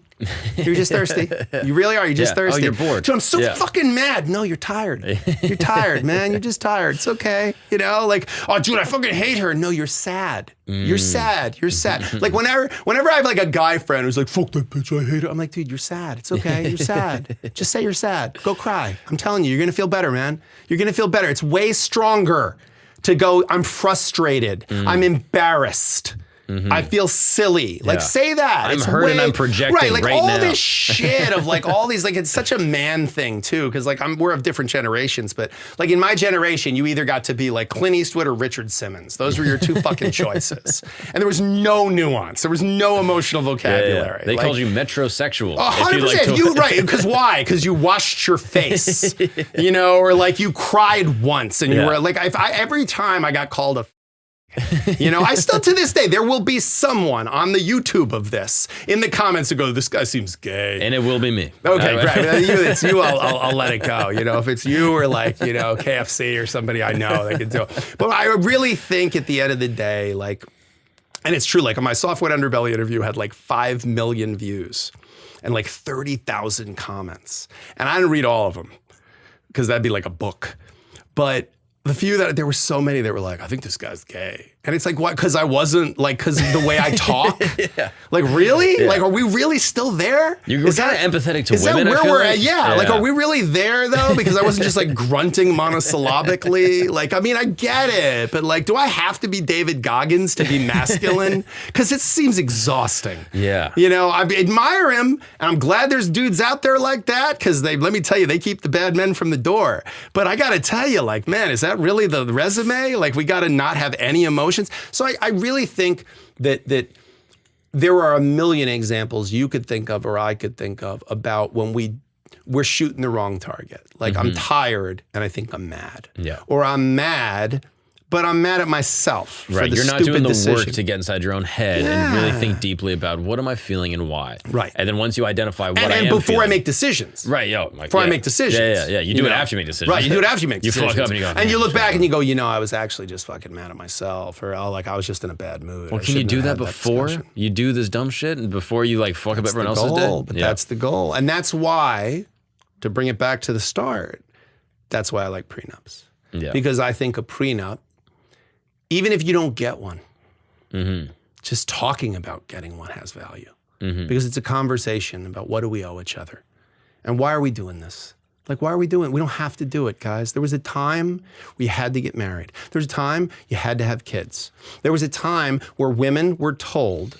You're just thirsty. You really are. You're just thirsty. Oh, you're bored. Dude, I'm so fucking mad. No, you're tired. You're tired, man. You're just tired. It's okay. You know, like, oh, dude, I fucking hate her. No, you're sad. You're sad. You're sad. Like whenever I have like a guy friend who's like, fuck that bitch, I hate her. I'm like, dude, you're sad. It's okay. You're sad. Just say you're sad. Go cry. I'm telling you, you're going to feel better, man. You're going to feel better. It's way stronger to go, I'm frustrated. I'm embarrassed. I feel silly. Like, say that. I'm hurt and I'm projecting right now. All now. this shit of like all these, like it's such a man thing too, because like we're of different generations, but like in my generation, you either got to be like Clint Eastwood or Richard Simmons. Those were your two fucking choices. And there was no nuance. There was no emotional vocabulary. They called you metrosexual. 100%. Right. Because why? Because you washed your face, you know, or like you cried once and you were like, every time I got called a you know, I still to this day, there will be someone on the YouTube of this in the comments who go, this guy seems gay. And it will be me. Okay, right. It's you, I'll let it go. You know, if it's you or like, you know, KFC or somebody I know that can do it. But I really think at the end of the day, like, and it's true, like my Software Underbelly interview had like 5 million views and like 30,000 comments. And I didn't read all of them because that'd be like a book. But the few that there were so many that were like, I think this guy's gay. And it's like, what? Because I wasn't like, because the way I talk. Like, really? Yeah. Like, are we really still there? You're kind of empathetic to women. Is that where we're at? Yeah. Like, are we really there though? Because I wasn't just like grunting monosyllabically. Like, I mean, I get it, but like, do I have to be David Goggins to be masculine? Because it seems exhausting. Yeah. You know, I admire him, and I'm glad there's dudes out there like that. Because let me tell you, they keep the bad men from the door. But I got to tell you, like, man, is that really the resume? Like, we got to not have any emotions. So I really think that there are a million examples you could think of or I could think of about when we're shooting the wrong target. Like I'm tired and I think I'm mad. Yeah. Or I'm mad, but I'm mad at myself. Right. For the You're not stupid doing the decision. work to get inside your own head and really think deeply about what am I feeling and why. Right. And then once you identify what and I am before feeling, I make decisions. Right. Before I make decisions. Yeah. You do it after you make decisions. Right. You do it after you make decisions. You fuck up and you go. And you look back and you go, you know, I was actually just fucking mad at myself, or like I was just in a bad mood. Well, can you do that before you do this dumb shit and before you like fuck up everyone else's day? But that's the goal. And that's why, to bring it back to the start, that's why I like prenups. Yeah. Because I think a prenup, even if you don't get one, just talking about getting one has value. Because it's a conversation about what do we owe each other? And why are we doing this? Like, why are we doing it? We don't have to do it, guys. There was a time we had to get married. There was a time you had to have kids. There was a time where women were told,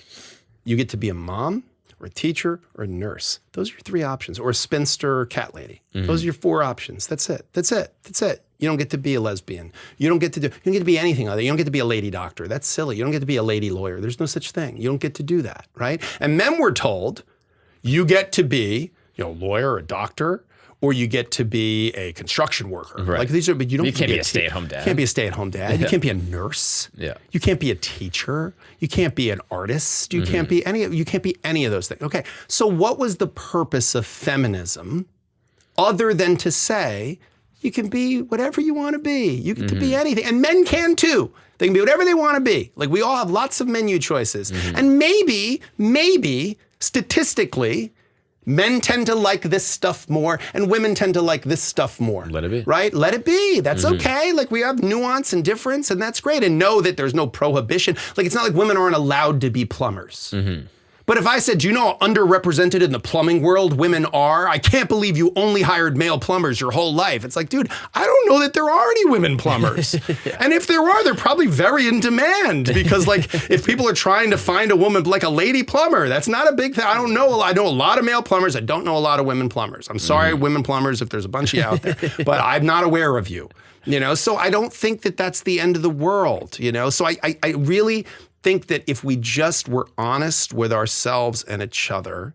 you get to be a mom, or a teacher, or a nurse. Those are your 3 options. Or a spinster or cat lady. Those are your 4 options. That's it. That's it. That's it. You don't get to be a lesbian. You don't get to be anything other. You don't get to be a lady doctor. That's silly. You don't get to be a lady lawyer. There's no such thing. You don't get to do that, right? And men were told, you get to be, you know, a lawyer or a doctor, or you get to be a construction worker. Right. Like these are, but you don't. You can't be a stay-at-home dad. You can't be a stay-at-home dad. You can't be a nurse. Yeah. You can't be a teacher. You can't be an artist. You can't be any. You can't be any of those things. Okay. So what was the purpose of feminism, other than to say you can be whatever you want to be? You can be anything, and men can too. They can be whatever they want to be. Like we all have lots of menu choices, and maybe statistically, men tend to like this stuff more and women tend to like this stuff more. Let it be. Right? Let it be. That's okay. Like we have nuance and difference, and that's great. And know that there's no prohibition. Like it's not like women aren't allowed to be plumbers. But if I said, do you know how underrepresented in the plumbing world women are? I can't believe you only hired male plumbers your whole life. It's like, dude, I don't know that there are any women plumbers. And if there are, they're probably very in demand because like if people are trying to find a woman, like a lady plumber, that's not a big thing. I know a lot of male plumbers. I don't know a lot of women plumbers. I'm sorry, women plumbers, if there's a bunch of you out there, but I'm not aware of you. You know, so I don't think that that's the end of the world, you know? So I really think that if we just were honest with ourselves and each other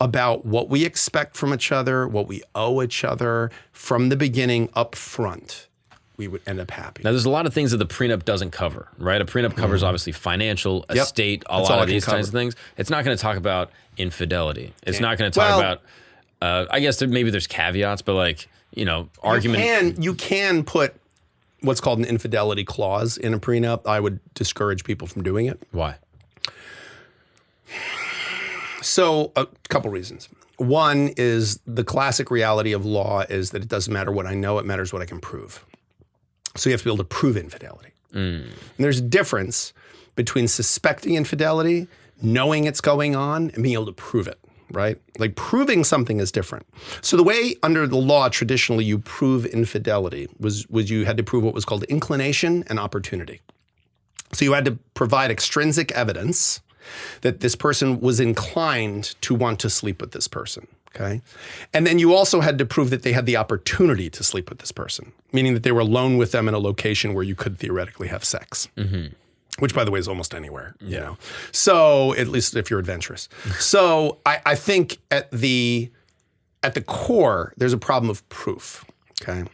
about what we expect from each other, what we owe each other from the beginning up front, we would end up happy. Now, there's a lot of things that the prenup doesn't cover, right? A prenup covers obviously financial, estate, a lot of these kinds of things. It's not going to talk about infidelity. It's not going to talk about, I guess maybe there's caveats, but like, you know, argument. You can put what's called an infidelity clause in a prenup. I would discourage people from doing it. Why? So a couple reasons. One is the classic reality of law is that it doesn't matter what I know, it matters what I can prove. So you have to be able to prove infidelity. And there's a difference between suspecting infidelity, knowing it's going on, and being able to prove it, right? Like proving something is different. So the way under the law traditionally you prove infidelity was you had to prove what was called inclination and opportunity. So you had to provide extrinsic evidence that this person was inclined to want to sleep with this person. Okay. And then you also had to prove that they had the opportunity to sleep with this person, meaning that they were alone with them in a location where you could theoretically have sex, which, by the way, is almost anywhere, you know. So at least if you're adventurous. So I think at the core, there's a problem of proof. Okay.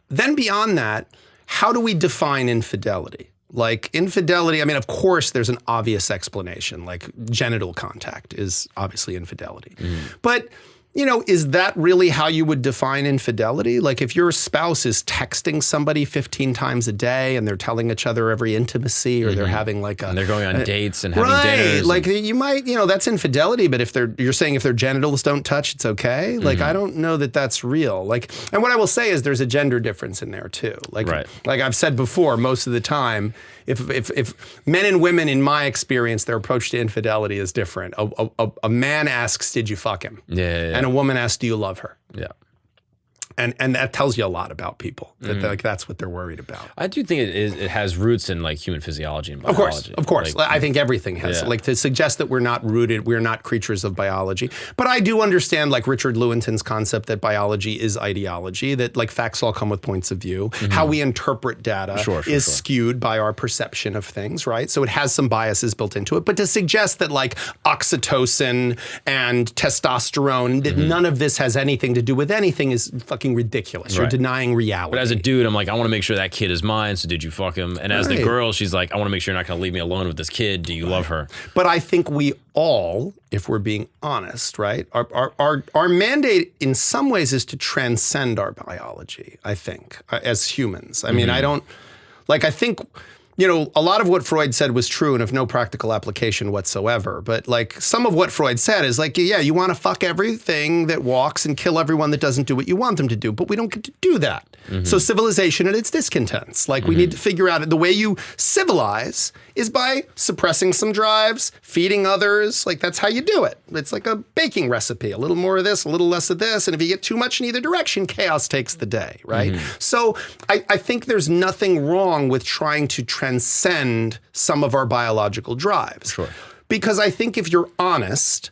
Then beyond that, how do we define infidelity? Like infidelity, I mean, of course, there's an obvious explanation, like genital contact is obviously infidelity. But, you know, is that really how you would define infidelity? Like if your spouse is texting somebody 15 times a day and they're telling each other every intimacy or they're having like and they're going on dates and having dinners. Like you might, you know, that's infidelity, but if you're saying if their genitals don't touch, it's okay. Like, I don't know that that's real. Like, and what I will say is there's a gender difference in there too. Like, like I've said before, most of the time, if men and women, in my experience, their approach to infidelity is different. A man asks, did you fuck him? And a woman asks, do you love her? And that tells you a lot about people. That like that's what they're worried about. I do think it has roots in like human physiology and biology. Of course. Like, I think everything has. Like to suggest that we're not creatures of biology. But I do understand like Richard Lewontin's concept that biology is ideology, that like facts all come with points of view. How we interpret data is skewed by our perception of things, right? So it has some biases built into it. But to suggest that like oxytocin and testosterone, that none of this has anything to do with anything is fucking ridiculous. You're denying reality. But as a dude, I'm like, I want to make sure that kid is mine, so did you fuck him? And as the girl, she's like, I want to make sure you're not going to leave me alone with this kid. Do you love her? But I think we all, if we're being honest, right, our mandate in some ways is to transcend our biology, I think, as humans. I mean, I think, you know, a lot of what Freud said was true and of no practical application whatsoever. But like some of what Freud said is like, yeah, you want to fuck everything that walks and kill everyone that doesn't do what you want them to do. But we don't get to do that. So civilization and its discontents. Like we need to figure out the way you civilize is by suppressing some drives, feeding others. Like that's how you do it. It's like a baking recipe. A little more of this, a little less of this. And if you get too much in either direction, chaos takes the day, right? So I think there's nothing wrong with trying to transcend some of our biological drives. Because I think if you're honest,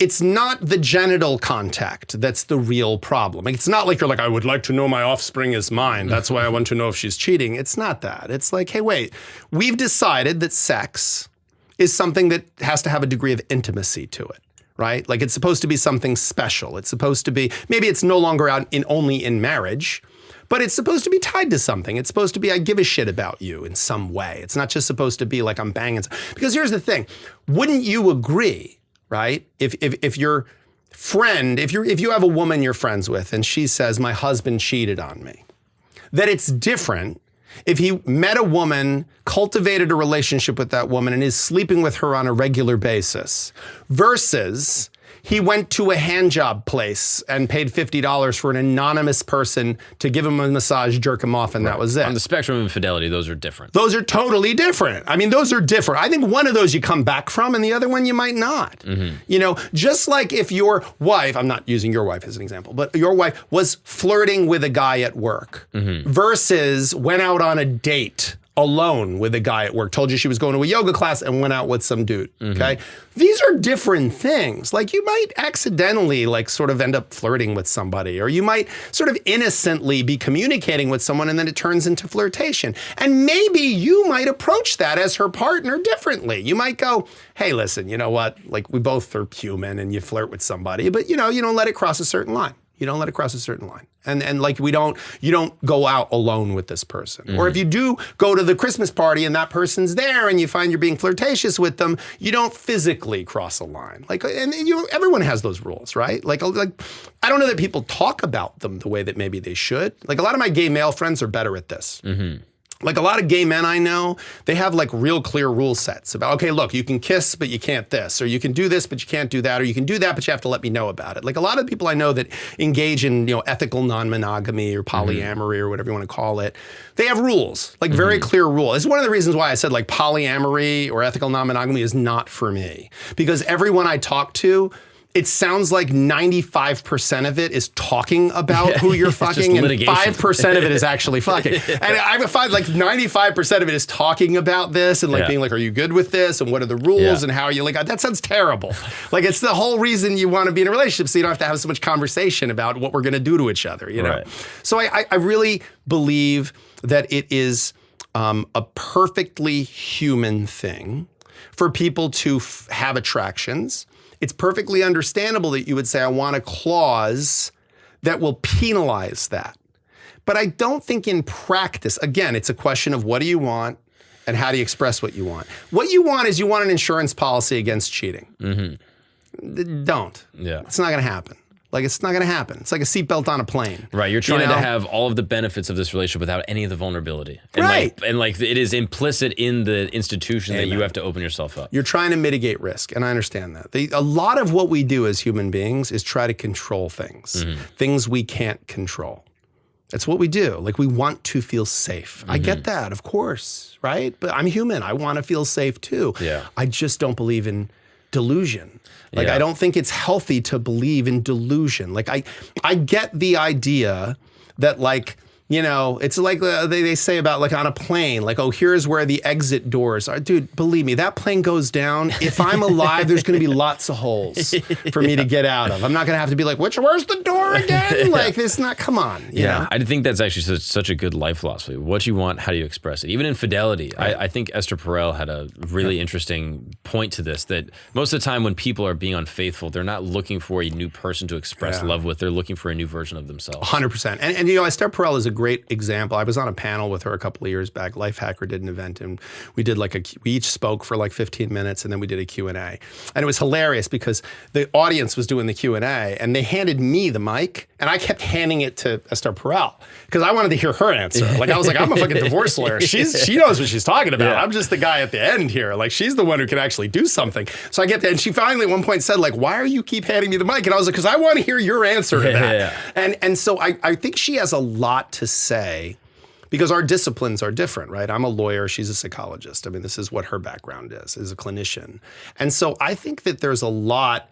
it's not the genital contact that's the real problem. It's not like you're like, I would like to know my offspring is mine. That's why I want to know if she's cheating. It's not that. It's like, hey, wait, we've decided that sex is something that has to have a degree of intimacy to it, right? Like it's supposed to be something special. It's supposed to be, maybe it's no longer out only in marriage, but it's supposed to be tied to something. It's supposed to be, I give a shit about you in some way. It's not just supposed to be like I'm banging. Because here's the thing, wouldn't you agree, right? If your friend, if you have a woman you're friends with and she says, my husband cheated on me, that it's different if he met a woman, cultivated a relationship with that woman and is sleeping with her on a regular basis versus he went to a handjob place and paid $50 for an anonymous person to give him a massage, jerk him off, and that was it. On the spectrum of infidelity, those are different. Those are totally different. I mean, those are different. I think one of those you come back from and the other one you might not. You know, just like if your wife, I'm not using your wife as an example, but your wife was flirting with a guy at work versus went out on a date alone with a guy at work, told you she was going to a yoga class and went out with some dude, okay? These are different things. Like you might accidentally like sort of end up flirting with somebody, or you might sort of innocently be communicating with someone and then it turns into flirtation. And maybe you might approach that as her partner differently. You might go, hey, listen, you know what? Like we both are human and you flirt with somebody, but you know, you don't let it cross a certain line. You don't let it cross a certain line. And like you don't go out alone with this person. Or if you do go to the Christmas party and that person's there and you find you're being flirtatious with them, you don't physically cross a line. Like, and everyone has those rules, right? Like I don't know that people talk about them the way that maybe they should. Like a lot of my gay male friends are better at this. Like a lot of gay men I know, they have like real clear rule sets about, okay, look, you can kiss, but you can't this, or you can do this, but you can't do that, or you can do that, but you have to let me know about it. Like a lot of people I know that engage in, ethical non-monogamy or polyamory or whatever you want to call it, they have rules, like very clear rules. It's one of the reasons why I said like polyamory or ethical non-monogamy is not for me, because everyone I talk to, it sounds like 95% of it is talking about who you're fucking and 5% of it is actually fucking. And I find like 95% of it is talking about this and like being like, are you good with this? And what are the rules and how are you like, that sounds terrible. Like it's the whole reason you want to be in a relationship so you don't have to have so much conversation about what we're going to do to each other, you know? Right. So I really believe that it is a perfectly human thing for people to have attractions. It's perfectly understandable that you would say, I want a clause that will penalize that. But I don't think in practice, again, it's a question of what do you want and how do you express what you want. What you want is you want an insurance policy against cheating. Don't. Yeah. It's not going to happen. Like, it's not going to happen. It's like a seatbelt on a plane. Right. You're trying to have all of the benefits of this relationship without any of the vulnerability. And right. Like it is implicit in the institution that you have to open yourself up. You're trying to mitigate risk, and I understand that. A lot of what we do as human beings is try to control things, things we can't control. That's what we do. Like, we want to feel safe. I get that, of course, right? But I'm human. I want to feel safe too. Yeah. I just don't believe in delusion. Like, I don't think it's healthy to believe in delusion. Like, I get the idea that, like, it's like they say about, like, on a plane, like, oh, here's where the exit doors are. Dude, believe me, that plane goes down. If I'm alive, there's going to be lots of holes for me to get out of. I'm not going to have to be like, where's the door again? Like, it's not, come on. You know? I think that's actually such a good life philosophy. What you want, how do you express it? Even infidelity. Right. I think Esther Perel had a really interesting point to this, that most of the time when people are being unfaithful, they're not looking for a new person to express love with. They're looking for a new version of themselves. 100%. And Esther Perel is a great example. I was on a panel with her a couple of years back. Lifehacker did an event, and we did we each spoke for like 15 minutes, and then we did a Q&A. And it was hilarious because the audience was doing the Q&A, and they handed me the mic, and I kept handing it to Esther Perel because I wanted to hear her answer. Like, I was like, I'm a fucking divorce lawyer. She knows what she's talking about. I'm just the guy at the end here. Like, she's the one who can actually do something. So I get that, and she finally at one point said, like, why are you keep handing me the mic? And I was like, because I want to hear your answer to that. And so I think she has a lot to say, because our disciplines are different, right? I'm a lawyer, she's a psychologist. I mean, this is what her background is a clinician. And so I think that there's a lot,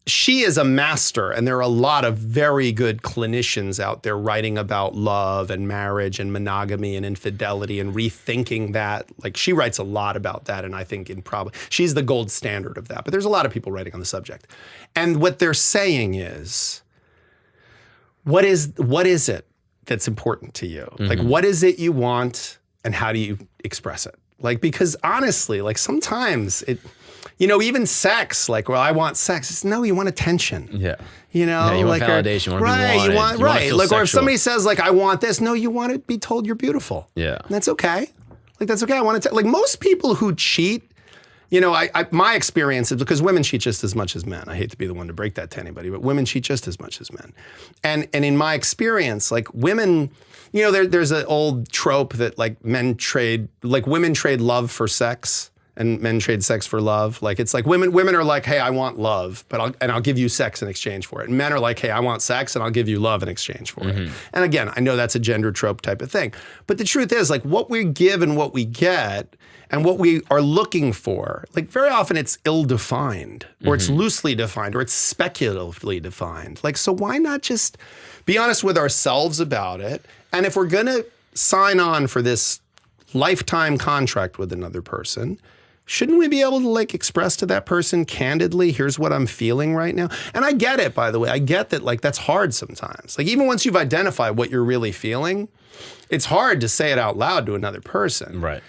she is a master, and there are a lot of very good clinicians out there writing about love and marriage and monogamy and infidelity and rethinking that. Like, she writes a lot about that, and I think she's the gold standard of that. But there's a lot of people writing on the subject. And what they're saying is, what is it that's important to you? Like, what is it you want, and how do you express it? Like, because honestly, like, sometimes even sex, like, well, I want sex. It's, no, you want attention. Yeah. You want like, validation. You want to be wanted. You want to feel like, sexual. or if somebody says, like, I want this, no, you want to be told you're beautiful. Yeah. And that's okay. Like, that's okay. I want to, like, most people who cheat, my experience is, because women cheat just as much as men. I hate to be the one to break that to anybody, but women cheat just as much as men. And in my experience, like, women, there's an old trope that, like, women trade love for sex and men trade sex for love. Like, it's like women are like, hey, I want love, but I'll give you sex in exchange for it. And men are like, hey, I want sex and I'll give you love in exchange for it. And again, I know that's a gender trope type of thing. But the truth is, like, what we give and what we get and what we are looking for, like, very often it's ill-defined, or it's loosely defined, or it's speculatively defined. Like, so why not just be honest with ourselves about it? And if we're going to sign on for this lifetime contract with another person, shouldn't we be able to like express to that person candidly, here's what I'm feeling right now? And I get it, by the way. I get that like that's hard sometimes. Like even once you've identified what you're really feeling, it's hard to say it out loud to another person. Right.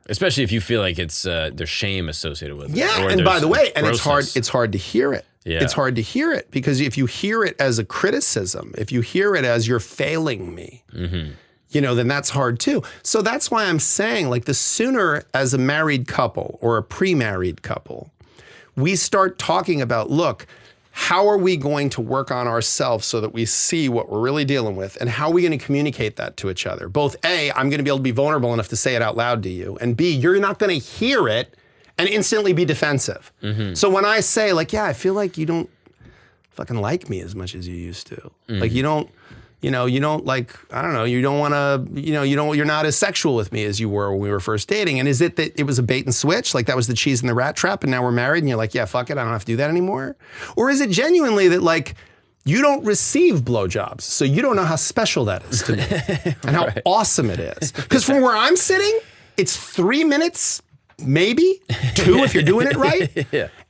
Especially if you feel like it's there's shame associated with it. Yeah, and by the way, and it's hard to hear it. Yeah. It's hard to hear it because if you hear it as a criticism, if you hear it as you're failing me, you know, then that's hard too. So that's why I'm saying like the sooner as a married couple or a pre-married couple, we start talking about, look, how are we going to work on ourselves so that we see what we're really dealing with? And how are we going to communicate that to each other? Both A, I'm going to be able to be vulnerable enough to say it out loud to you. And B, you're not going to hear it and instantly be defensive. So when I say like, yeah, I feel like you don't fucking like me as much as you used to. Like you don't like, I don't know, you don't want to, you're not as sexual with me as you were when we were first dating. And is it that it was a bait and switch? Like that was the cheese in the rat trap and now we're married and you're like, yeah, fuck it, I don't have to do that anymore? Or is it genuinely that like, you don't receive blowjobs, so you don't know how special that is to me and how awesome it is? Because from where I'm sitting, it's 3 minutes, maybe 2 if you're doing it right.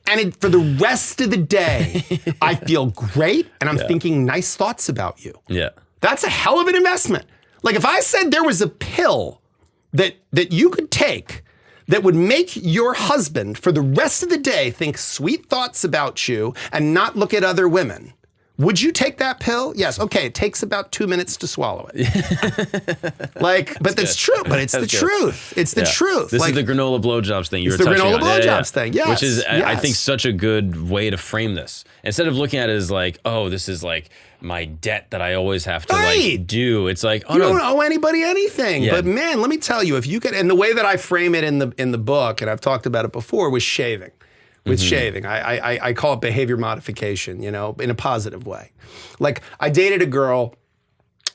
And for the rest of the day, I feel great and I'm thinking nice thoughts about you. That's a hell of an investment. Like if I said there was a pill that you could take that would make your husband for the rest of the day think sweet thoughts about you and not look at other women, would you take that pill? Yes. Okay. It takes about 2 minutes to swallow it. Like, but that's true. But it's the truth. It's the truth. This like, is the granola blowjobs thing you were touching on. It's the granola blowjobs thing. Yes. Which is, I think, such a good way to frame this. Instead of looking at it as like, oh, this is like my debt that I always have to like do. It's like, oh, you don't owe anybody anything. But man, let me tell you, if you could, and the way that I frame it in the book, and I've talked about it before, was shaving. With shaving. I call it behavior modification, in a positive way. Like I dated a girl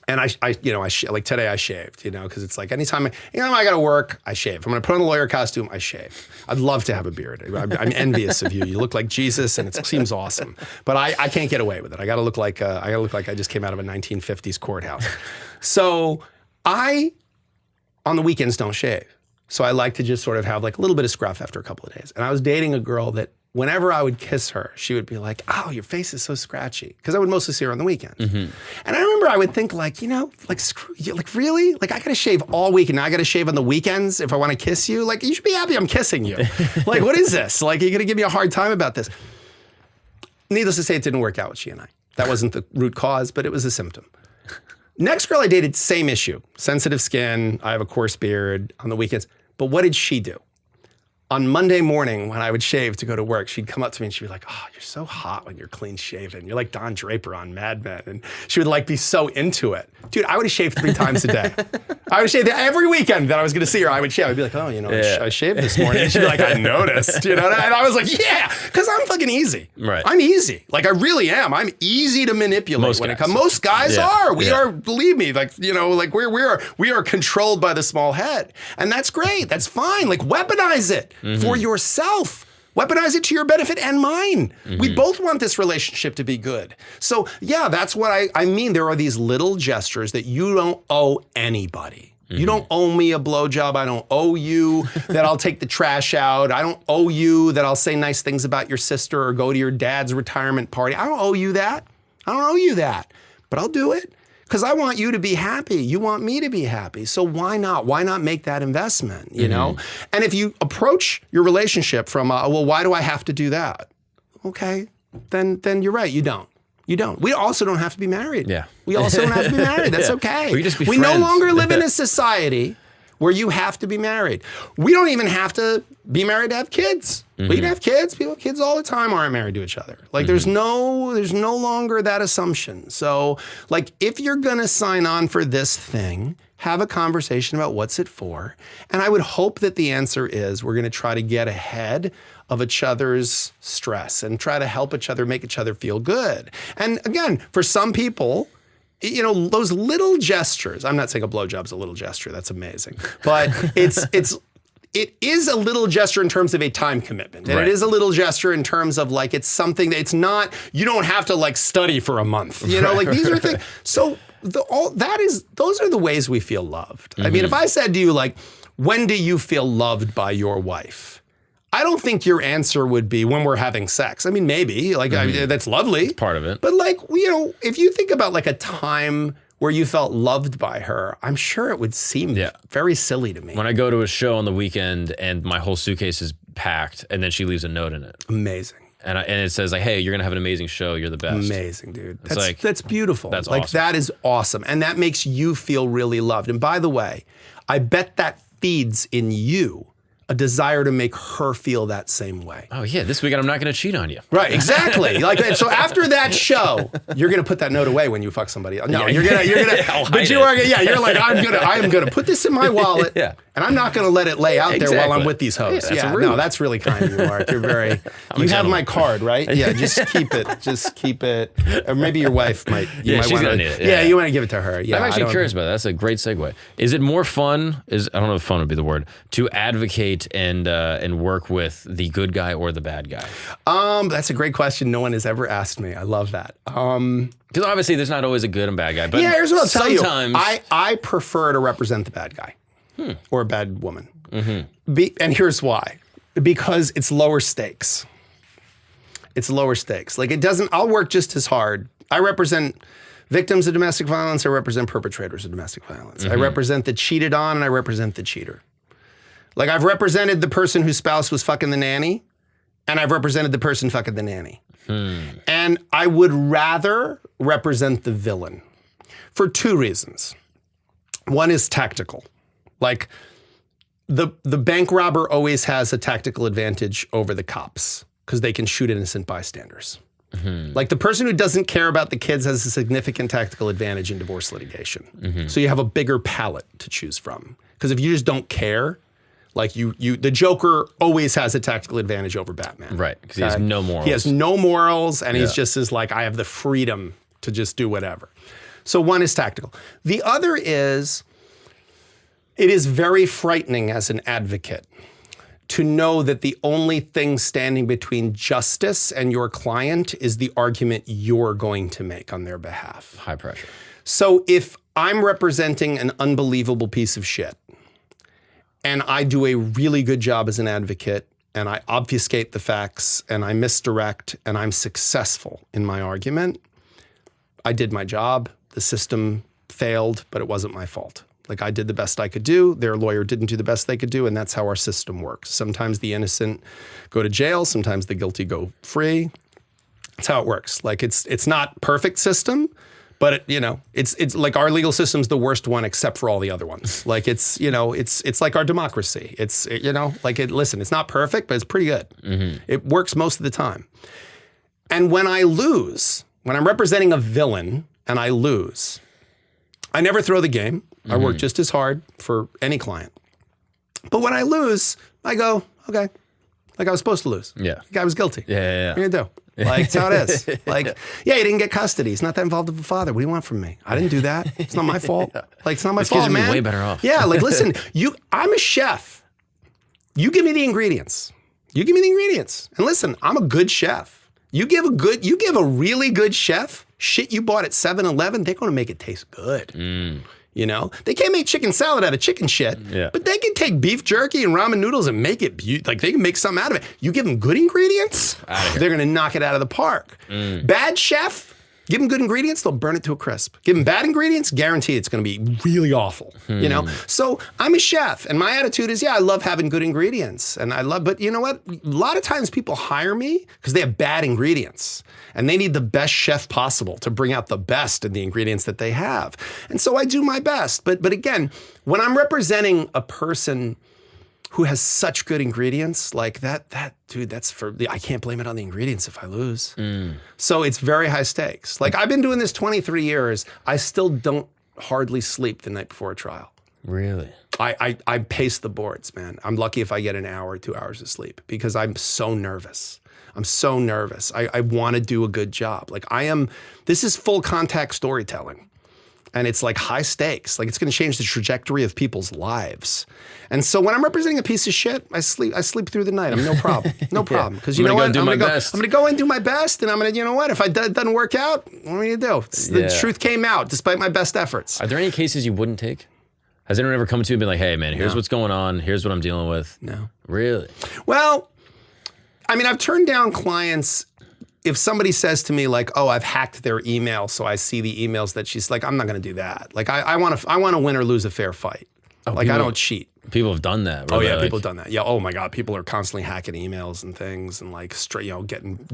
and like today I shaved, because it's like anytime I got to work, I shave. I'm going to put on the lawyer costume, I shave. I'd love to have a beard. I'm envious of you. You look like Jesus and it seems awesome. But I can't get away with it. I got to look like I just came out of a 1950s courthouse. So I, on the weekends, don't shave. So I like to just sort of have like a little bit of scruff after a couple of days. And I was dating a girl that whenever I would kiss her, she would be like, oh, your face is so scratchy. Because I would mostly see her on the weekends. And I remember I would think like, like screw you, like really? Like I got to shave all week and now I got to shave on the weekends if I want to kiss you? Like you should be happy I'm kissing you. Like what is this? Like you're going to give me a hard time about this. Needless to say, it didn't work out with she and I. That wasn't the root cause, but it was a symptom. Next girl I dated, same issue. Sensitive skin, I have a coarse beard on the weekends. But what did she do? On Monday morning, when I would shave to go to work, she'd come up to me and she'd be like, oh, you're so hot when you're clean shaven. You're like Don Draper on Mad Men. And she would like be so into it. Dude, I would have shaved 3 times a day. I would shave every weekend that I was going to see her. I would shave. I'd be like, oh, I shaved this morning. And she'd be like, I noticed, And I was like, yeah, because I'm fucking easy. Right. I'm easy. Like I really am. I'm easy to manipulate when it comes. Most guys are. We are, believe me, like, like we are controlled by the small head. And that's great. That's fine. Like weaponize it. For yourself. Weaponize it to your benefit and mine. We both want this relationship to be good. So yeah, that's what I mean. There are these little gestures that you don't owe anybody. You don't owe me a blowjob. I don't owe you that I'll take the trash out. I don't owe you that I'll say nice things about your sister or go to your dad's retirement party. I don't owe you that. I don't owe you that. But I'll do it. Because I want you to be happy. You want me to be happy. So why not? Why not make that investment, And if you approach your relationship from, well, why do I have to do that? Okay, then you're right. You don't. We also don't have to be married. Yeah. We also don't have to be married. That's okay. We just be friends. No longer live in a society where you have to be married. We don't even have to be married to have kids. We can have kids. People have kids all the time aren't married to each other. Like there's no longer that assumption. So like if you're gonna sign on for this thing, have a conversation about what's it for. And I would hope that the answer is we're gonna try to get ahead of each other's stress and try to help each other, make each other feel good. And again, for some people, those little gestures, I'm not saying a blowjob's a little gesture, that's amazing. But it is a little gesture in terms of a time commitment. And it is a little gesture in terms of like, it's something that it's not, you don't have to like study for a month. Like these are things. So those are the ways we feel loved. I mean, if I said to you like, when do you feel loved by your wife? I don't think your answer would be when we're having sex. I mean, maybe, like, that's lovely. It's part of it. But like, you know, if you think about like a time where you felt loved by her, I'm sure it would seem very silly to me. When I go to a show on the weekend and my whole suitcase is packed and then she leaves a note in it. Amazing. And it says like, hey, you're going to have an amazing show. You're the best. Amazing, dude. It's That's beautiful. That's like, awesome. that is awesome. And that makes you feel really loved. And by the way, I bet that feeds in you a desire to make her feel that same way. Oh yeah, this weekend I'm not going to cheat on you. Right, exactly. Like, so after that show, you're gonna put that note away when you fuck somebody else. No, you're gonna, but you are, you're like, I am gonna put this in my wallet, and I'm not gonna let it lay out there while I'm with these hoes. No, that's really kind of you, Mark. You're very. You have my card, right? Yeah, just keep it. Or maybe your wife might. She's gonna need it. Yeah, you want to give it to her. Yeah, I'm actually curious about that. That's a great segue. Is it more fun? I don't know if fun would be the word, to advocate and work with the good guy or the bad guy? That's a great question. No one has ever asked me. I love that. Because obviously there's not always a good and bad guy. But here's what I'll tell you. Sometimes I prefer to represent the bad guy or a bad woman. And here's why. Because it's lower stakes. It's lower stakes. Like, I'll work just as hard. I represent victims of domestic violence. I represent perpetrators of domestic violence. I represent the cheated on and I represent the cheater. Like, I've represented the person whose spouse was fucking the nanny, and I've represented the person fucking the nanny. And I would rather represent the villain for two reasons. One is tactical. Like, the bank robber always has a tactical advantage over the cops because they can shoot innocent bystanders. Like, the person who doesn't care about the kids has a significant tactical advantage in divorce litigation. So you have a bigger palette to choose from. Because if you just don't care, like the Joker always has a tactical advantage over Batman. Right, because he has no morals. He has no morals, and he's just as like, I have the freedom to just do whatever. So one is tactical. The other is, it is very frightening as an advocate to know that the only thing standing between justice and your client is the argument you're going to make on their behalf. High pressure. So if I'm representing an unbelievable piece of shit, and I do a really good job as an advocate, and I obfuscate the facts, and I misdirect, and I'm successful in my argument, I did my job. The system failed, but it wasn't my fault. Like, I did the best I could do. Their lawyer didn't do the best they could do, and that's how our system works. Sometimes the innocent go to jail. Sometimes the guilty go free. That's how it works. Like, it's not perfect system, but it's like our legal system's the worst one except for all the other ones. Like, it's like our democracy. Listen, it's not perfect, but it's pretty good. It works most of the time. And when I lose, when I'm representing a villain and I lose, I never throw the game. I work just as hard for any client. But when I lose, I go, okay, like I was supposed to lose. Yeah. The guy was guilty. Yeah. What are you gonna do? Like, that's how it is. Like, yeah, he didn't get custody. He's not that involved with the father. What do you want from me? I didn't do that. It's not my fault. Like, it's not my fault, man. Way better off. Yeah, like, listen, I'm a chef. You give me the ingredients. And listen, I'm a good chef. You give a really good chef shit you bought at 7-Eleven, they're gonna make it taste good. They can't make chicken salad out of chicken shit, but they can take beef jerky and ramen noodles and make it they can make something out of it. You give them good ingredients, they're gonna knock it out of the park. Bad chef, give them good ingredients, they'll burn it to a crisp. Give them bad ingredients, guarantee it's gonna be really awful. So I'm a chef, and my attitude is, I love having good ingredients, but you know what? A lot of times people hire me because they have bad ingredients. And they need the best chef possible to bring out the best in the ingredients that they have. And so I do my best. But again, when I'm representing a person who has such good ingredients, like that dude, I can't blame it on the ingredients if I lose. So it's very high stakes. Like, I've been doing this 23 years. I still don't hardly sleep the night before a trial. Really? I pace the boards, man. I'm lucky if I get an hour or 2 hours of sleep because I'm so nervous. I want to do a good job. Like, this is full contact storytelling. And it's like high stakes. Like, it's going to change the trajectory of people's lives. And so when I'm representing a piece of shit, I sleep through the night. I'm no problem. No problem. Because you know what? I'm going to go and do my best. And I'm going to, you know what? If it doesn't work out, what am I going to do? The truth came out despite my best efforts. Are there any cases you wouldn't take? Has anyone ever come to you and been like, hey, man, here's what's going on. Here's what I'm dealing with? No. Really? Well, I mean, I've turned down clients if somebody says to me like, oh, I've hacked their email, so I see the emails that she's like, I'm not going to do that. Like, I want to win or lose a fair fight. Like, I don't cheat. People have done that. Oh yeah, people have done that. Yeah. Oh my God, people are constantly hacking emails and things, and like straight,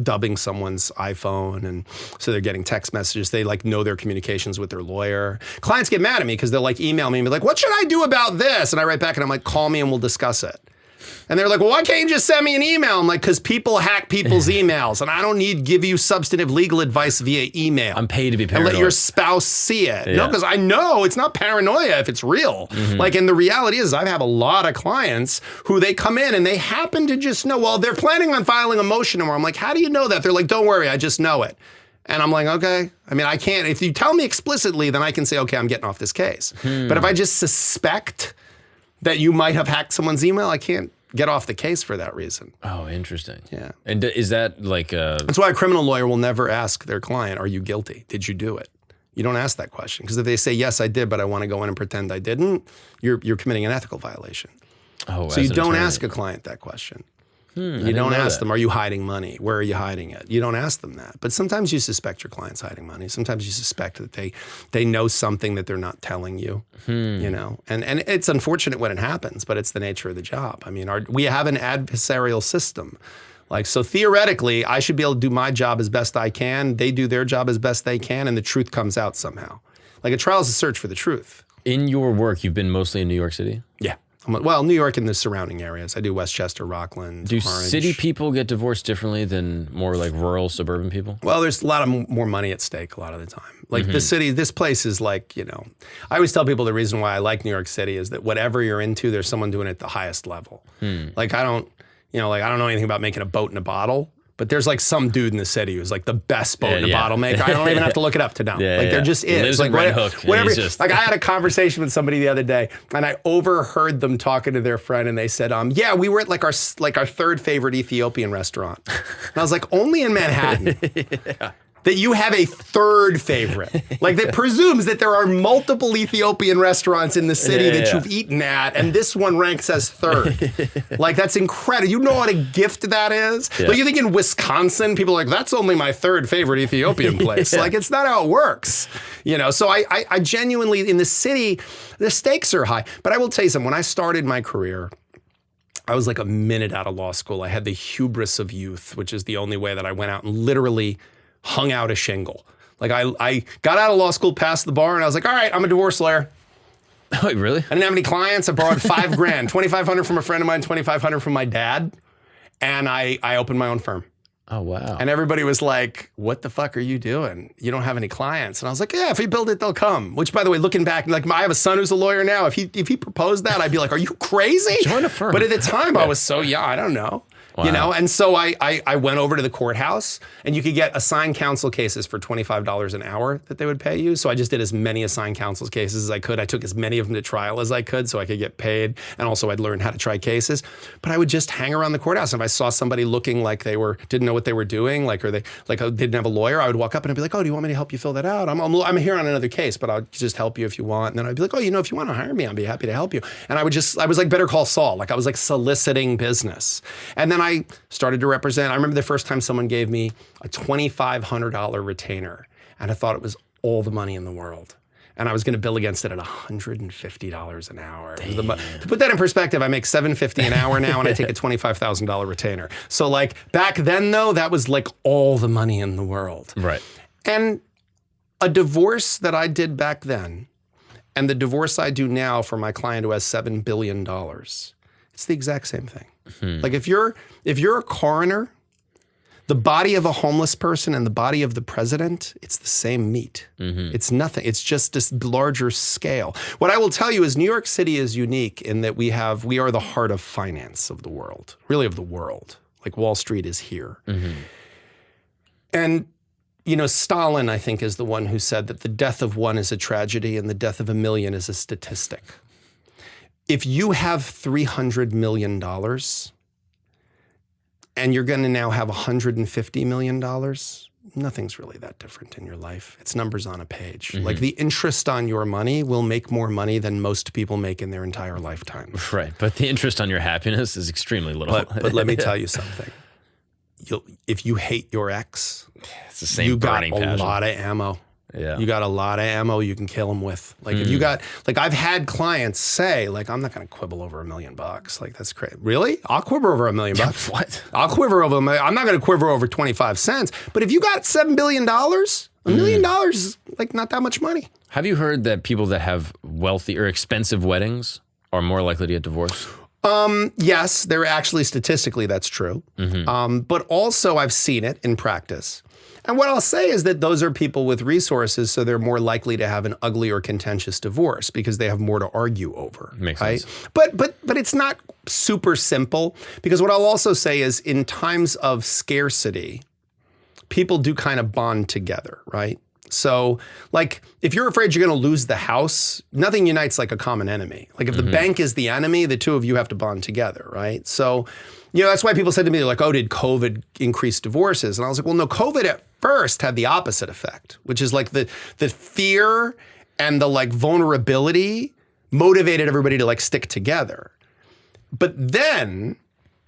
dubbing someone's iPhone, and so they're getting text messages. They like know their communications with their lawyer. Clients get mad at me because they'll like email me and be like, "What should I do about this?" And I write back and I'm like, "Call me and we'll discuss it." And they're like, well, why can't you just send me an email? I'm like, because people hack people's emails, and I don't need to give you substantive legal advice via email. I'm paid to be paranoid. And let your spouse see it. Yeah. No, because I know it's not paranoia if it's real. Like, and the reality is I have a lot of clients who they come in and they happen to just know, well, they're planning on filing a motion tomorrow. I'm like, how do you know that? They're like, don't worry, I just know it. And I'm like, okay. I mean, I can't, if you tell me explicitly, then I can say, okay, I'm getting off this case. But if I just suspect that you might have hacked someone's email, I can't get off the case for that reason. Oh, interesting. Yeah. And is that like That's why a criminal lawyer will never ask their client, are you guilty? Did you do it? You don't ask that question. Because if they say, yes, I did, but I want to go in and pretend I didn't, you're committing an ethical violation. Oh, so you don't ask a client that question. You don't ask them, are you hiding money? Where are you hiding it? You don't ask them that. But sometimes you suspect your client's hiding money. Sometimes you suspect that they know something that they're not telling you, you know? And it's unfortunate when it happens, but it's the nature of the job. I mean, we have an adversarial system. Like, so theoretically, I should be able to do my job as best I can. They do their job as best they can, and the truth comes out somehow. Like, a trial is a search for the truth. In your work, you've been mostly in New York City? Yeah. Well, New York and the surrounding areas. I do Westchester, Rockland, Do Orange. city people get divorced differently than more like rural, suburban people? Well, there's a lot of more money at stake a lot of the time. Like the city, this place is like, you know, I always tell people the reason why I like New York City is that whatever you're into, there's someone doing it at the highest level. Like I don't know anything about making a boat in a bottle. But there's like some dude in the city who's like the best boat in a bottle maker. I don't even have to look it up to know. There just is. He lives like in Red Hook. Whatever. Like I had a conversation with somebody the other day, and I overheard them talking to their friend, and they said, yeah, we were at like our third favorite Ethiopian restaurant. And I was like, only in Manhattan. That you have a third favorite. Like that presumes that there are multiple Ethiopian restaurants in the city that you've eaten at, and this one ranks as third. Like that's incredible. You know what a gift that is? Like you think in Wisconsin, people are like, that's only my third favorite Ethiopian place. Like it's not how it works. You know, so I genuinely, in the city, the stakes are high. But I will tell you something, when I started my career, I was like a minute out of law school. I had the hubris of youth, which is the only way that I went out and literally hung out a shingle. Like I got out of law school, passed the bar, and I was like, all right, I'm a divorce lawyer. Oh, really? I didn't have any clients. I borrowed $5,000, $2,500 from a friend of mine, $2,500 from my dad, and I opened my own firm. Oh, wow. And everybody was like, what the fuck are you doing? You don't have any clients. And I was like, yeah, if we build it, they'll come. Which, by the way, looking back, like I have a son who's a lawyer now. If he proposed that, I'd be like, are you crazy? Join a firm. But at the time, I was so young, I don't know. Wow. You know, and so I went over to the courthouse, and you could get assigned counsel cases for $25 an hour that they would pay you. So I just did as many assigned counsel cases as I could. I took as many of them to trial as I could so I could get paid. And also I'd learn how to try cases. But I would just hang around the courthouse. And if I saw somebody looking like they didn't know what they were doing, or they didn't have a lawyer, I would walk up and I'd be like, oh, do you want me to help you fill that out? I'm here on another case, but I'll just help you if you want. And then I'd be like, oh, if you want to hire me, I'd be happy to help you. And I was like Better Call Saul. Like I was like soliciting business. And then I started to represent. I remember the first time someone gave me a $2,500 retainer, and I thought it was all the money in the world. And I was going to bill against it at $150 an hour. To put that in perspective, I make $750 an hour now, and I take a $25,000 retainer. So like back then, though, that was like all the money in the world. Right. And a divorce that I did back then, and the divorce I do now for my client who has $7 billion, it's the exact same thing. Like if you're a coroner, the body of a homeless person and the body of the president, it's the same meat. It's nothing. It's just this larger scale. What I will tell you is New York City is unique in that we are the heart of finance of the world, really of the world. Like Wall Street is here. And Stalin, I think, is the one who said that the death of one is a tragedy and the death of a million is a statistic. If you have $300 million and you're going to now have $150 million, nothing's really that different in your life. It's numbers on a page. Like the interest on your money will make more money than most people make in their entire lifetime. Right. But the interest on your happiness is extremely little. But let me tell you something. If you hate your ex, it's the same you got burning a passion. lot of ammo. Yeah. You got a lot of ammo you can kill them with. Like if you got, like I've had clients say, like, I'm not going to quibble over $1 million. Like that's crazy. Really? I'll quiver over $1 million. What? I'll quiver over $1 million. I'm not going to quiver over 25 cents. But if you got $7 billion, $1 million is like not that much money. Have you heard that people that have wealthy or expensive weddings are more likely to get divorced? Yes, they're actually statistically that's true. But also I've seen it in practice. And what I'll say is that those are people with resources, so they're more likely to have an ugly or contentious divorce because they have more to argue over. Makes right? sense. But it's not super simple, because what I'll also say is in times of scarcity, people do kind of bond together, right? So like if you're afraid you're going to lose the house, nothing unites like a common enemy. Like if the bank is the enemy, the two of you have to bond together, right? So, you know, that's why people said to me, like, oh, did COVID increase divorces? And I was like, well, no, COVID at first had the opposite effect, which is like the fear and the like vulnerability motivated everybody to like stick together. But then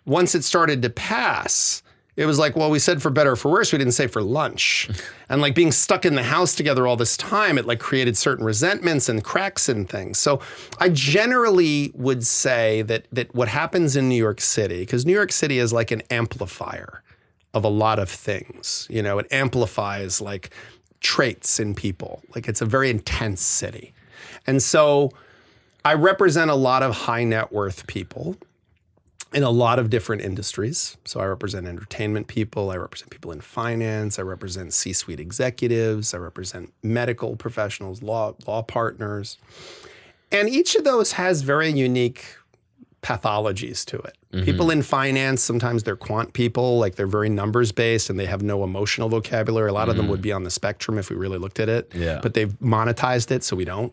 once it started to pass, it was like, well, we said for better or for worse, we didn't say for lunch. And like being stuck in the house together all this time, it like created certain resentments and cracks and things. So I generally would say that what happens in New York City, because New York City is like an amplifier of a lot of things. You know, it amplifies like traits in people. Like it's a very intense city. And so I represent a lot of high net worth people in a lot of different industries. So I represent entertainment people, I represent people in finance, I represent C-suite executives, I represent medical professionals, law partners. And each of those has very unique pathologies to it. People in finance, sometimes they're quant people, like they're very numbers based and they have no emotional vocabulary. A lot of them would be on the spectrum if we really looked at it, but they've monetized it, so we don't.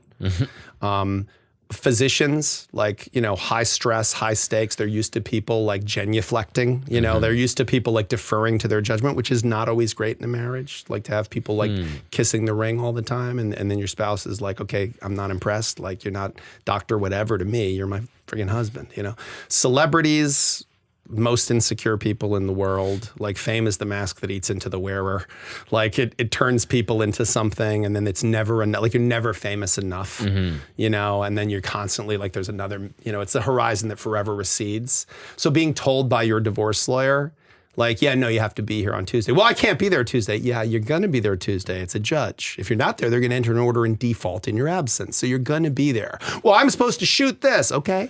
Physicians, like, you know, high stress, high stakes, they're used to people like genuflecting, you know, they're used to people like deferring to their judgment, which is not always great in a marriage. Like to have people like kissing the ring all the time and then your spouse is like, okay, I'm not impressed. Like you're not Dr. whatever to me, you're my friggin' husband, you know. Celebrities, most insecure people in the world, like fame is the mask that eats into the wearer. Like it turns people into something and then it's never enough, like you're never famous enough, you know, and then you're constantly like there's another, you know, it's the horizon that forever recedes. So being told by your divorce lawyer, like, yeah, no, you have to be here on Tuesday. Well, I can't be there Tuesday. Yeah, you're going to be there Tuesday. It's a judge. If you're not there, they're going to enter an order in default in your absence. So you're going to be there. Well, I'm supposed to shoot this. Okay.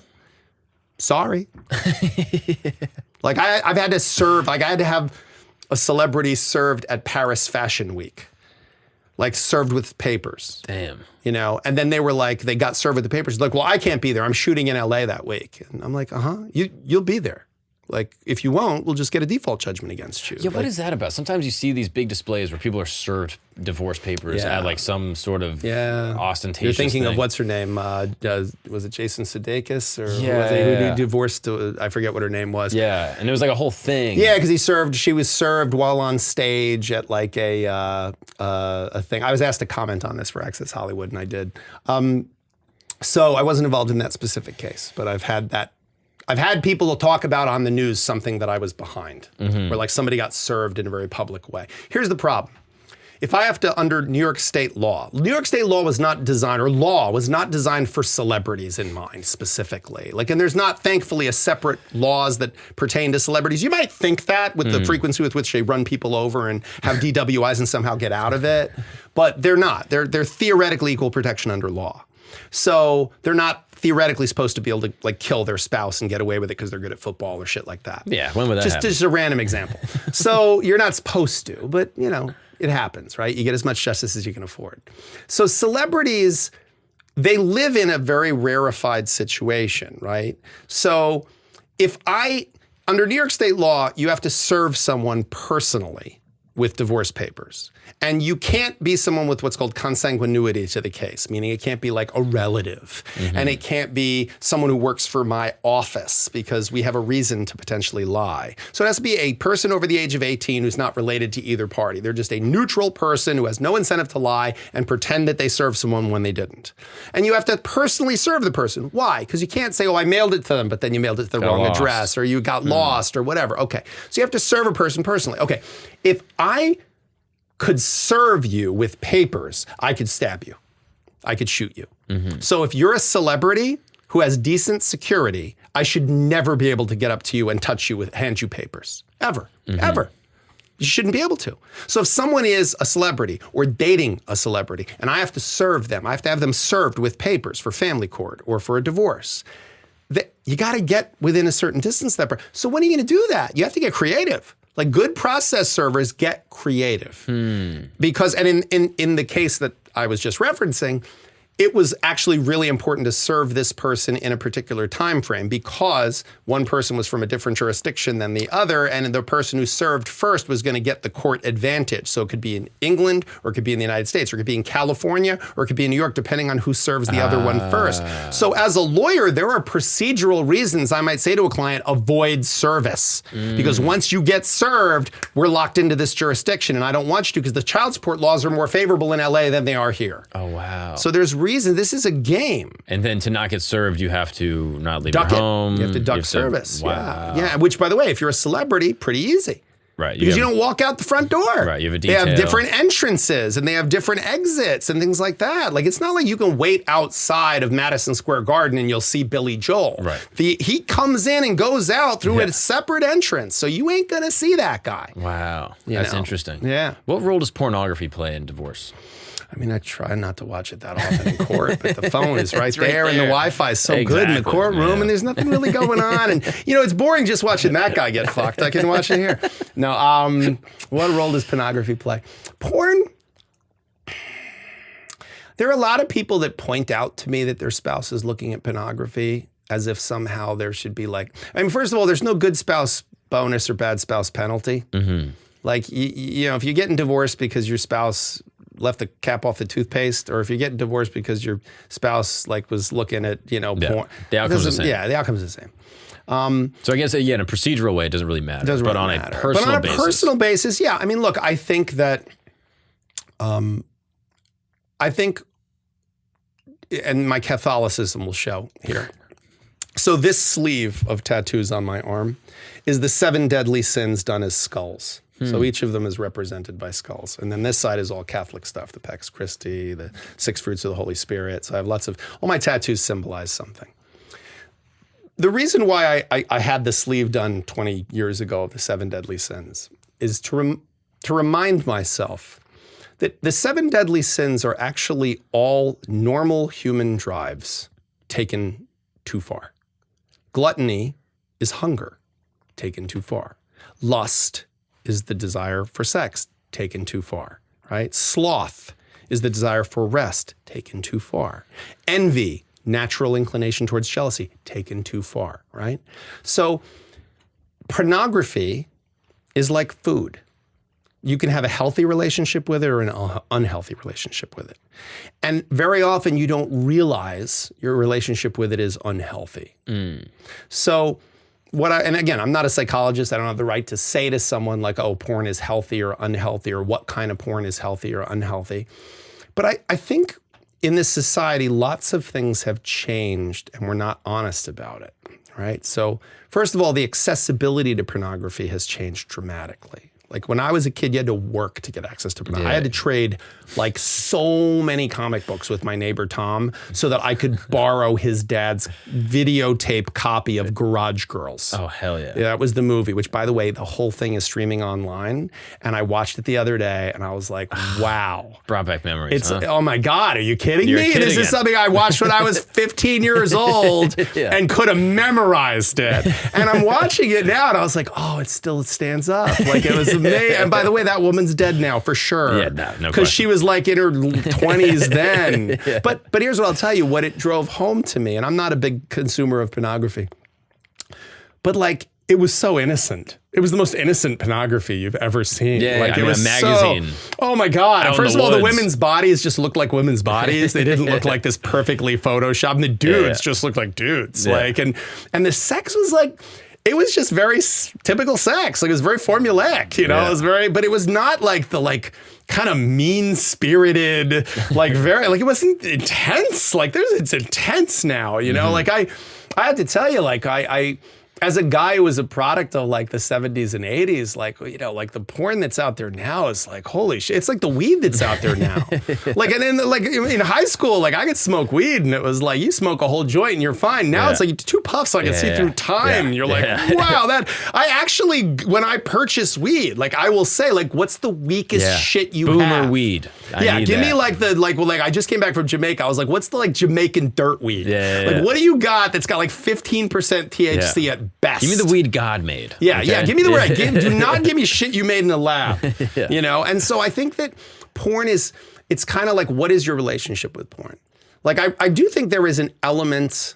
Sorry. Like I've had to serve, like I had to have a celebrity served at Paris Fashion Week, like served with papers. Damn. You know, and then they were like, they got served with the papers. Like, well, I can't be there. I'm shooting in LA that week. And I'm like, you'll be there. Like, if you won't, we'll just get a default judgment against you. Yeah, what is that about? Sometimes you see these big displays where people are served divorce papers at like some sort of ostentatious You're thinking thing. of what's her name? Was it Jason Sudeikis? Or was Yeah. it who divorced? I forget what her name was. Yeah, and it was like a whole thing. Yeah, because she was served while on stage at like a thing. I was asked to comment on this for Access Hollywood, and I did. So I wasn't involved in that specific case, but I've had people talk about on the news something that I was behind, where like somebody got served in a very public way. Here's the problem. If I have to, under New York State law was not designed for celebrities in mind specifically. Like, and there's not, thankfully, a separate laws that pertain to celebrities. You might think that with the frequency with which they run people over and have DWIs and somehow get out of it, but they're not. They're theoretically equal protection under law. So they're not theoretically supposed to be able to like kill their spouse and get away with it because they're good at football or shit like that. Yeah, when would that happen? Just a random example. So you're not supposed to, but you know, it happens, right? You get as much justice as you can afford. So celebrities, they live in a very rarefied situation, right? So if under New York State law, you have to serve someone personally with divorce papers. And you can't be someone with what's called consanguinity to the case, meaning it can't be like a relative. And it can't be someone who works for my office because we have a reason to potentially lie. So it has to be a person over the age of 18 who's not related to either party. They're just a neutral person who has no incentive to lie and pretend that they served someone when they didn't. And you have to personally serve the person. Why? Because you can't say, oh, I mailed it to them, but then you mailed it to the wrong address or you got lost or whatever. Okay. So you have to serve a person personally. Okay. If I could serve you with papers, I could stab you. I could shoot you. So if you're a celebrity who has decent security, I should never be able to get up to you and touch you with, hand you papers. Ever. Ever. You shouldn't be able to. So if someone is a celebrity or dating a celebrity and I have to serve them, I have to have them served with papers for family court or for a divorce, you got to get within a certain distance of that. So when are you going to do that? You have to get creative. Like good process servers get creative. Because, and in the case that I was just referencing, it was actually really important to serve this person in a particular time frame because one person was from a different jurisdiction than the other, and the person who served first was going to get the court advantage. So it could be in England, or it could be in the United States, or it could be in California, or it could be in New York, depending on who serves the other one first. So as a lawyer, there are procedural reasons I might say to a client, avoid service. Because once you get served, we're locked into this jurisdiction, and I don't want you to because the child support laws are more favorable in LA than they are here. Oh, wow. So there's reason. This is a game. And then to not get served, you have to not leave your home. You have to duck service. Wow. Yeah. Which, by the way, if you're a celebrity, pretty easy. Right. Because you don't walk out the front door. Right. You have a detail. They have different entrances and they have different exits and things like that. Like, it's not like you can wait outside of Madison Square Garden and you'll see Billy Joel. Right. He comes in and goes out through a separate entrance. So you ain't going to see that guy. Wow. That's interesting. Yeah. What role does pornography play in divorce? I mean, I try not to watch it that often in court, but the phone is right there and the Wi-Fi is so good in the courtroom and there's nothing really going on. And, it's boring just watching that guy get fucked. I can watch it here. No, what role does pornography play? Porn? There are a lot of people that point out to me that their spouse is looking at pornography as if somehow there should be first of all, there's no good spouse bonus or bad spouse penalty. Like, if you're getting divorced because your spouse left the cap off the toothpaste, or if you're getting divorced because your spouse was looking at porn, the outcome's the same. Yeah, the outcome's the same. So I guess in a procedural way, it doesn't really matter. Doesn't but really on matter. a personal but on a basis, personal basis, yeah. I mean, look, I think that, and my Catholicism will show here. So this sleeve of tattoos on my arm is the 7 deadly sins done as skulls. So each of them is represented by skulls. And then this side is all Catholic stuff, the Pax Christi, the 6 fruits of the Holy Spirit. So I have all my tattoos symbolize something. The reason why I had the sleeve done 20 years ago of the 7 deadly sins is to remind myself that the 7 deadly sins are actually all normal human drives taken too far. Gluttony is hunger taken too far. Lust is the desire for sex taken too far, right? Sloth is the desire for rest taken too far. Envy, natural inclination towards jealousy, taken too far, right? So pornography is like food. You can have a healthy relationship with it or an unhealthy relationship with it. And very often you don't realize your relationship with it is unhealthy. So and again, I'm not a psychologist. I don't have the right to say to someone oh, porn is healthy or unhealthy, or what kind of porn is healthy or unhealthy. But I think in this society, lots of things have changed and we're not honest about it, right? So first of all, the accessibility to pornography has changed dramatically. Like when I was a kid, you had to work to get access to pornography. I had to trade so many comic books with my neighbor Tom so that I could borrow his dad's videotape copy of Garage Girls. Oh, hell yeah. Yeah, that was the movie, which by the way, the whole thing is streaming online. And I watched it the other day and I was like, wow. Brought back memories, Oh my God, are you kidding me? Kidding This is something I watched when I was 15 years old and could have memorized it. And I'm watching it now and I was like, oh, it stands up. Like it was amazing. And by the way, that woman's dead now for sure. Yeah, no because she was in her 20s then. Yeah. But here's what I'll tell you, what it drove home to me, and I'm not a big consumer of pornography, but it was so innocent. It was the most innocent pornography you've ever seen. Yeah, like it was a magazine. Oh my God. First of all, the woods. women's bodies just looked like women's bodies. They didn't look like this perfectly photoshopped. And the dudes just looked like dudes. Yeah. Like, and the sex was like, it was just very typical sex. Like it was very formulaic, you know, it was very, but it was not like the kind of mean-spirited, like very, like it wasn't intense. Like it's intense now, you know, like I have to tell you, like I as a guy who was a product of like the 70s and 80s, like, you know, like the porn that's out there now is like, holy shit. It's like the weed that's out there now. Like, and then like in high school, like I could smoke weed and it was like, you smoke a whole joint and you're fine. Now it's like 2 puffs, so I can see through time. And you're like, wow, I actually, when I purchase weed, like I will say, like, what's the weakest shit you have? Boomer weed. Give me like I just came back from Jamaica. I was like, what's the like Jamaican dirt weed? Like, what do you got that's got like 15% THC at best? Give me the weed God made. Yeah, give me the right. Do not give me shit you made in the lab. You know? And so I think that porn it's kind of like, what is your relationship with porn? Like, I do think there is an element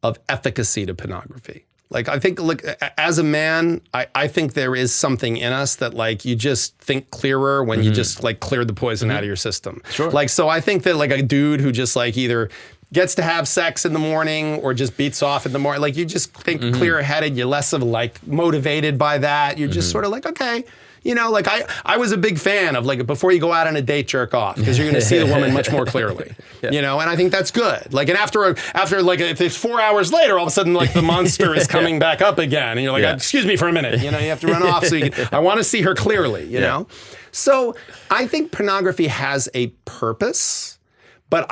of efficacy to pornography. Like, I think, like, as a man, I think there is something in us that, like, you just think clearer when you just, like, cleared the poison out of your system. Sure. Like, so I think that, like, a dude who just, like, either gets to have sex in the morning or just beats off in the morning, like, you just think clear-headed, you're less of, like, motivated by that. You're just sort of like, okay. You know, like I was a big fan of like before you go out on a date, jerk off because you're going to see the woman much more clearly. You know, and I think that's good. Like, and after like if it's 4 hours later, all of a sudden like the monster is coming back up again, and you're like, excuse me for a minute. You know, you have to run off so you can. I want to see her clearly. You know, so I think pornography has a purpose, but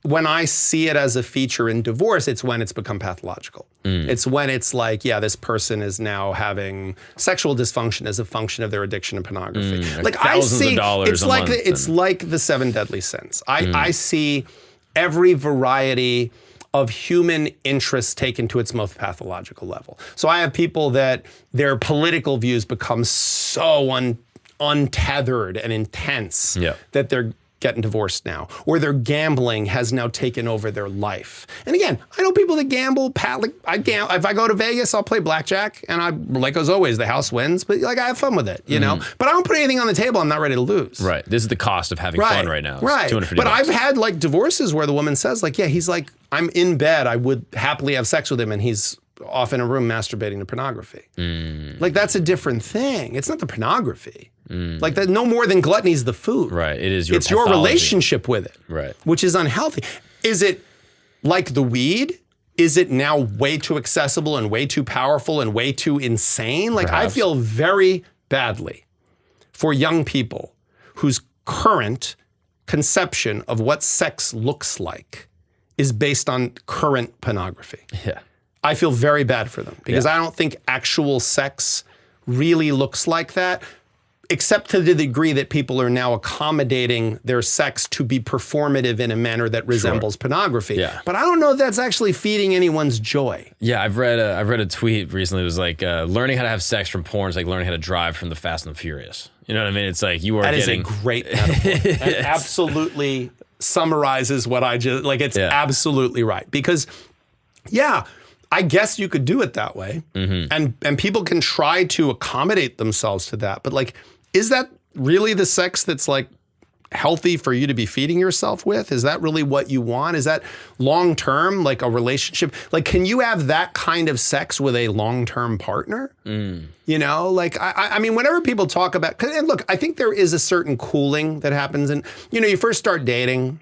when I see it as a feature in divorce, it's when it's become pathological. It's when it's like, this person is now having sexual dysfunction as a function of their addiction to pornography. Like I see, it's like the 7 deadly sins. I see every variety of human interest taken to its most pathological level. So I have people that their political views become so untethered and intense that they're getting divorced now, or their gambling has now taken over their life. And again, I know people that gamble. If I go to Vegas, I'll play blackjack, and like as always, the house wins. But like I have fun with it, you know. But I don't put anything on the table I'm not ready to lose. Right. This is the cost of having fun right now. It's $250. But I've had like divorces where the woman says like, he's like, I'm in bed, I would happily have sex with him, and he's off in a room masturbating to pornography. Like that's a different thing. It's not the pornography. Like that, no more than gluttony's the food. Right. It is your It's your relationship with it. Right. Which is unhealthy. Is it like the weed? Is it now way too accessible and way too powerful and way too insane? Like I feel very badly for young people whose current conception of what sex looks like is based on current pornography. Yeah. I feel very bad for them because I don't think actual sex really looks like that, except to the degree that people are now accommodating their sex to be performative in a manner that resembles pornography. Yeah. But I don't know if that's actually feeding anyone's joy. Yeah, I've read a tweet recently. It was like learning how to have sex from porn is like learning how to drive from the Fast and the Furious. You know what I mean? It's like you are getting... That is a great metaphor. That absolutely summarizes what I just... Like, it's absolutely right. Because, I guess you could do it that way. And people can try to accommodate themselves to that. But like, is that really the sex that's like healthy for you to be feeding yourself with? Is that really what you want? Is that long-term, like a relationship? Like, can you have that kind of sex with a long-term partner? You know, like, I mean, whenever people talk about, and look, I think there is a certain cooling that happens. And, you know, you first start dating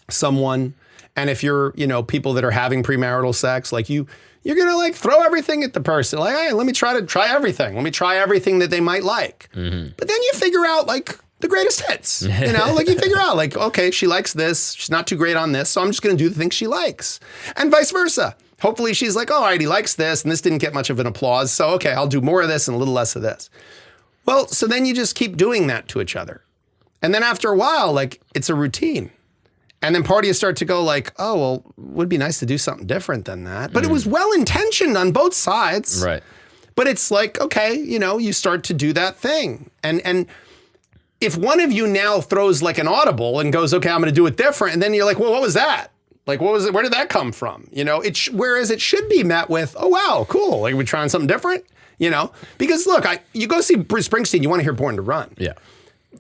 someone, and if you're, you know, people that are having premarital sex, like you're going to like throw everything at the person. Like, hey, let me try everything. Let me try everything that they might like. But then you figure out like the greatest hits, you know, like you figure out like, okay, she likes this. She's not too great on this. So I'm just going to do the things she likes, and vice versa. Hopefully she's like, all right, he likes this and this didn't get much of an applause. So, okay, I'll do more of this and a little less of this. Well, so then you just keep doing that to each other. And then after a while, like it's a routine. And then part of you start to go like, oh, well, it would be nice to do something different than that. But it was well-intentioned on both sides. Right. But it's like, okay, you know, you start to do that thing. And if one of you now throws like an audible and goes, okay, I'm going to do it different. And then you're like, well, what was that? Like, what was it? Where did that come from? You know, whereas it should be met with, oh, wow, cool. Like, we're trying something different, you know? Because look, you go see Bruce Springsteen, you want to hear Born to Run. Yeah.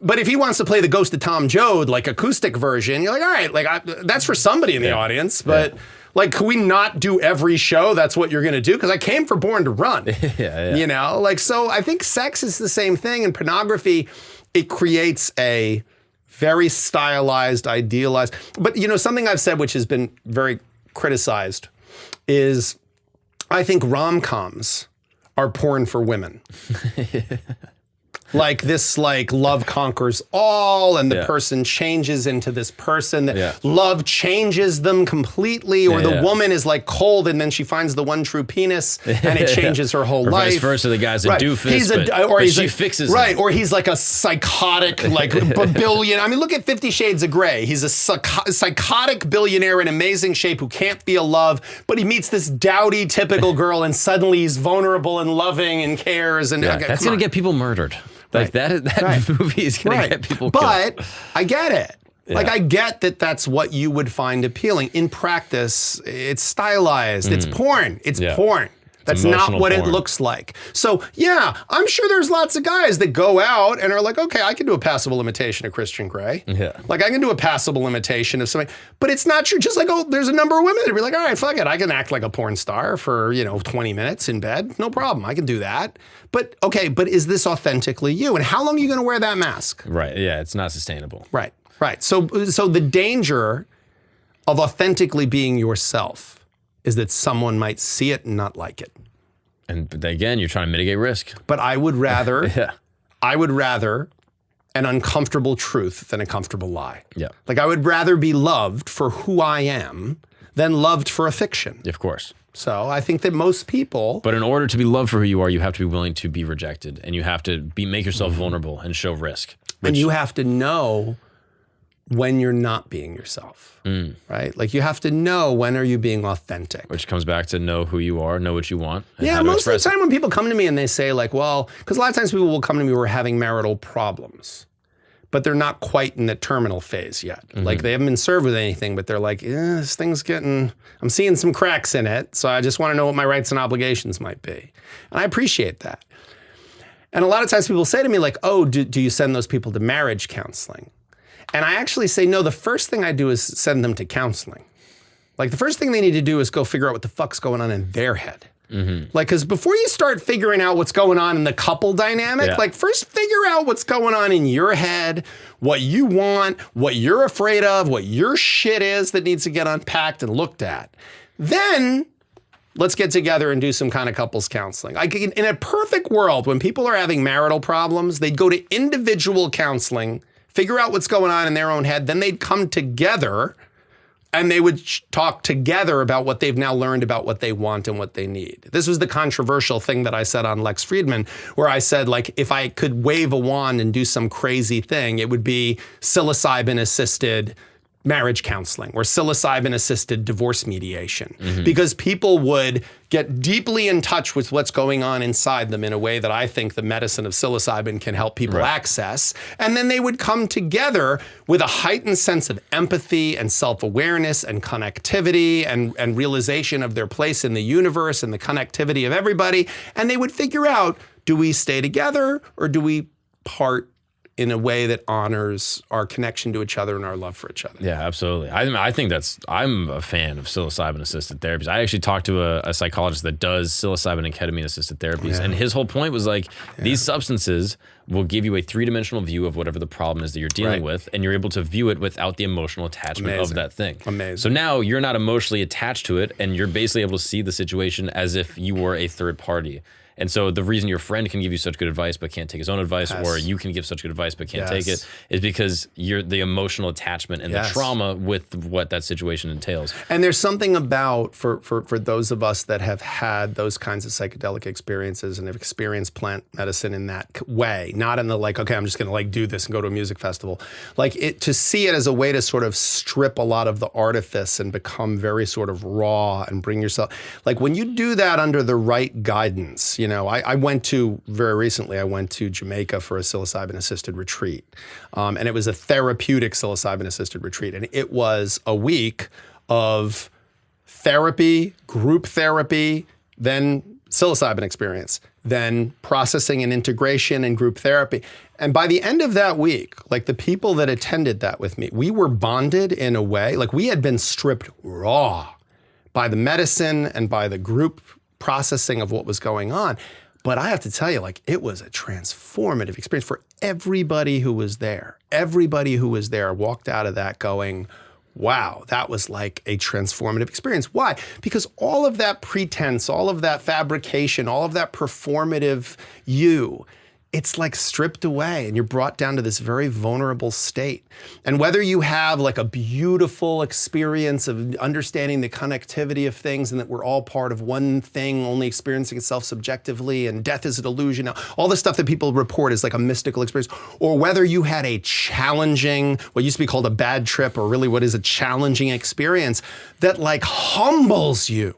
But if he wants to play the Ghost of Tom Joad, like acoustic version, you're like, all right, like that's for somebody in the audience. But like, could we not do every show? That's what you're going to do? Because I came for Born to Run. You know, like, so I think sex is the same thing. And pornography, it creates a very stylized, idealized. But, you know, something I've said, which has been very criticized, is I think rom-coms are porn for women. Like this, like love conquers all, and the person changes into this person that love changes them completely, or the woman is like cold and then she finds the one true penis and it changes her whole life. Vice versa, the guy's a doofus, but she fixes him. Or he's like a psychotic, like billion. I mean, look at 50 Shades of Grey. He's a psychotic billionaire in amazing shape who can't feel love, but he meets this dowdy, typical girl, and suddenly he's vulnerable and loving and cares. And that's gonna get people murdered. Like that movie is going to get people killed. But I get it. Yeah. Like, I get that that's what you would find appealing. In practice, it's stylized. It's porn. It's porn. That's not what it looks like. So, yeah, I'm sure there's lots of guys that go out and are like, okay, I can do a passable imitation of Christian Grey. Yeah. Like, I can do a passable imitation of something. But it's not true. Just like, oh, there's a number of women that be like, all right, fuck it. I can act like a porn star for, 20 minutes in bed. No problem. I can do that. But, okay, but is this authentically you? And how long are you going to wear that mask? Right. Yeah, it's not sustainable. Right. So the danger of authentically being yourself is that someone might see it and not like it. And again, you're trying to mitigate risk. But I would rather, an uncomfortable truth than a comfortable lie. Yeah. Like, I would rather be loved for who I am than loved for a fiction. Of course. So I think that most people. But in order to be loved for who you are, you have to be willing to be rejected, and you have to make yourself vulnerable and show risk. And you have to know when you're not being yourself, right? Like, you have to know when are you being authentic. Which comes back to know who you are, know what you want. Yeah, most of the time when people come to me and they say like, well, because a lot of times people will come to me who are having marital problems, but they're not quite in the terminal phase yet. Like, they haven't been served with anything, but they're like, this thing's I'm seeing some cracks in it, so I just want to know what my rights and obligations might be. And I appreciate that. And a lot of times people say to me like, oh, do you send those people to marriage counseling? And I actually say, no, the first thing I do is send them to counseling. Like, the first thing they need to do is go figure out what the fuck's going on in their head. Like, because before you start figuring out what's going on in the couple dynamic, like, first figure out what's going on in your head, what you want, what you're afraid of, what your shit is that needs to get unpacked and looked at. Then let's get together and do some kind of couples counseling. In a perfect world, when people are having marital problems, they'd go to individual counseling, figure out what's going on in their own head, then they'd come together and they would talk together about what they've now learned about what they want and what they need. This was the controversial thing that I said on Lex Fridman, where I said, like, if I could wave a wand and do some crazy thing, it would be psilocybin-assisted marriage counseling or psilocybin-assisted divorce mediation, because people would get deeply in touch with what's going on inside them in a way that I think the medicine of psilocybin can help people access. And then they would come together with a heightened sense of empathy and self-awareness and connectivity and realization of their place in the universe and the connectivity of everybody. And they would figure out, do we stay together or do we part in a way that honors our connection to each other and our love for each other? Yeah, absolutely. I think I'm a fan of psilocybin-assisted therapies. I actually talked to a psychologist that does psilocybin and ketamine-assisted therapies, and his whole point was like, these substances will give you a three-dimensional view of whatever the problem is that you're dealing with, and you're able to view it without the emotional attachment of that thing. Amazing. So now you're not emotionally attached to it, and you're basically able to see the situation as if you were a third party. And so the reason your friend can give you such good advice but can't take his own advice, or you can give such good advice but can't take it, is because you're the emotional attachment and the trauma with what that situation entails. And there's something about, for those of us that have had those kinds of psychedelic experiences and have experienced plant medicine in that way, not in the like, okay, I'm just going to like do this and go to a music festival, like to see it as a way to sort of strip a lot of the artifice and become very sort of raw and bring yourself, like when you do that under the right guidance. I went to, very recently, I went to Jamaica for a psilocybin-assisted retreat. And it was a therapeutic psilocybin-assisted retreat. And it was a week of therapy, group therapy, then psilocybin experience, then processing and integration and group therapy. And by the end of that week, like the people that attended that with me, we were bonded in a way, like we had been stripped raw by the medicine and by the group processing of what was going on. But I have to tell you, like, it was a transformative experience for everybody who was there. Everybody who was there walked out of that going, wow, that was like a transformative experience. Why? Because all of that pretense, all of that fabrication, all of that performative it's like stripped away and you're brought down to this very vulnerable state. And whether you have like a beautiful experience of understanding the connectivity of things and that we're all part of one thing, only experiencing itself subjectively, and death is an illusion, all the stuff that people report is like a mystical experience, or whether you had a challenging, what used to be called a bad trip, or really what is a challenging experience that like humbles you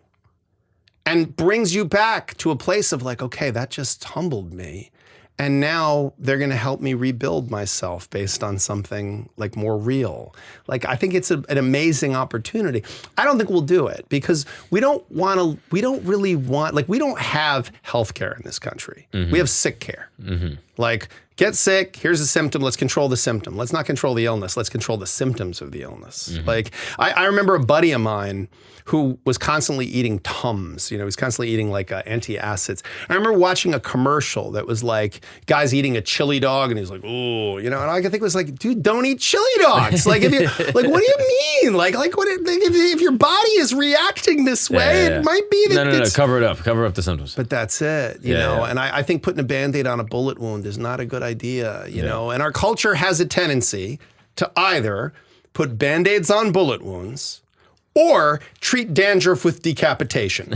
and brings you back to a place of like, okay, that just humbled me. And now they're going to help me rebuild myself based on something like more real. Like, I think it's an amazing opportunity. I don't think we'll do it because we don't really want, like, we don't have healthcare in this country. Mm-hmm. We have sick care. Mm-hmm. Like, get sick, here's a symptom, let's control the symptom. Let's not control the illness, let's control the symptoms of the illness. Mm-hmm. Like, I remember a buddy of mine who was constantly eating Tums. You know, he was constantly eating like antacids. I remember watching a commercial that was like guys eating a chili dog, and he's like, "Oh," you know. And I think it was like, "Dude, don't eat chili dogs." Like, if you like, what do you mean? Like what? If your body is reacting this way, it might be that no. Cover up the symptoms. But that's it, you know. Yeah. And I think putting a Band-Aid on a bullet wound is not a good idea, you know. And our culture has a tendency to either put Band-Aids on bullet wounds or treat dandruff with decapitation.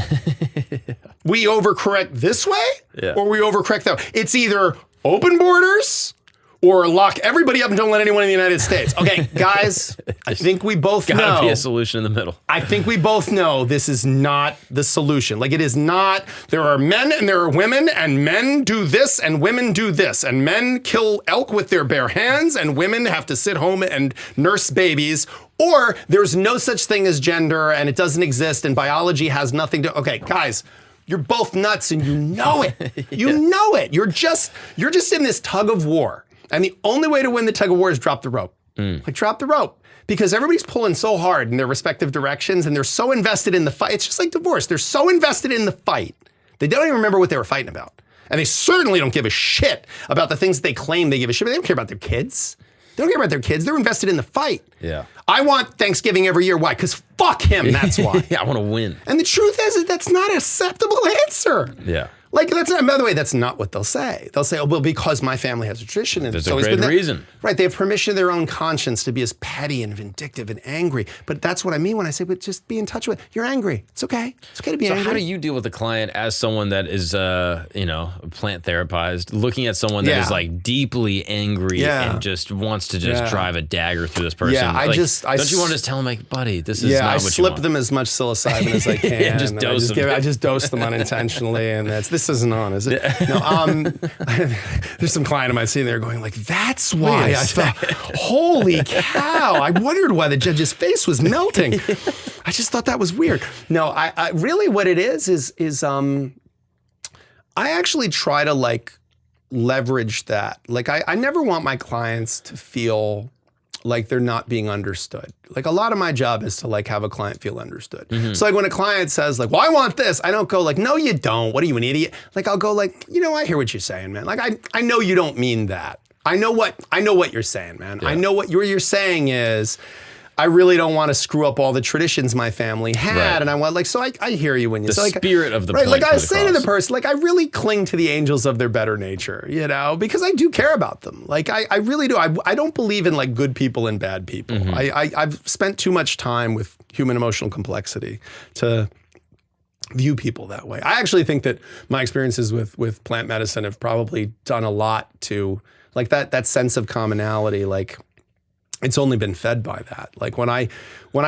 We overcorrect this way, or we overcorrect that way. It's either open borders or lock everybody up and don't let anyone in the United States. Okay, guys, I think we both know. Gotta be a solution in the middle. I think we both know this is not the solution. Like, it is not, there are men and there are women, and men do this and women do this, and men kill elk with their bare hands, and women have to sit home and nurse babies, or there's no such thing as gender and it doesn't exist and biology has nothing to, okay, guys, you're both nuts and you know it. You know it. You're just in this tug of war. And the only way to win the tug of war is drop the rope. Like, drop the rope. Because everybody's pulling so hard in their respective directions and they're so invested in the fight. It's just like divorce. They're so invested in the fight. They don't even remember what they were fighting about. And they certainly don't give a shit about the things they claim they give a shit about. They don't care about their kids. They don't care about their kids. They're invested in the fight. Yeah. I want Thanksgiving every year. Why? Because fuck him. That's why. I want to win. And the truth is that's not an acceptable answer. Yeah. Like, that's not, by the way, that's not what they'll say. They'll say, oh, well, because my family has a tradition. And there's a great reason. Right. They have permission of their own conscience to be as petty and vindictive and angry. But that's what I mean when I say, but just be in touch with it. You're angry. It's okay. It's okay to be angry. So how do you deal with a client as someone that is, plant therapized, looking at someone that is like deeply angry and just wants to just drive a dagger through this person? Yeah, don't you want to just tell them, like, buddy, this is not what you want? I slip them as much psilocybin as I can. Just dose them. I just dose them unintentionally, and this isn't on, is it? No, there's some client of mine sitting there going like, that's why I thought, holy cow, I wondered why the judge's face was melting. I just thought that was weird. No, I really what it is I actually try to like leverage that. Like, I never want my clients to feel like they're not being understood. Like, a lot of my job is to like have a client feel understood. Mm-hmm. So like when a client says like, well, I want this, I don't go like, no, you don't. What are you, an idiot? Like, I'll go like, I hear what you're saying, man. Like, I know you don't mean that. I know what you're saying, man. Yeah. I know what you're saying is, I really don't want to screw up all the traditions my family had. Right. And I want so I hear you when you say, the spirit of the right. Like, I say to the person, like, I really cling to the angels of their better nature, because I do care about them. Like, I really do. I don't believe in like good people and bad people. Mm-hmm. I've spent too much time with human emotional complexity to view people that way. I actually think that my experiences with plant medicine have probably done a lot to like that sense of commonality. Like, it's only been fed by that. Like, when I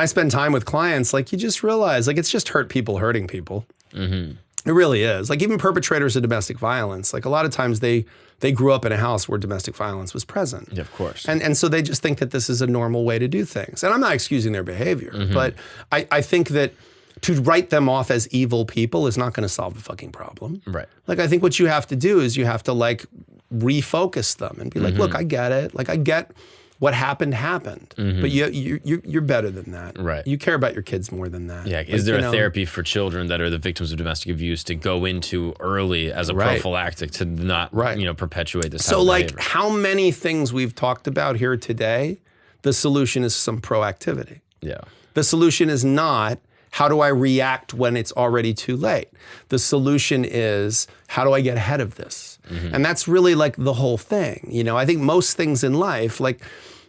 spend time with clients, like, you just realize like it's just hurt people hurting people. Mm-hmm. It really is. Like, even perpetrators of domestic violence, like, a lot of times they they grew up in a house where domestic violence was present. Yeah, of course. And so they just think that this is a normal way to do things. And I'm not excusing their behavior, but I think that to write them off as evil people is not going to solve the fucking problem. Right. Like, I think what you have to do is you have to like refocus them and be like, look, I get it. Like, I get what happened, but you're better than that. Right. You care about your kids more than that. Yeah. Like, Is there a therapy for children that are the victims of domestic abuse to go into early as a prophylactic to not, perpetuate this type of behavior? How many things we've talked about here today, the solution is some proactivity. Yeah. The solution is not, how do I react when it's already too late? The solution is, how do I get ahead of this? And that's really like the whole thing. I think most things in life, like,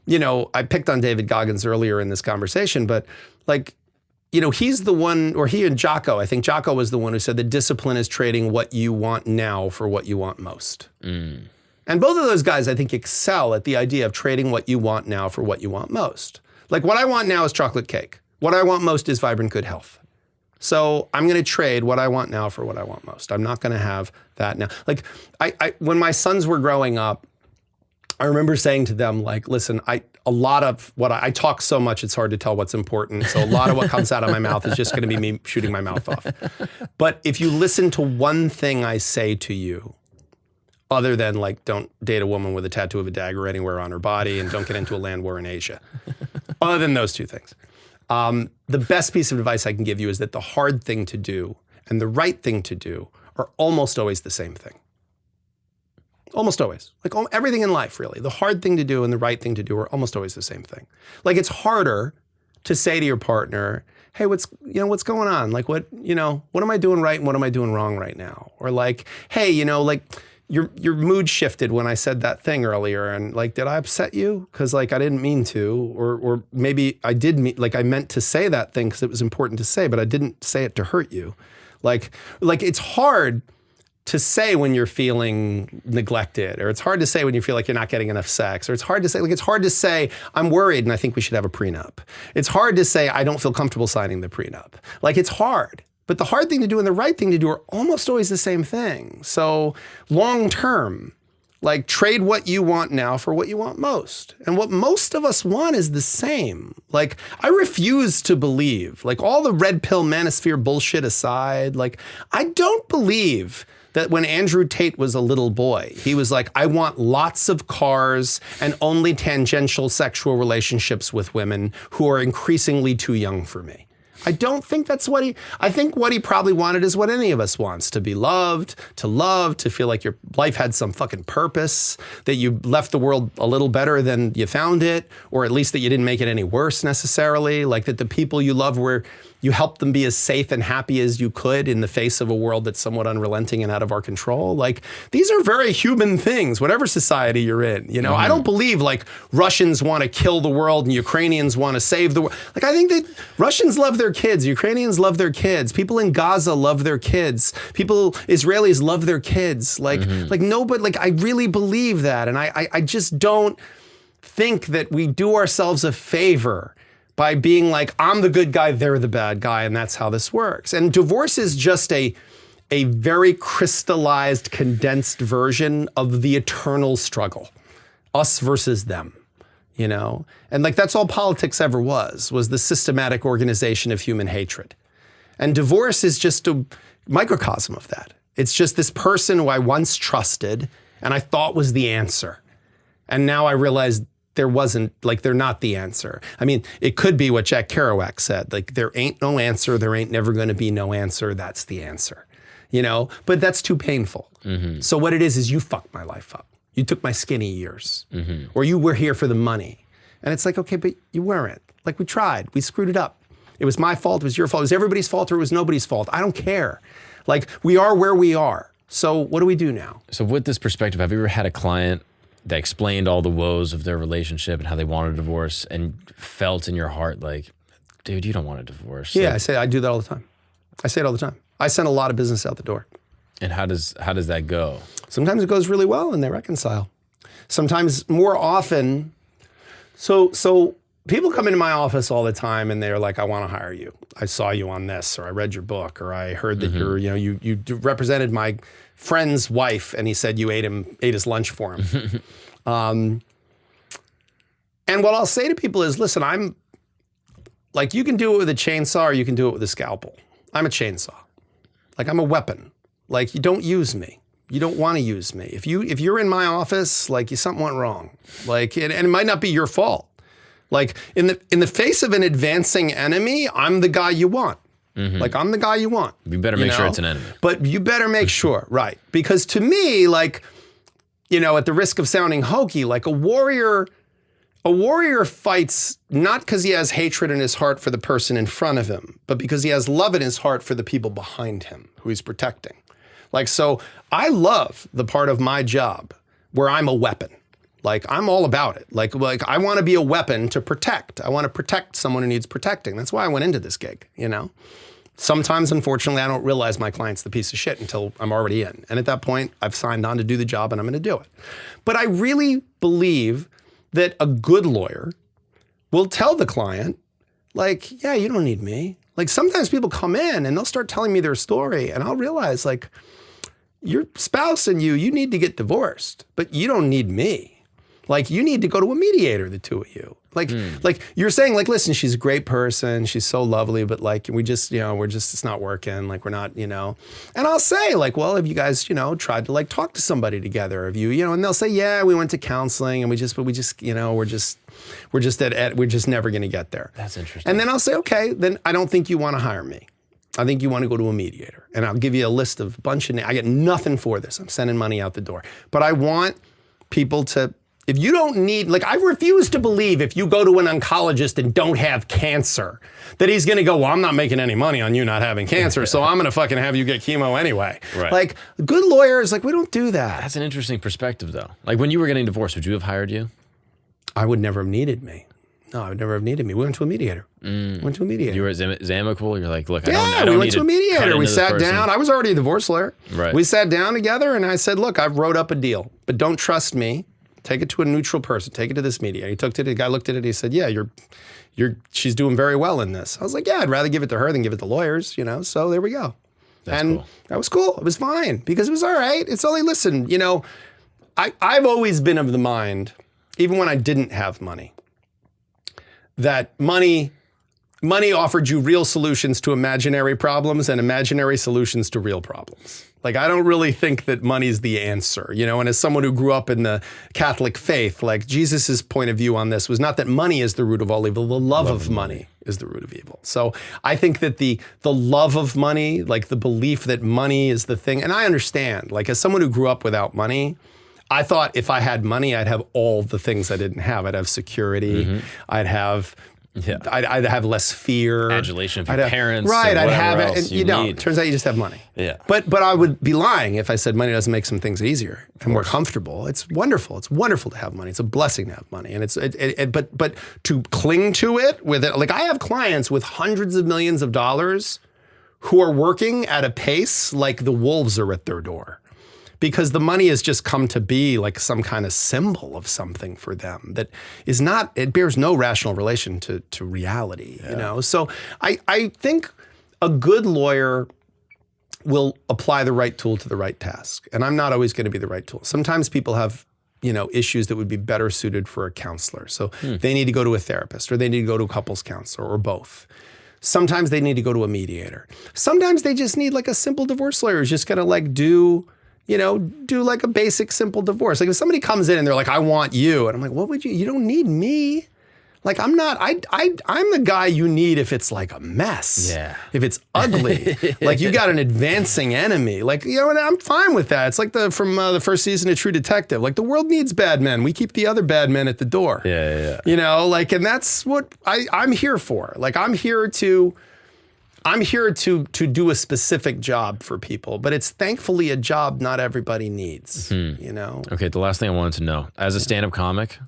I picked on David Goggins earlier in this conversation, but like, he's the one, or he and Jocko, I think Jocko was the one who said that discipline is trading what you want now for what you want most. And both of those guys, I think, excel at the idea of trading what you want now for what you want most. Like, what I want now is chocolate cake. What I want most is vibrant, good health. So I'm going to trade what I want now for what I want most. I'm not going to have that now. Like, when my sons were growing up, I remember saying to them, like, listen, a lot of what I talk so much, it's hard to tell what's important. So a lot of what comes out of my mouth is just going to be me shooting my mouth off. But if you listen to one thing I say to you, other than like, don't date a woman with a tattoo of a dagger anywhere on her body and don't get into a land war in Asia. Other than those two things. The best piece of advice I can give you is that the hard thing to do and the right thing to do are almost always the same thing. Almost always. Like everything in life, really. The hard thing to do and the right thing to do are almost always the same thing. Like, it's harder to say to your partner, hey, what's going on? Like, what am I doing right and what am I doing wrong right now? Or like, hey, like, your mood shifted when I said that thing earlier, and like, did I upset you? Because like, I didn't mean to, or maybe I did mean, like, I meant to say that thing because it was important to say, but I didn't say it to hurt you. Like it's hard to say when you're feeling neglected, or it's hard to say when you feel like you're not getting enough sex, or it's hard to say, I'm worried and I think we should have a prenup. It's hard to say, I don't feel comfortable signing the prenup. Like, it's hard. But the hard thing to do and the right thing to do are almost always the same thing. So long term, like, trade what you want now for what you want most. And what most of us want is the same. Like, I refuse to believe, like, all the red pill manosphere bullshit aside, like, I don't believe that when Andrew Tate was a little boy, he was like, I want lots of cars and only tangential sexual relationships with women who are increasingly too young for me. I don't think that's I think what he probably wanted is what any of us wants, to be loved, to feel like your life had some fucking purpose, that you left the world a little better than you found it, or at least that you didn't make it any worse necessarily, like that the people you love you helped them be as safe and happy as you could in the face of a world that's somewhat unrelenting and out of our control. Like, these are very human things, whatever society you're in. I don't believe like Russians want to kill the world and Ukrainians want to save the world. Like, I think that Russians love their kids, Ukrainians love their kids, people in Gaza love their kids, Israelis love their kids. Like nobody, like, I really believe that. And I just don't think that we do ourselves a favor by being like, I'm the good guy, they're the bad guy, and that's how this works. And divorce is just a very crystallized, condensed version of the eternal struggle, us versus them, And like, that's all politics ever was the systematic organization of human hatred. And divorce is just a microcosm of that. It's just this person who I once trusted and I thought was the answer. And now I realize they're not the answer. I mean, it could be what Jack Kerouac said, like, there ain't no answer, there ain't never gonna be no answer, that's the answer, But that's too painful. So what it is you fucked my life up. You took my skinny years, or you were here for the money. And it's like, okay, but you weren't. Like, we tried, we screwed it up. It was my fault, it was your fault, it was everybody's fault, or it was nobody's fault. I don't care. Like, we are where we are. So what do we do now? So with this perspective, have you ever had a client that explained all the woes of their relationship and how they wanted a divorce and felt in your heart like, dude, you don't want a divorce? Yeah, like, I do that all the time. I say it all the time. I send a lot of business out the door. And how does that go? Sometimes it goes really well and they reconcile. Sometimes, more often, so people come into my office all the time and they're like, I want to hire you. I saw you on this, or I read your book, or I heard that you represented my friend's wife and he said you ate his lunch for him. And what I'll say to people is, listen, I'm like, you can do it with a chainsaw or you can do it with a scalpel. I'm a chainsaw. Like, I'm a weapon. Like, you don't use me. You don't want to use me. If you're in my office, like, something went wrong. Like, and it might not be your fault. Like, in the face of an advancing enemy, I'm the guy you want. Like, I'm the guy you want. You better make sure it's an enemy. But you better make sure, right? Because to me, like, at the risk of sounding hokey, like, a warrior fights not because he has hatred in his heart for the person in front of him, but because he has love in his heart for the people behind him who he's protecting. Like, so I love the part of my job where I'm a weapon. Like, I'm all about it. Like I want to be a weapon to protect. I want to protect someone who needs protecting. That's why I went into this gig, Sometimes, unfortunately, I don't realize my client's the piece of shit until I'm already in. And at that point, I've signed on to do the job and I'm going to do it. But I really believe that a good lawyer will tell the client, like, yeah, you don't need me. Like, sometimes people come in and they'll start telling me their story and I'll realize, like, your spouse and you need to get divorced, but you don't need me. Like, you need to go to a mediator, the two of you. Like you're saying, like, listen, she's a great person. She's so lovely, but like, it's not working. Like, we're not, And I'll say, like, well, have you guys, tried to like talk to somebody together? Have you, and they'll say, yeah, we went to counseling and we're just never going to get there. That's interesting. And then I'll say, okay, then I don't think you want to hire me. I think you want to go to a mediator. And I'll give you a list of a bunch of names. I get nothing for this. I'm sending money out the door. But I want people to, if you don't need, like, I refuse to believe if you go to an oncologist and don't have cancer, that he's going to go, well, I'm not making any money on you not having cancer, so I'm going to fucking have you get chemo anyway. Right. Like, good lawyers, like, we don't do that. That's an interesting perspective, though. Like, when you were getting divorced, would you have hired you? I would never have needed me. No, I would never have needed me. We went to a mediator. You were at amicable? You're like, look, I don't we went to a mediator. We sat down. I was already a divorce lawyer. Right. We sat down together and I said, look, I've wrote up a deal, but don't trust me. Take it to a neutral person. Take it to this mediator. He took it. The guy looked at it. He said, yeah, she's doing very well in this. I was like, yeah, I'd rather give it to her than give it to lawyers, So there we go. That's cool. That was cool. It was fine because it was all right. It's only, listen, I've always been of the mind, even when I didn't have money, that money offered you real solutions to imaginary problems and imaginary solutions to real problems. Like, I don't really think that money's the answer, and as someone who grew up in the Catholic faith, like, Jesus's point of view on this was not that money is the root of all evil, the love of money is the root of evil. So I think that the love of money, like the belief that money is the thing, and I understand, like, as someone who grew up without money, I thought if I had money, I'd have all the things I didn't have. I'd have security. I'd have less fear. Adulation of your parents. Right. I'd have it. And you don't. Turns out you just have money. Yeah. But I would be lying if I said money doesn't make some things easier and more comfortable. It's wonderful. It's wonderful to have money. It's a blessing to have money. And but to cling to it with it, like, I have clients with hundreds of millions of dollars who are working at a pace like the wolves are at their door. Because the money has just come to be like some kind of symbol of something for them that is not, it bears no rational relation to reality, So I think a good lawyer will apply the right tool to the right task. And I'm not always going to be the right tool. Sometimes people have, issues that would be better suited for a counselor. So they need to go to a therapist or they need to go to a couples counselor or both. Sometimes they need to go to a mediator. Sometimes they just need like a simple divorce lawyer who's just going to like do like a basic simple divorce. Like, if somebody comes in and they're like, I want you. And I'm like, what would you don't need me. Like, I'm the guy you need if it's like a mess. Yeah. If it's ugly, like you got an advancing enemy. Like, and I'm fine with that. It's like from the first season of True Detective. Like, the world needs bad men. We keep the other bad men at the door. Yeah. And that's what I'm here for. Like, I'm here to do a specific job for people, but it's thankfully a job not everybody needs, Okay, the last thing I wanted to know, as a stand-up comic,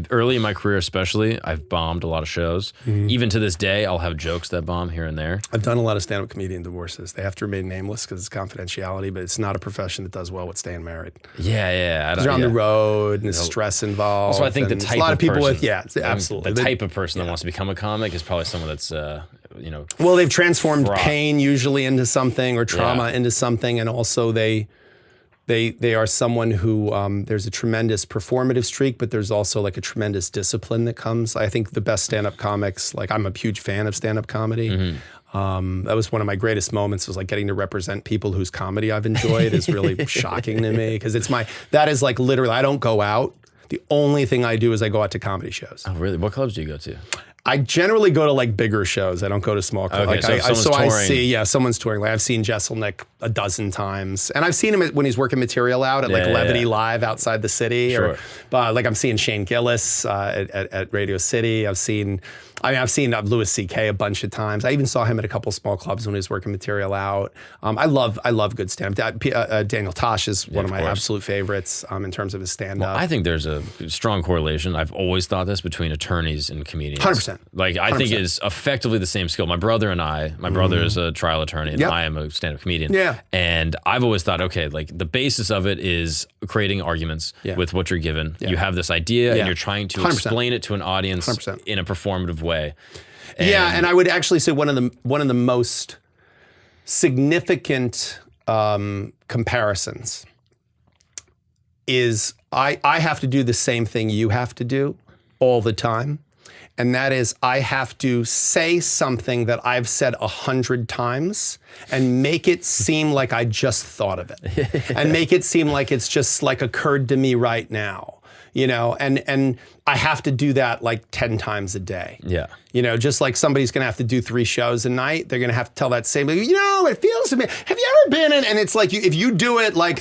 early in my career especially, I've bombed a lot of shows. Even to this day, I'll have jokes that bomb here and there. I've done a lot of stand-up comedian divorces. They have to remain nameless because it's confidentiality, but it's not a profession that does well with staying married. Yeah. Because you're on the road and there's stress involved. Also, I think the type a lot of people person, absolutely. The type of person that wants to become a comic is probably someone that's Well, they've transformed pain usually into something, or trauma into something, and also they are someone who there's a tremendous performative streak, but there's also like a tremendous discipline that comes. I think the best stand-up comics, like I'm a huge fan of stand-up comedy. That was one of my greatest moments, was like getting to represent people whose comedy I've enjoyed is really shocking to me, because that is like literally, I don't go out. The only thing I do is I go out to comedy shows. Oh, really? What clubs do you go to? I generally go to like bigger shows. I don't go to small clubs. Okay, like so I see, someone's touring. Like I've seen Jesselnick a dozen times, and I've seen him when he's working material out at Levity Live outside the city. Sure. Or like I'm seeing Shane Gillis at Radio City. I've seen Louis C.K. a bunch of times. I even saw him at a couple small clubs when he was working material out. I love good stand-up. Daniel Tosh is one of my absolute favorites in terms of his stand-up. Well, I think there's a strong correlation. I've always thought this between attorneys and comedians. 100%. Like I 100%. Think it's effectively the same skill. My brother is a trial attorney, and I am a stand-up comedian. Yeah. And I've always thought, okay, like the basis of it is creating arguments with what you're given. You have this idea and you're trying to 100%. Explain it to an audience 100%. In a performative way. And I would actually say one of the most significant comparisons is I have to do the same thing you have to do all the time. And that is, I have to say something that I've said 100 times and make it seem like I just thought of it, and make it seem like it's just like occurred to me right now, and I have to do that like 10 times a day. Yeah. Just like somebody's going to have to do 3 shows a night, they're going to have to tell that same, it feels to me, have you ever been in, and it's like, if you do it like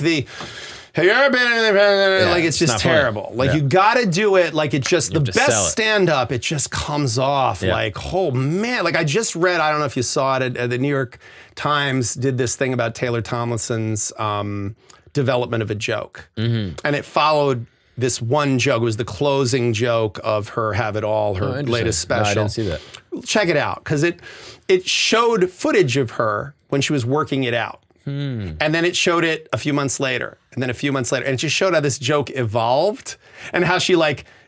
have you ever been in like it's just terrible. Funny. Like you gotta do it like it's just the best stand-up, it just comes off like, oh man. Like I just read, I don't know if you saw it, at the New York Times did this thing about Taylor Tomlinson's development of a joke. And it followed this one joke. It was the closing joke of her Have It All, her latest special. No, I didn't see that. Check it out, because it showed footage of her when she was working it out. And then it showed it a few months later, and then a few months later, and it just showed how this joke evolved, and how she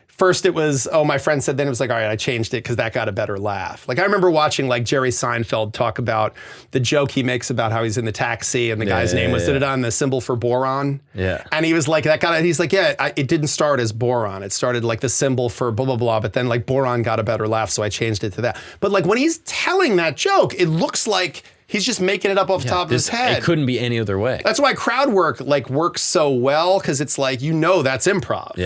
first it was, oh, my friend said, then it was like, all right, I changed it because that got a better laugh. Like I remember watching like Jerry Seinfeld talk about the joke he makes about how he's in the taxi and the guy's name was on the symbol for boron. Yeah. And he was like, he's like, it didn't start as boron. It started like the symbol for blah, blah, blah, but then like boron got a better laugh, so I changed it to that. But like when he's telling that joke, it looks like he's just making it up off the top of his head. It couldn't be any other way. That's why crowd work works so well, because it's like, that's improv.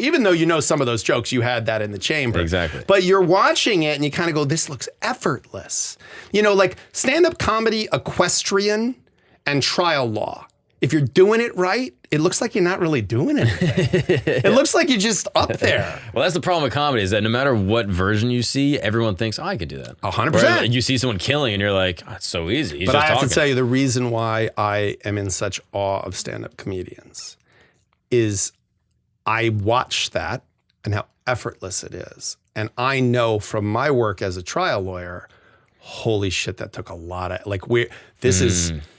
Even though some of those jokes, you had that in the chamber. Exactly. But you're watching it and you kind of go, this looks effortless. Like stand-up comedy, equestrian, and trial law. If you're doing it right, it looks like you're not really doing anything. It looks like you're just up there. Well, that's the problem with comedy, is that no matter what version you see, everyone thinks, oh, I could do that. 100%. You see someone killing and you're like, oh, it's so easy. But I have to tell you, the reason why I am in such awe of stand-up comedians is I watch that and how effortless it is. And I know from my work as a trial lawyer, holy shit, that took a lot of, there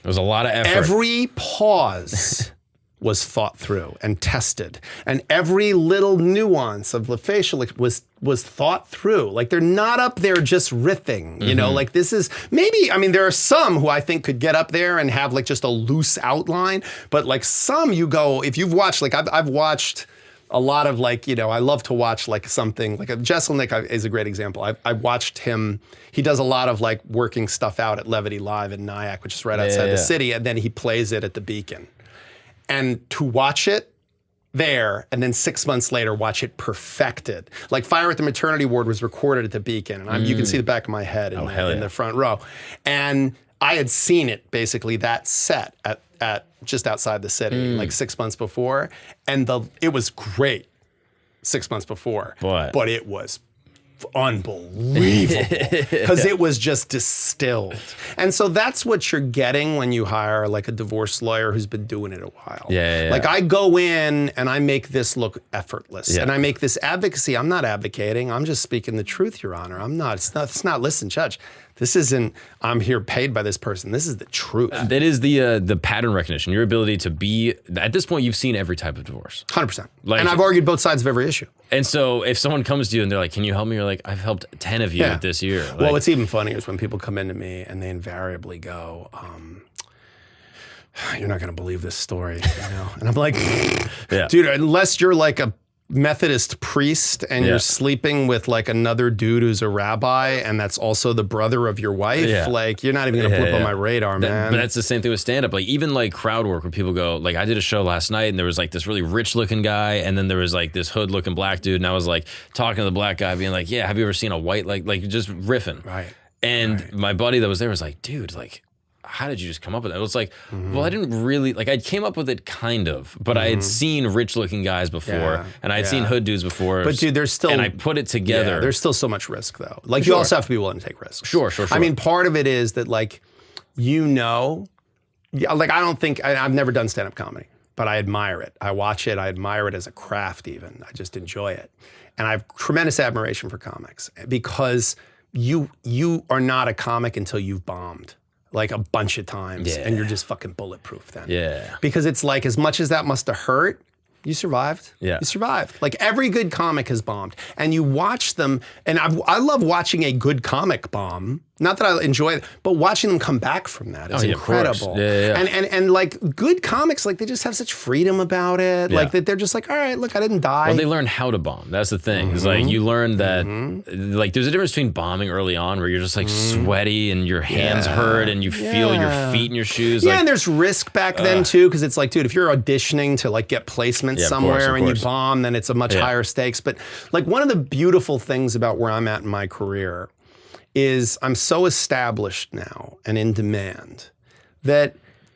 was a lot of effort. Every pause was thought through and tested, and every little nuance of the facial was thought through. Like they're not up there just riffing, like this is there are some who I think could get up there and have like just a loose outline, but like some if you've watched, like I've watched a lot of I love to watch like something like Jesselnick is a great example. I watched him. He does a lot of like working stuff out at Levity Live in Nyack, which is right outside the city, and then he plays it at the Beacon. And to watch it there, and then 6 months later watch it perfected. Like Fire at the Maternity Ward was recorded at the Beacon, and you can see the back of my head in the front row. And I had seen it basically that set at just outside the city, like 6 months before, and it was great 6 months before, but it was unbelievable because it was just distilled. And so that's what you're getting when you hire like a divorce lawyer who's been doing it a while. Like I go in and I make this look effortless, and I make this advocacy. I'm not advocating. I'm just speaking the truth, Your Honor. I'm not. It's not. Listen, Judge. This isn't, I'm here paid by this person. This is the truth. That is the pattern recognition, your ability to be, at this point, you've seen every type of divorce. 100%. And I've argued both sides of every issue. And so if someone comes to you and they're like, can you help me? You're like, I've helped 10 of you this year. Like, well, what's even funnier is when people come into me and they invariably go, you're not going to believe this story, you know? And I'm like, dude, unless you're like a Methodist priest and you're sleeping with like another dude who's a rabbi and that's also the brother of your wife, like you're not even gonna blip on my radar, man. But that's the same thing with stand-up. Like even like crowd work where people go, like I did a show last night and there was like this really rich looking guy and then there was like this hood looking black dude and I was like talking to the black guy being like, yeah, have you ever seen a white, like just riffing. Right. And my buddy that was there was like, dude, like, how did you just come up with that? It was like, well, I didn't really, like I came up with it kind of, but I had seen rich looking guys before and I had seen hood dudes before. But dude, there's still, and I put it together. There's still so much risk though. Like you also have to be willing to take risks. Sure. I mean, part of it is that like, you know, like I don't think, I've never done stand-up comedy, but I admire it. I watch it, I admire it as a craft even. I just enjoy it. And I have tremendous admiration for comics because you are not a comic until you've bombed. Like a bunch of times and you're just fucking bulletproof then. Yeah. Because it's like, as much as that must have hurt, you survived. Yeah. You survived. Like every good comic has bombed. And you watch them, and I love watching a good comic bomb. Not that I enjoy it, but watching them come back from that is incredible. And like good comics, like they just have such freedom about it. Like that they're just like, all right, look, I didn't die. Well, they learn how to bomb. That's the thing. It's like you learn that like there's a difference between bombing early on where you're just like sweaty and your hands hurt and you feel your feet in your shoes. Yeah, like, and there's risk back then too, because it's like, dude, if you're auditioning to like get placement somewhere and you bomb, then it's a much higher stakes. But like one of the beautiful things about where I'm at in my career is I'm so established now and in demand that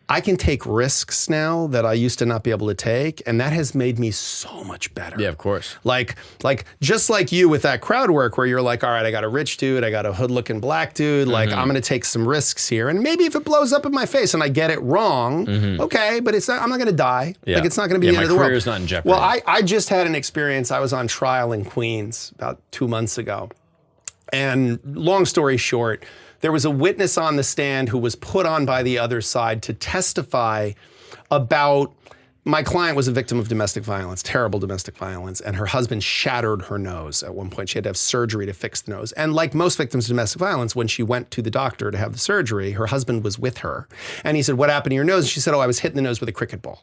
I can take risks now that I used to not be able to take, and that has made me so much better. Yeah, of course. Like just like you with that crowd work where you're like, all right, I got a rich dude, I got a hood-looking black dude, like I'm gonna take some risks here, and maybe if it blows up in my face and I get it wrong, okay, but I'm not gonna die. Like it's not gonna be the end of the world. My career's not in jeopardy. Well, I just had an experience. I was on trial in Queens about 2 months ago. And long story short, there was a witness on the stand who was put on by the other side to testify about, my client was a victim of domestic violence, terrible domestic violence, and her husband shattered her nose at one point. She had to have surgery to fix the nose. And like most victims of domestic violence, when she went to the doctor to have the surgery, her husband was with her. And he said, what happened to your nose? And she said, oh, I was hit in the nose with a cricket ball.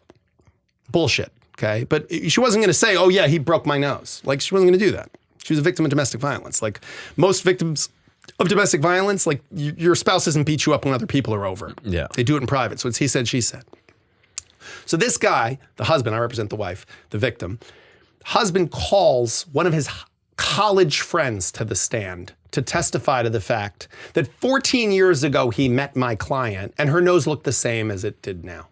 Bullshit, okay? But she wasn't gonna say, oh yeah, he broke my nose. Like she wasn't gonna do that. She was a victim of domestic violence. Like most victims of domestic violence, like your spouse doesn't beat you up when other people are over. Yeah. They do it in private. So it's he said, she said. So this guy, the husband, I represent the wife, the victim, husband calls one of his college friends to the stand to testify to the fact that 14 years ago he met my client and her nose looked the same as it did now.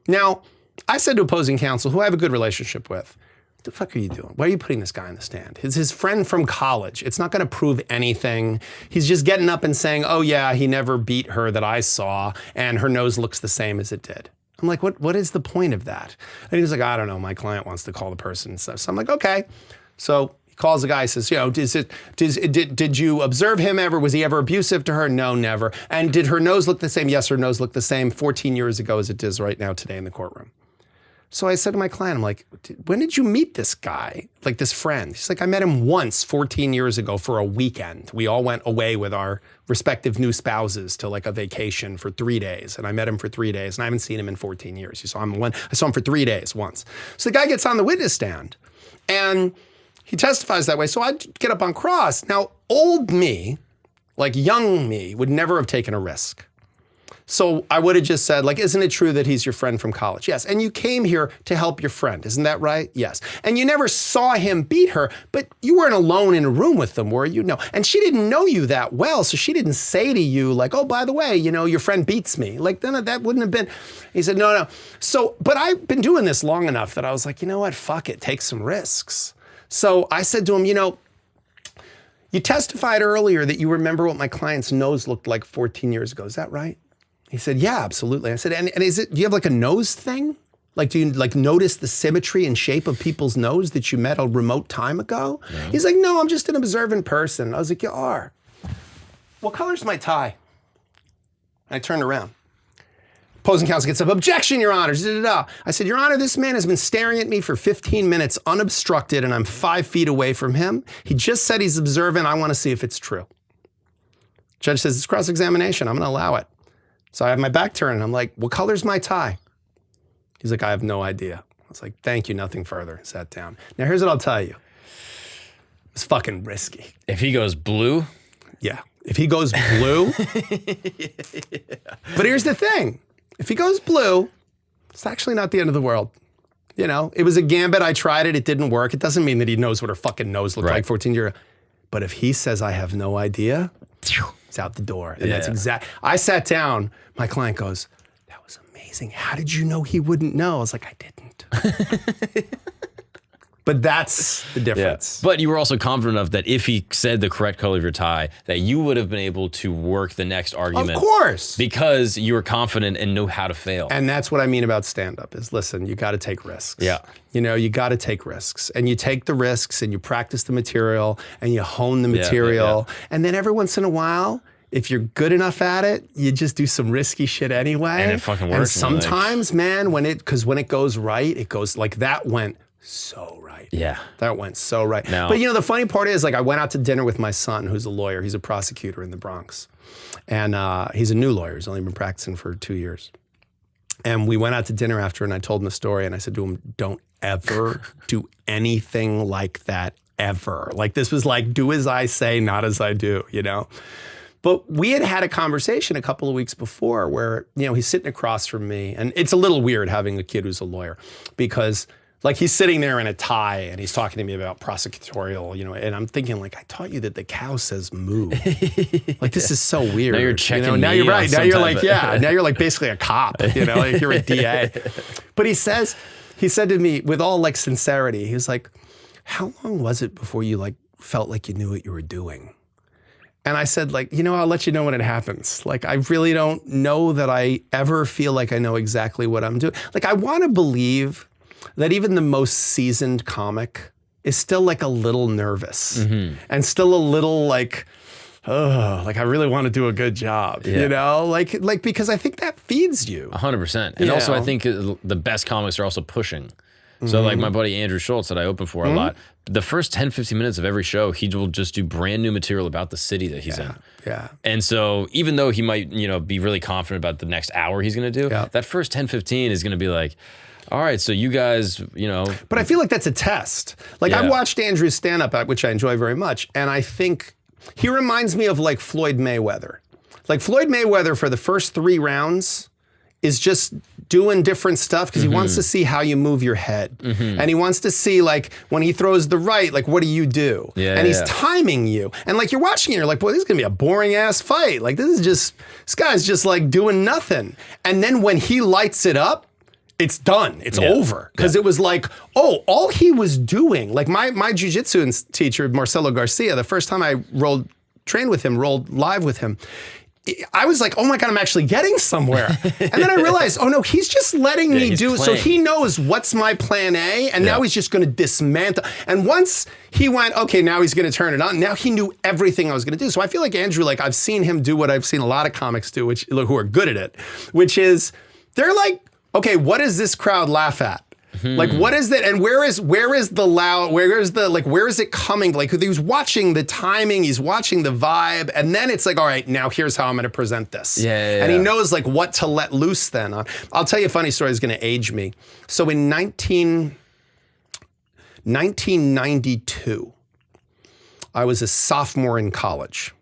Now, I said to opposing counsel, who I have a good relationship with, what the fuck are you doing? Why are you putting this guy on the stand? It's his friend from college. It's not gonna prove anything. He's just getting up and saying, oh yeah, he never beat her that I saw, and her nose looks the same as it did. I'm like, what is the point of that? And he was like, I don't know, my client wants to call the person and stuff. So I'm like, okay. So he calls the guy, says, you know, did you observe him ever? Was he ever abusive to her? No, never. And did her nose look the same? Yes, her nose looked the same 14 years ago as it does right now today in the courtroom. So I said to my client, I'm like, when did you meet this guy, like this friend? He's like, I met him once 14 years ago for a weekend. We all went away with our respective new spouses to like a vacation for 3 days. And I met him for 3 days and I haven't seen him in 14 years. I saw him for 3 days once. So the guy gets on the witness stand and he testifies that way. So I get up on cross. Now, old me, like young me, would never have taken a risk. So I would have just said, like, isn't it true that he's your friend from college? Yes. And you came here to help your friend. Isn't that right? Yes. And you never saw him beat her, but you weren't alone in a room with them, were you? No. And she didn't know you that well, so she didn't say to you, like, oh, by the way, you know, your friend beats me. Like, then that wouldn't have been. He said, no. So, but I've been doing this long enough that I was like, you know what? Fuck it. Take some risks. So I said to him, you know, you testified earlier that you remember what my client's nose looked like 14 years ago. Is that right? He said, yeah, absolutely. I said, and do you have like a nose thing? Like, do you like notice the symmetry and shape of people's nose that you met a remote time ago? No. He's like, no, I'm just an observant person. I was like, you are. What color's my tie? I turned around. Opposing counsel gets up, objection, Your Honor. I said, Your Honor, this man has been staring at me for 15 minutes unobstructed and I'm 5 feet away from him. He just said he's observant. I want to see if it's true. Judge says, it's cross-examination. I'm going to allow it. So I have my back turned and I'm like, what color's my tie? He's like, I have no idea. I was like, thank you, nothing further. Sat down. Now here's what I'll tell you. It's fucking risky. If he goes blue? Yeah. If he goes blue. But here's the thing. If he goes blue, it's actually not the end of the world. You know, it was a gambit. I tried it. It didn't work. It doesn't mean that he knows what her fucking nose looked like 14-year-old. But if he says, I have no idea, it's out the door. And that's exact. I sat down. My client goes, that was amazing. How did you know he wouldn't know? I was like, I didn't. But that's the difference. Yeah. But you were also confident enough that if he said the correct color of your tie, that you would have been able to work the next argument. Of course. Because you were confident and know how to fail. And that's what I mean about stand-up is, listen, you got to take risks. Yeah. You know, you got to take risks. And you take the risks and you practice the material and you hone the material. And then every once in a while, if you're good enough at it, you just do some risky shit anyway. And it fucking works. And sometimes, man, when it goes right, it goes like that went so right. Yeah. That went so right. Now, but you know, the funny part is, like, I went out to dinner with my son, who's a lawyer. He's a prosecutor in the Bronx. And he's a new lawyer. He's only been practicing for 2 years. And we went out to dinner after, and I told him the story, and I said to him, don't ever do anything like that, ever. Like, this was like, do as I say, not as I do, you know? But we had a conversation a couple of weeks before where, you know, he's sitting across from me, and it's a little weird having a kid who's a lawyer because, like, he's sitting there in a tie and he's talking to me about prosecutorial, you know, and I'm thinking, like, I taught you that the cow says moo. Like, this is so weird. Now you're checking. You know, now you're right. Now you're like, now you're like basically a cop, you know, like you're a DA. But he said to me with all like sincerity, he was like, how long was it before you like felt like you knew what you were doing? And I said, like, you know, I'll let you know when it happens. Like, I really don't know that I ever feel like I know exactly what I'm doing. Like, I want to believe that even the most seasoned comic is still like a little nervous and still a little like, oh, like I really want to do a good job, you know? Like because I think that feeds you. 100%. And also I think the best comics are also pushing. So like my buddy Andrew Schultz that I open for a lot, the first 10, 15 minutes of every show, he will just do brand new material about the city that he's in. Yeah. And so even though he might, you know, be really confident about the next hour he's going to do, that first 10, 15 is going to be like, all right, so you guys, you know. But I feel like that's a test. Like I watched Andrew's stand-up, which I enjoy very much, and I think he reminds me of like Floyd Mayweather. Like Floyd Mayweather for the first 3 rounds is just doing different stuff because he wants to see how you move your head. And he wants to see, like, when he throws the right, like, what do you do? And he's timing you. And, like, you're watching it, you're like, boy, this is going to be a boring-ass fight. Like, this guy's just, like, doing nothing. And then when he lights it up, it's done. It's over. Because it was like, oh, all he was doing, like, my jiu-jitsu teacher, Marcelo Garcia, the first time I rolled live with him, I was like, oh my God, I'm actually getting somewhere. And then I realized, oh no, he's just letting me do it. So he knows what's my plan A, and now he's just going to dismantle. And once he went, okay, now he's going to turn it on. Now he knew everything I was going to do. So I feel like Andrew, like I've seen him do what I've seen a lot of comics do, who are good at it, which is they're like, okay, what does this crowd laugh at? Like, what is that? And where is the loud, where is it coming? Like, he's watching the timing, he's watching the vibe, and then it's like, all right, now here's how I'm going to present this. And he knows, like, what to let loose then. I'll tell you a funny story that's going to age me. So in 1992, I was a sophomore in college.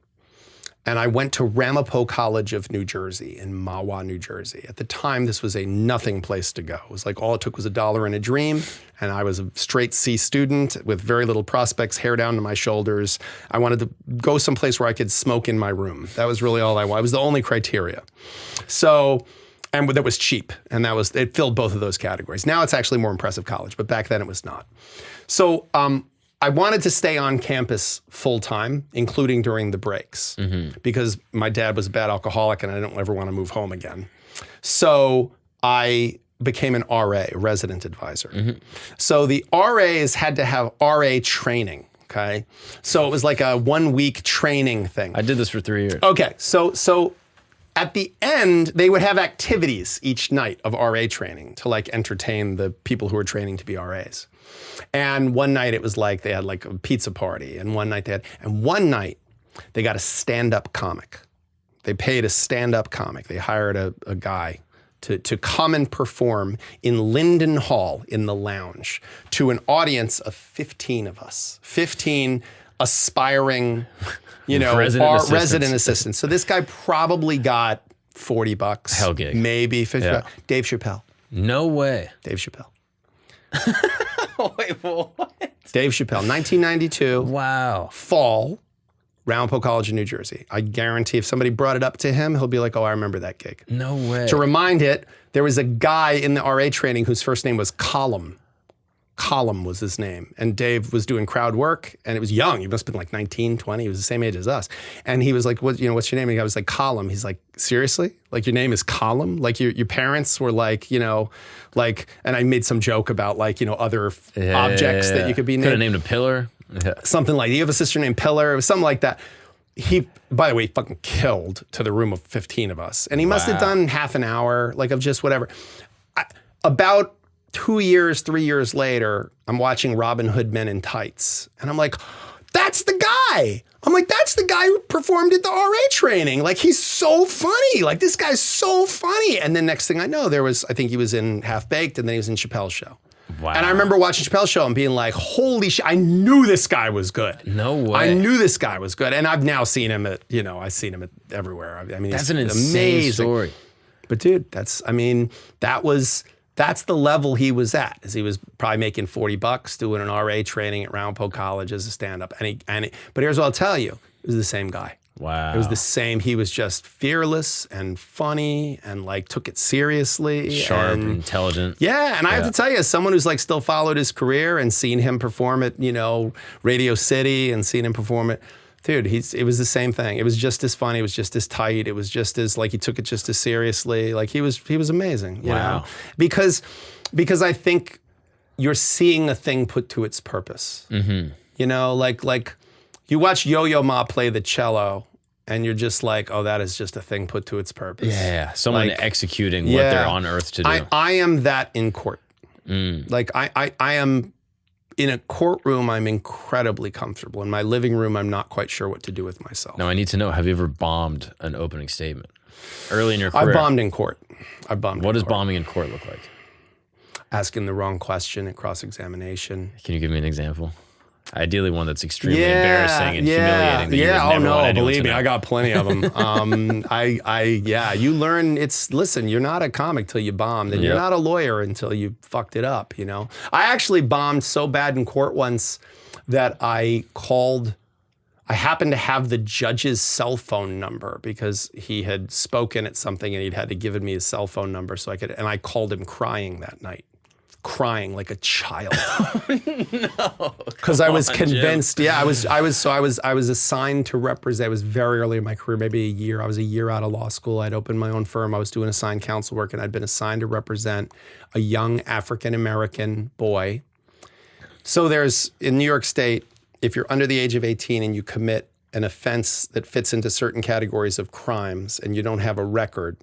And I went to Ramapo College of New Jersey in Mahwah, New Jersey. At the time, this was a nothing place to go. It was like all it took was $1 and a dream. And I was a straight C student with very little prospects, hair down to my shoulders. I wanted to go someplace where I could smoke in my room. That was really all I wanted. It was the only criteria. So, and that was cheap. And it filled both of those categories. Now it's actually a more impressive college, but back then it was not. So, I wanted to stay on campus full time, including during the breaks, because my dad was a bad alcoholic and I didn't ever want to move home again. So I became an RA, resident advisor. So the RAs had to have RA training, okay? So it was like a 1-week training thing. I did this for 3 years. Okay, so at the end, they would have activities each night of RA training to like entertain the people who were training to be RAs. And one night it was like they had like a pizza party, and one night they got a stand-up comic. They paid a stand-up comic. They hired a guy to come and perform in Linden Hall in the lounge to an audience of 15 of us, 15 aspiring, resident assistants. So this guy probably got $40. Hell gig. Maybe $50. Dave Chappelle. No way. Dave Chappelle. Wait, what? Dave Chappelle, 1992. Wow. Fall, Ramapo College in New Jersey. I guarantee if somebody brought it up to him, he'll be like, oh, I remember that gig. No way. To remind it, there was a guy in the RA training whose first name was Column. Column was his name. And Dave was doing crowd work, and it was young. He must have been like 19, 20. He was the same age as us. And he was like, what's your name? And I was like, Column. He's like, seriously? Like, your name is Column? Like, your parents were like, and I made some joke about like, other objects that you could be named. Could have named a pillar. Yeah. Something like, you have a sister named Pillar. It was something like that. He, by the way, fucking killed to the room of 15 of us. And he must have done half an hour, like, of just whatever. About 3 years later, I'm watching Robin Hood Men in Tights. And I'm like, that's the guy. I'm like, that's the guy who performed at the RA training. Like, he's so funny. Like, this guy's so funny. And then next thing I know, I think he was in Half Baked, and then he was in Chappelle's show. Wow. And I remember watching Chappelle's show and being like, holy shit, I knew this guy was good. No way. I knew this guy was good. And I've now seen him at, I've seen him at everywhere. I mean, that's an insane story. But dude, that's the level he was at. Is he was probably making $40 doing an RA training at Ramapo College as a stand-up. But here's what I'll tell you. It was the same guy. Wow. It was the same. He was just fearless and funny and like took it seriously. Sharp and intelligent. Yeah. And I have to tell you, as someone who's like still followed his career and seen him perform at, Radio City and seen him perform at, dude, it was the same thing. It was just as funny. It was just as tight. It was just as like, he took it just as seriously. Like he was amazing, you know? Because I think you're seeing a thing put to its purpose. Mm-hmm. Like you watch Yo-Yo Ma play the cello and you're just like, oh, that is just a thing put to its purpose. Yeah. Someone like, executing what they're on earth to do. I am that in court. Like I am in a courtroom, I'm incredibly comfortable. In my living room, I'm not quite sure what to do with myself. Now, I need to know, have you ever bombed an opening statement? Early in your career? I've bombed in court. What does bombing in court look like? Asking the wrong question at cross-examination. Can you give me an example? Ideally one that's extremely embarrassing and humiliating. Believe me, I got plenty of them. You learn, you're not a comic till you bombed, and you're not a lawyer until you fucked it up, I actually bombed so bad in court once that I happened to have the judge's cell phone number because he had spoken at something and he'd had to give me his cell phone number and I called him crying that night. Crying like a child. No. Because I was convinced. Jim. Yeah, I was assigned to represent. It was very early in my career, maybe a year. I was a year out of law school. I'd opened my own firm. I was doing assigned counsel work, and I'd been assigned to represent a young African-American boy. So in New York State, if you're under the age of 18 and you commit an offense that fits into certain categories of crimes and you don't have a record,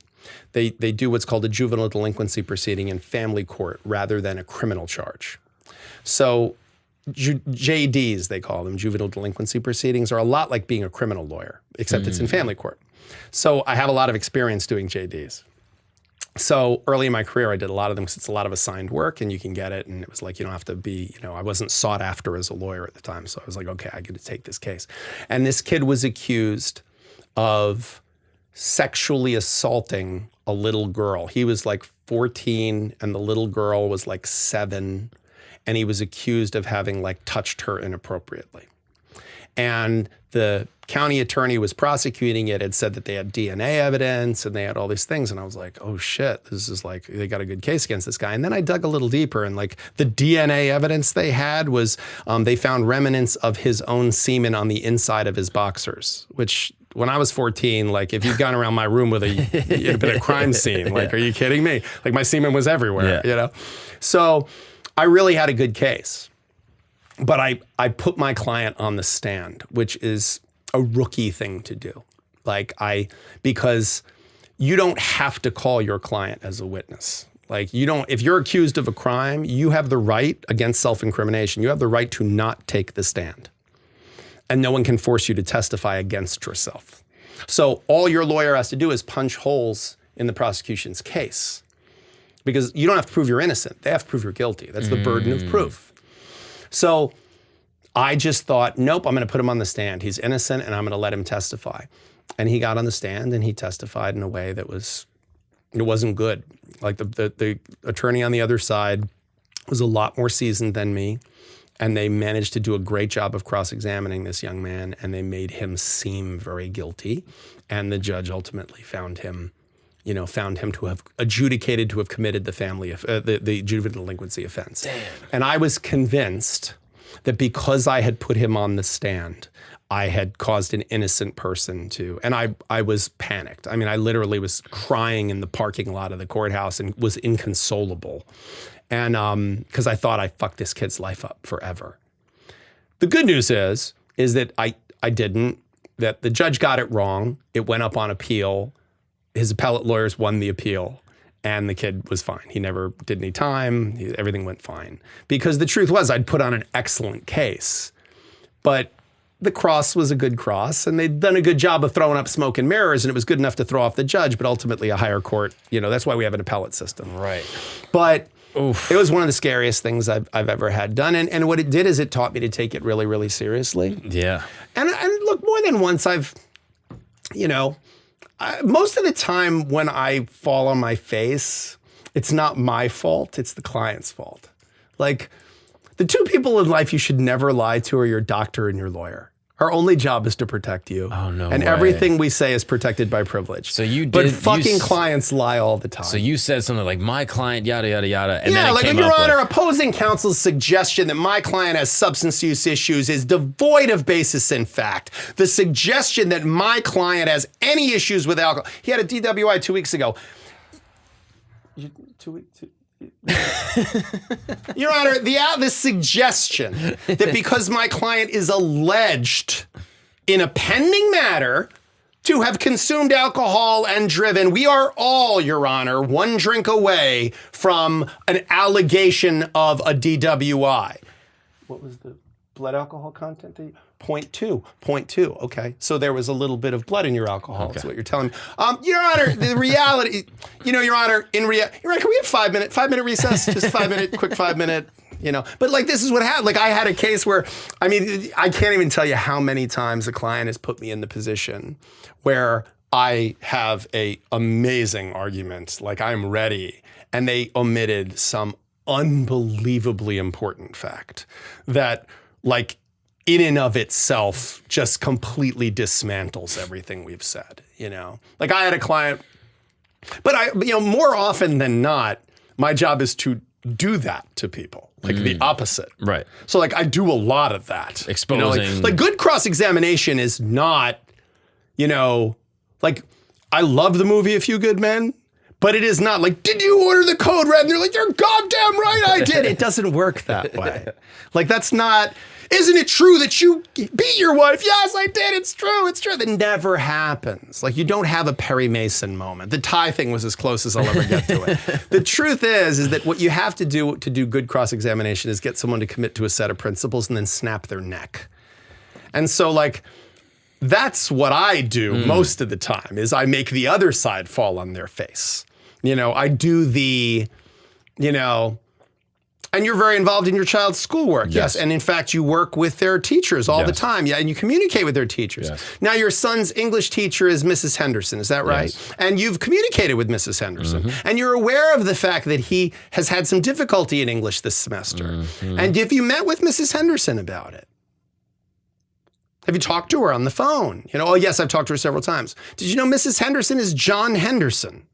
they do what's called a juvenile delinquency proceeding in family court rather than a criminal charge. So JDs, they call them, juvenile delinquency proceedings, are a lot like being a criminal lawyer, except it's in family court. So I have a lot of experience doing JDs. So early in my career, I did a lot of them because it's a lot of assigned work and you can get it. And it was like, you don't have to be, I wasn't sought after as a lawyer at the time. So I was like, okay, I get to take this case. And this kid was accused of sexually assaulting a little girl. He was like 14 and the little girl was like 7. And he was accused of having like touched her inappropriately. And the county attorney was prosecuting it, had said that they had DNA evidence and they had all these things. And I was like, oh shit, this is like, they got a good case against this guy. And then I dug a little deeper and like the DNA evidence they had was, they found remnants of his own semen on the inside of his boxers, which when I was 14, like if you'd gone around my room with it'd been a crime scene. Like, are you kidding me? Like my semen was everywhere, So I really had a good case. But I put my client on the stand, which is a rookie thing to do. Because you don't have to call your client as a witness. Like if you're accused of a crime, you have the right against self-incrimination. You have the right to not take the stand. And no one can force you to testify against yourself. So all your lawyer has to do is punch holes in the prosecution's case, because you don't have to prove you're innocent. They have to prove you're guilty. That's the burden of proof. So I just thought, nope, I'm going to put him on the stand. He's innocent and I'm going to let him testify. And he got on the stand and he testified in a way that it wasn't good. Like the attorney on the other side was a lot more seasoned than me. And they managed to do a great job of cross-examining this young man, and they made him seem very guilty. And the judge ultimately found him to have adjudicated to have committed the juvenile delinquency offense. Damn. And I was convinced that because I had put him on the stand, I had caused an innocent person to, and I was panicked. I mean, I literally was crying in the parking lot of the courthouse and was inconsolable. And because I thought I fucked this kid's life up forever. The good news is that I didn't, that the judge got it wrong. It went up on appeal. His appellate lawyers won the appeal, and the kid was fine. He never did any time. Everything went fine. Because the truth was, I'd put on an excellent case. But the cross was a good cross, and they'd done a good job of throwing up smoke and mirrors, and it was good enough to throw off the judge, but ultimately a higher court, that's why we have an appellate system. Right. But oof. It was one of the scariest things I've ever had done. And what it did is it taught me to take it really, really seriously. Yeah. And look, more than once most of the time when I fall on my face, it's not my fault, it's the client's fault. Like, the two people in life you should never lie to are your doctor and your lawyer. Our only job is to protect you. Oh, no And way. everything we say is protected by privilege. So you did, but fucking clients lie all the time. So you said something like, my client, yada, yada, yada. And yeah, then it like, came Your up Honor, like, opposing counsel's suggestion that my client has substance use issues is devoid of basis in fact. The suggestion that my client has any issues with alcohol. He had a DWI 2 weeks ago. Your Honor, the suggestion that because my client is alleged in a pending matter to have consumed alcohol and driven, we are all, Your Honor, one drink away from an allegation of a DWI. What was the blood alcohol content? 0.2. Okay. So there was a little bit of blood in your alcohol. That's what you're telling me. Your Honor, the reality, Your Honor, can we have 5 minute recess? Just quick 5 minute, But like, this is what happened. Like, I had a case where, I can't even tell you how many times a client has put me in the position where I have a amazing argument, like I'm ready, and they omitted some unbelievably important fact that, like, in and of itself just completely dismantles everything we've said, Like, I had a client, but more often than not, my job is to do that to people, like the opposite. Right. So, like, I do a lot of that. Exposing. Like good cross-examination is not, like, I love the movie A Few Good Men, but it is not like, did you order the code red? And they're like, you're goddamn right I did. It doesn't work that way. Like, that's not, isn't it true that you beat your wife? Yes, I did. It's true. It's true. That never happens. Like, you don't have a Perry Mason moment. The tie thing was as close as I'll ever get to it. The truth is that what you have to do good cross-examination is get someone to commit to a set of principles and then snap their neck. And so, like, that's what I do most of the time, is I make the other side fall on their face. I do the, and you're very involved in your child's schoolwork. Yes. And in fact, you work with their teachers all the time. Yeah. And you communicate with their teachers. Yes. Now, your son's English teacher is Mrs. Henderson. Is that right? Yes. And you've communicated with Mrs. Henderson. And you're aware of the fact that he has had some difficulty in English this semester. And have you met with Mrs. Henderson about it? Have you talked to her on the phone? Oh, yes, I've talked to her several times. Did you know Mrs. Henderson is John Henderson?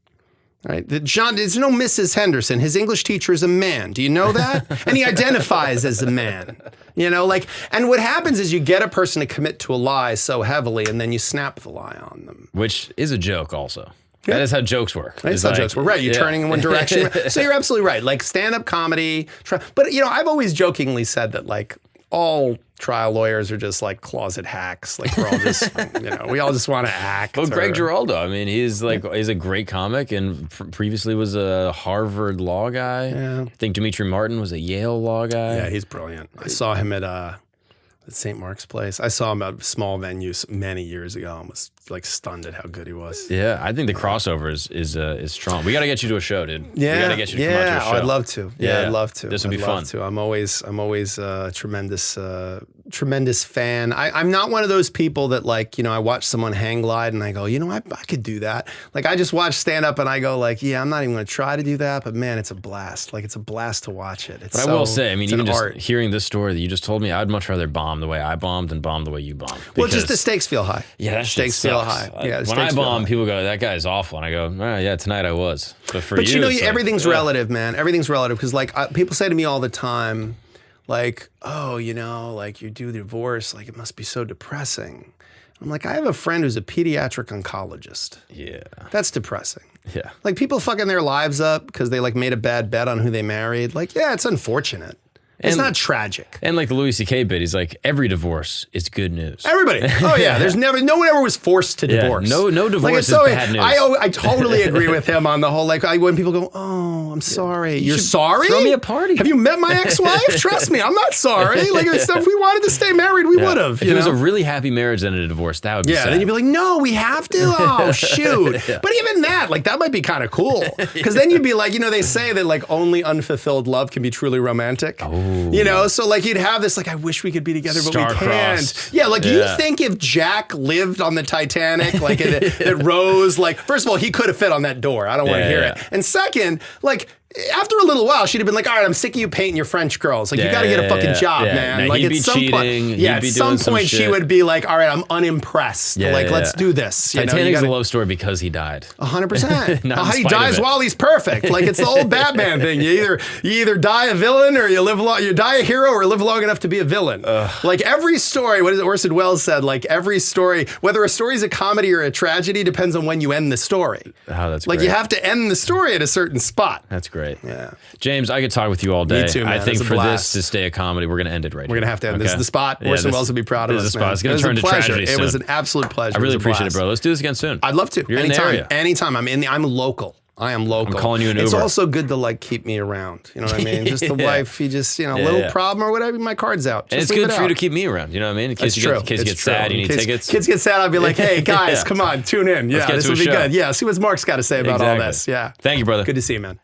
Right? There's no Mrs. Henderson. His English teacher is a man. Do you know that? And he identifies as a man. And what happens is you get a person to commit to a lie so heavily, and then you snap the lie on them. Which is a joke also. Yeah. That is how jokes work. That's how jokes work. Right. You're turning in one direction. So you're absolutely right. Like, stand-up comedy. But, I've always jokingly said that, like, all trial lawyers are just like closet hacks. Like we're all just, we all just want to act. Well, Greg Giraldo, I mean, he's a great comic and previously was a Harvard law guy. Yeah. I think Dimitri Martin was a Yale law guy. Yeah, he's brilliant. I saw him at St. Mark's Place. I saw him at small venues many years ago and was like stunned at how good he was. Yeah, I think the crossover is strong. We got to get you to a show, dude. Yeah, we got to get you to come out to a show. I'd love to. Yeah, I'd love to. This would be fun. I'm always a tremendous fan. I'm not one of those people that like, I watch someone hang glide and I go, I could do that. Like I just watch stand up and I go like, yeah, I'm not even going to try to do that, but man, it's a blast. Like it's a blast to watch it. But I will say, I mean, even just hearing this story that you just told me, I'd much rather bomb the way I bombed than bomb the way you bombed. Well, just the stakes feel high. Yeah, that stakes feel high. Yeah, when I bomb, people go, that guy's awful. And I go, oh, yeah, tonight I was. But you everything's relative, man. Everything's relative. Because like people say to me all the time, like, oh, like you do the divorce, like it must be so depressing. I'm like, I have a friend who's a pediatric oncologist. Yeah. That's depressing. Yeah. Like people fucking their lives up because they like made a bad bet on who they married. Like, yeah, it's unfortunate. It's not tragic. And like the Louis C.K. bit, he's like, every divorce is good news. Everybody. Oh yeah. There's no one ever was forced to divorce. No divorce is bad news. I totally agree with him on the whole, like when people go, oh, I'm sorry. You're sorry? Throw me a party. Have you met my ex-wife? Trust me, I'm not sorry. Like if we wanted to stay married, we would have. If it was a really happy marriage and a divorce, that would be sad. Then you'd be like, no, we have to? Oh, shoot. But even that, like that might be kind of cool. Because then you'd be like, they say that like only unfulfilled love can be truly romantic. Oh. So like you'd have this like, I wish we could be together, but we can't. Yeah, like you think if Jack lived on the Titanic, like that Rose, like first of all, he could have fit on that door. I don't want to hear it. And second, like after a little while, she'd have been like, all right, I'm sick of you painting your French girls. Like, you got to get a fucking job, man. Like, at some point, at some point she would be like, all right, I'm unimpressed. Let's do this. Titanic's a love story because he died. 100%. How he dies while he's perfect. Like, it's the old Batman thing. You either die a villain or you live long. You die a hero or live long enough to be a villain. Like, every story, what is it Orson Welles said? Like, every story, whether a story is a comedy or a tragedy, depends on when you end the story. Oh, that's like, great. you have to end the story at a certain spot. That's great. Yeah. James, I could talk with you all day. Me too, man. I think for this to stay a comedy, we're going to end it right We're going to have to end. This is the spot. Orson Welles will be proud of us, man. It's going to turn to tragedy soon. It was an absolute pleasure. I really appreciate it, bro. Let's do this again soon. I'd love to. You're in the area. Anytime. I'm local. I am local. I'm calling you an Uber. It's also good to like keep me around. You know what I mean? Just the wife, you just, little problem or whatever, my card's out. And it's good for you to keep me around. You know what I mean? In case you get sad, you need tickets. Kids get sad, I'd be like, hey, guys, come on, tune in. Yeah, this will be good. Yeah, see what Mark's got to say about all this. Yeah. Thank you, brother. Good to see you, man.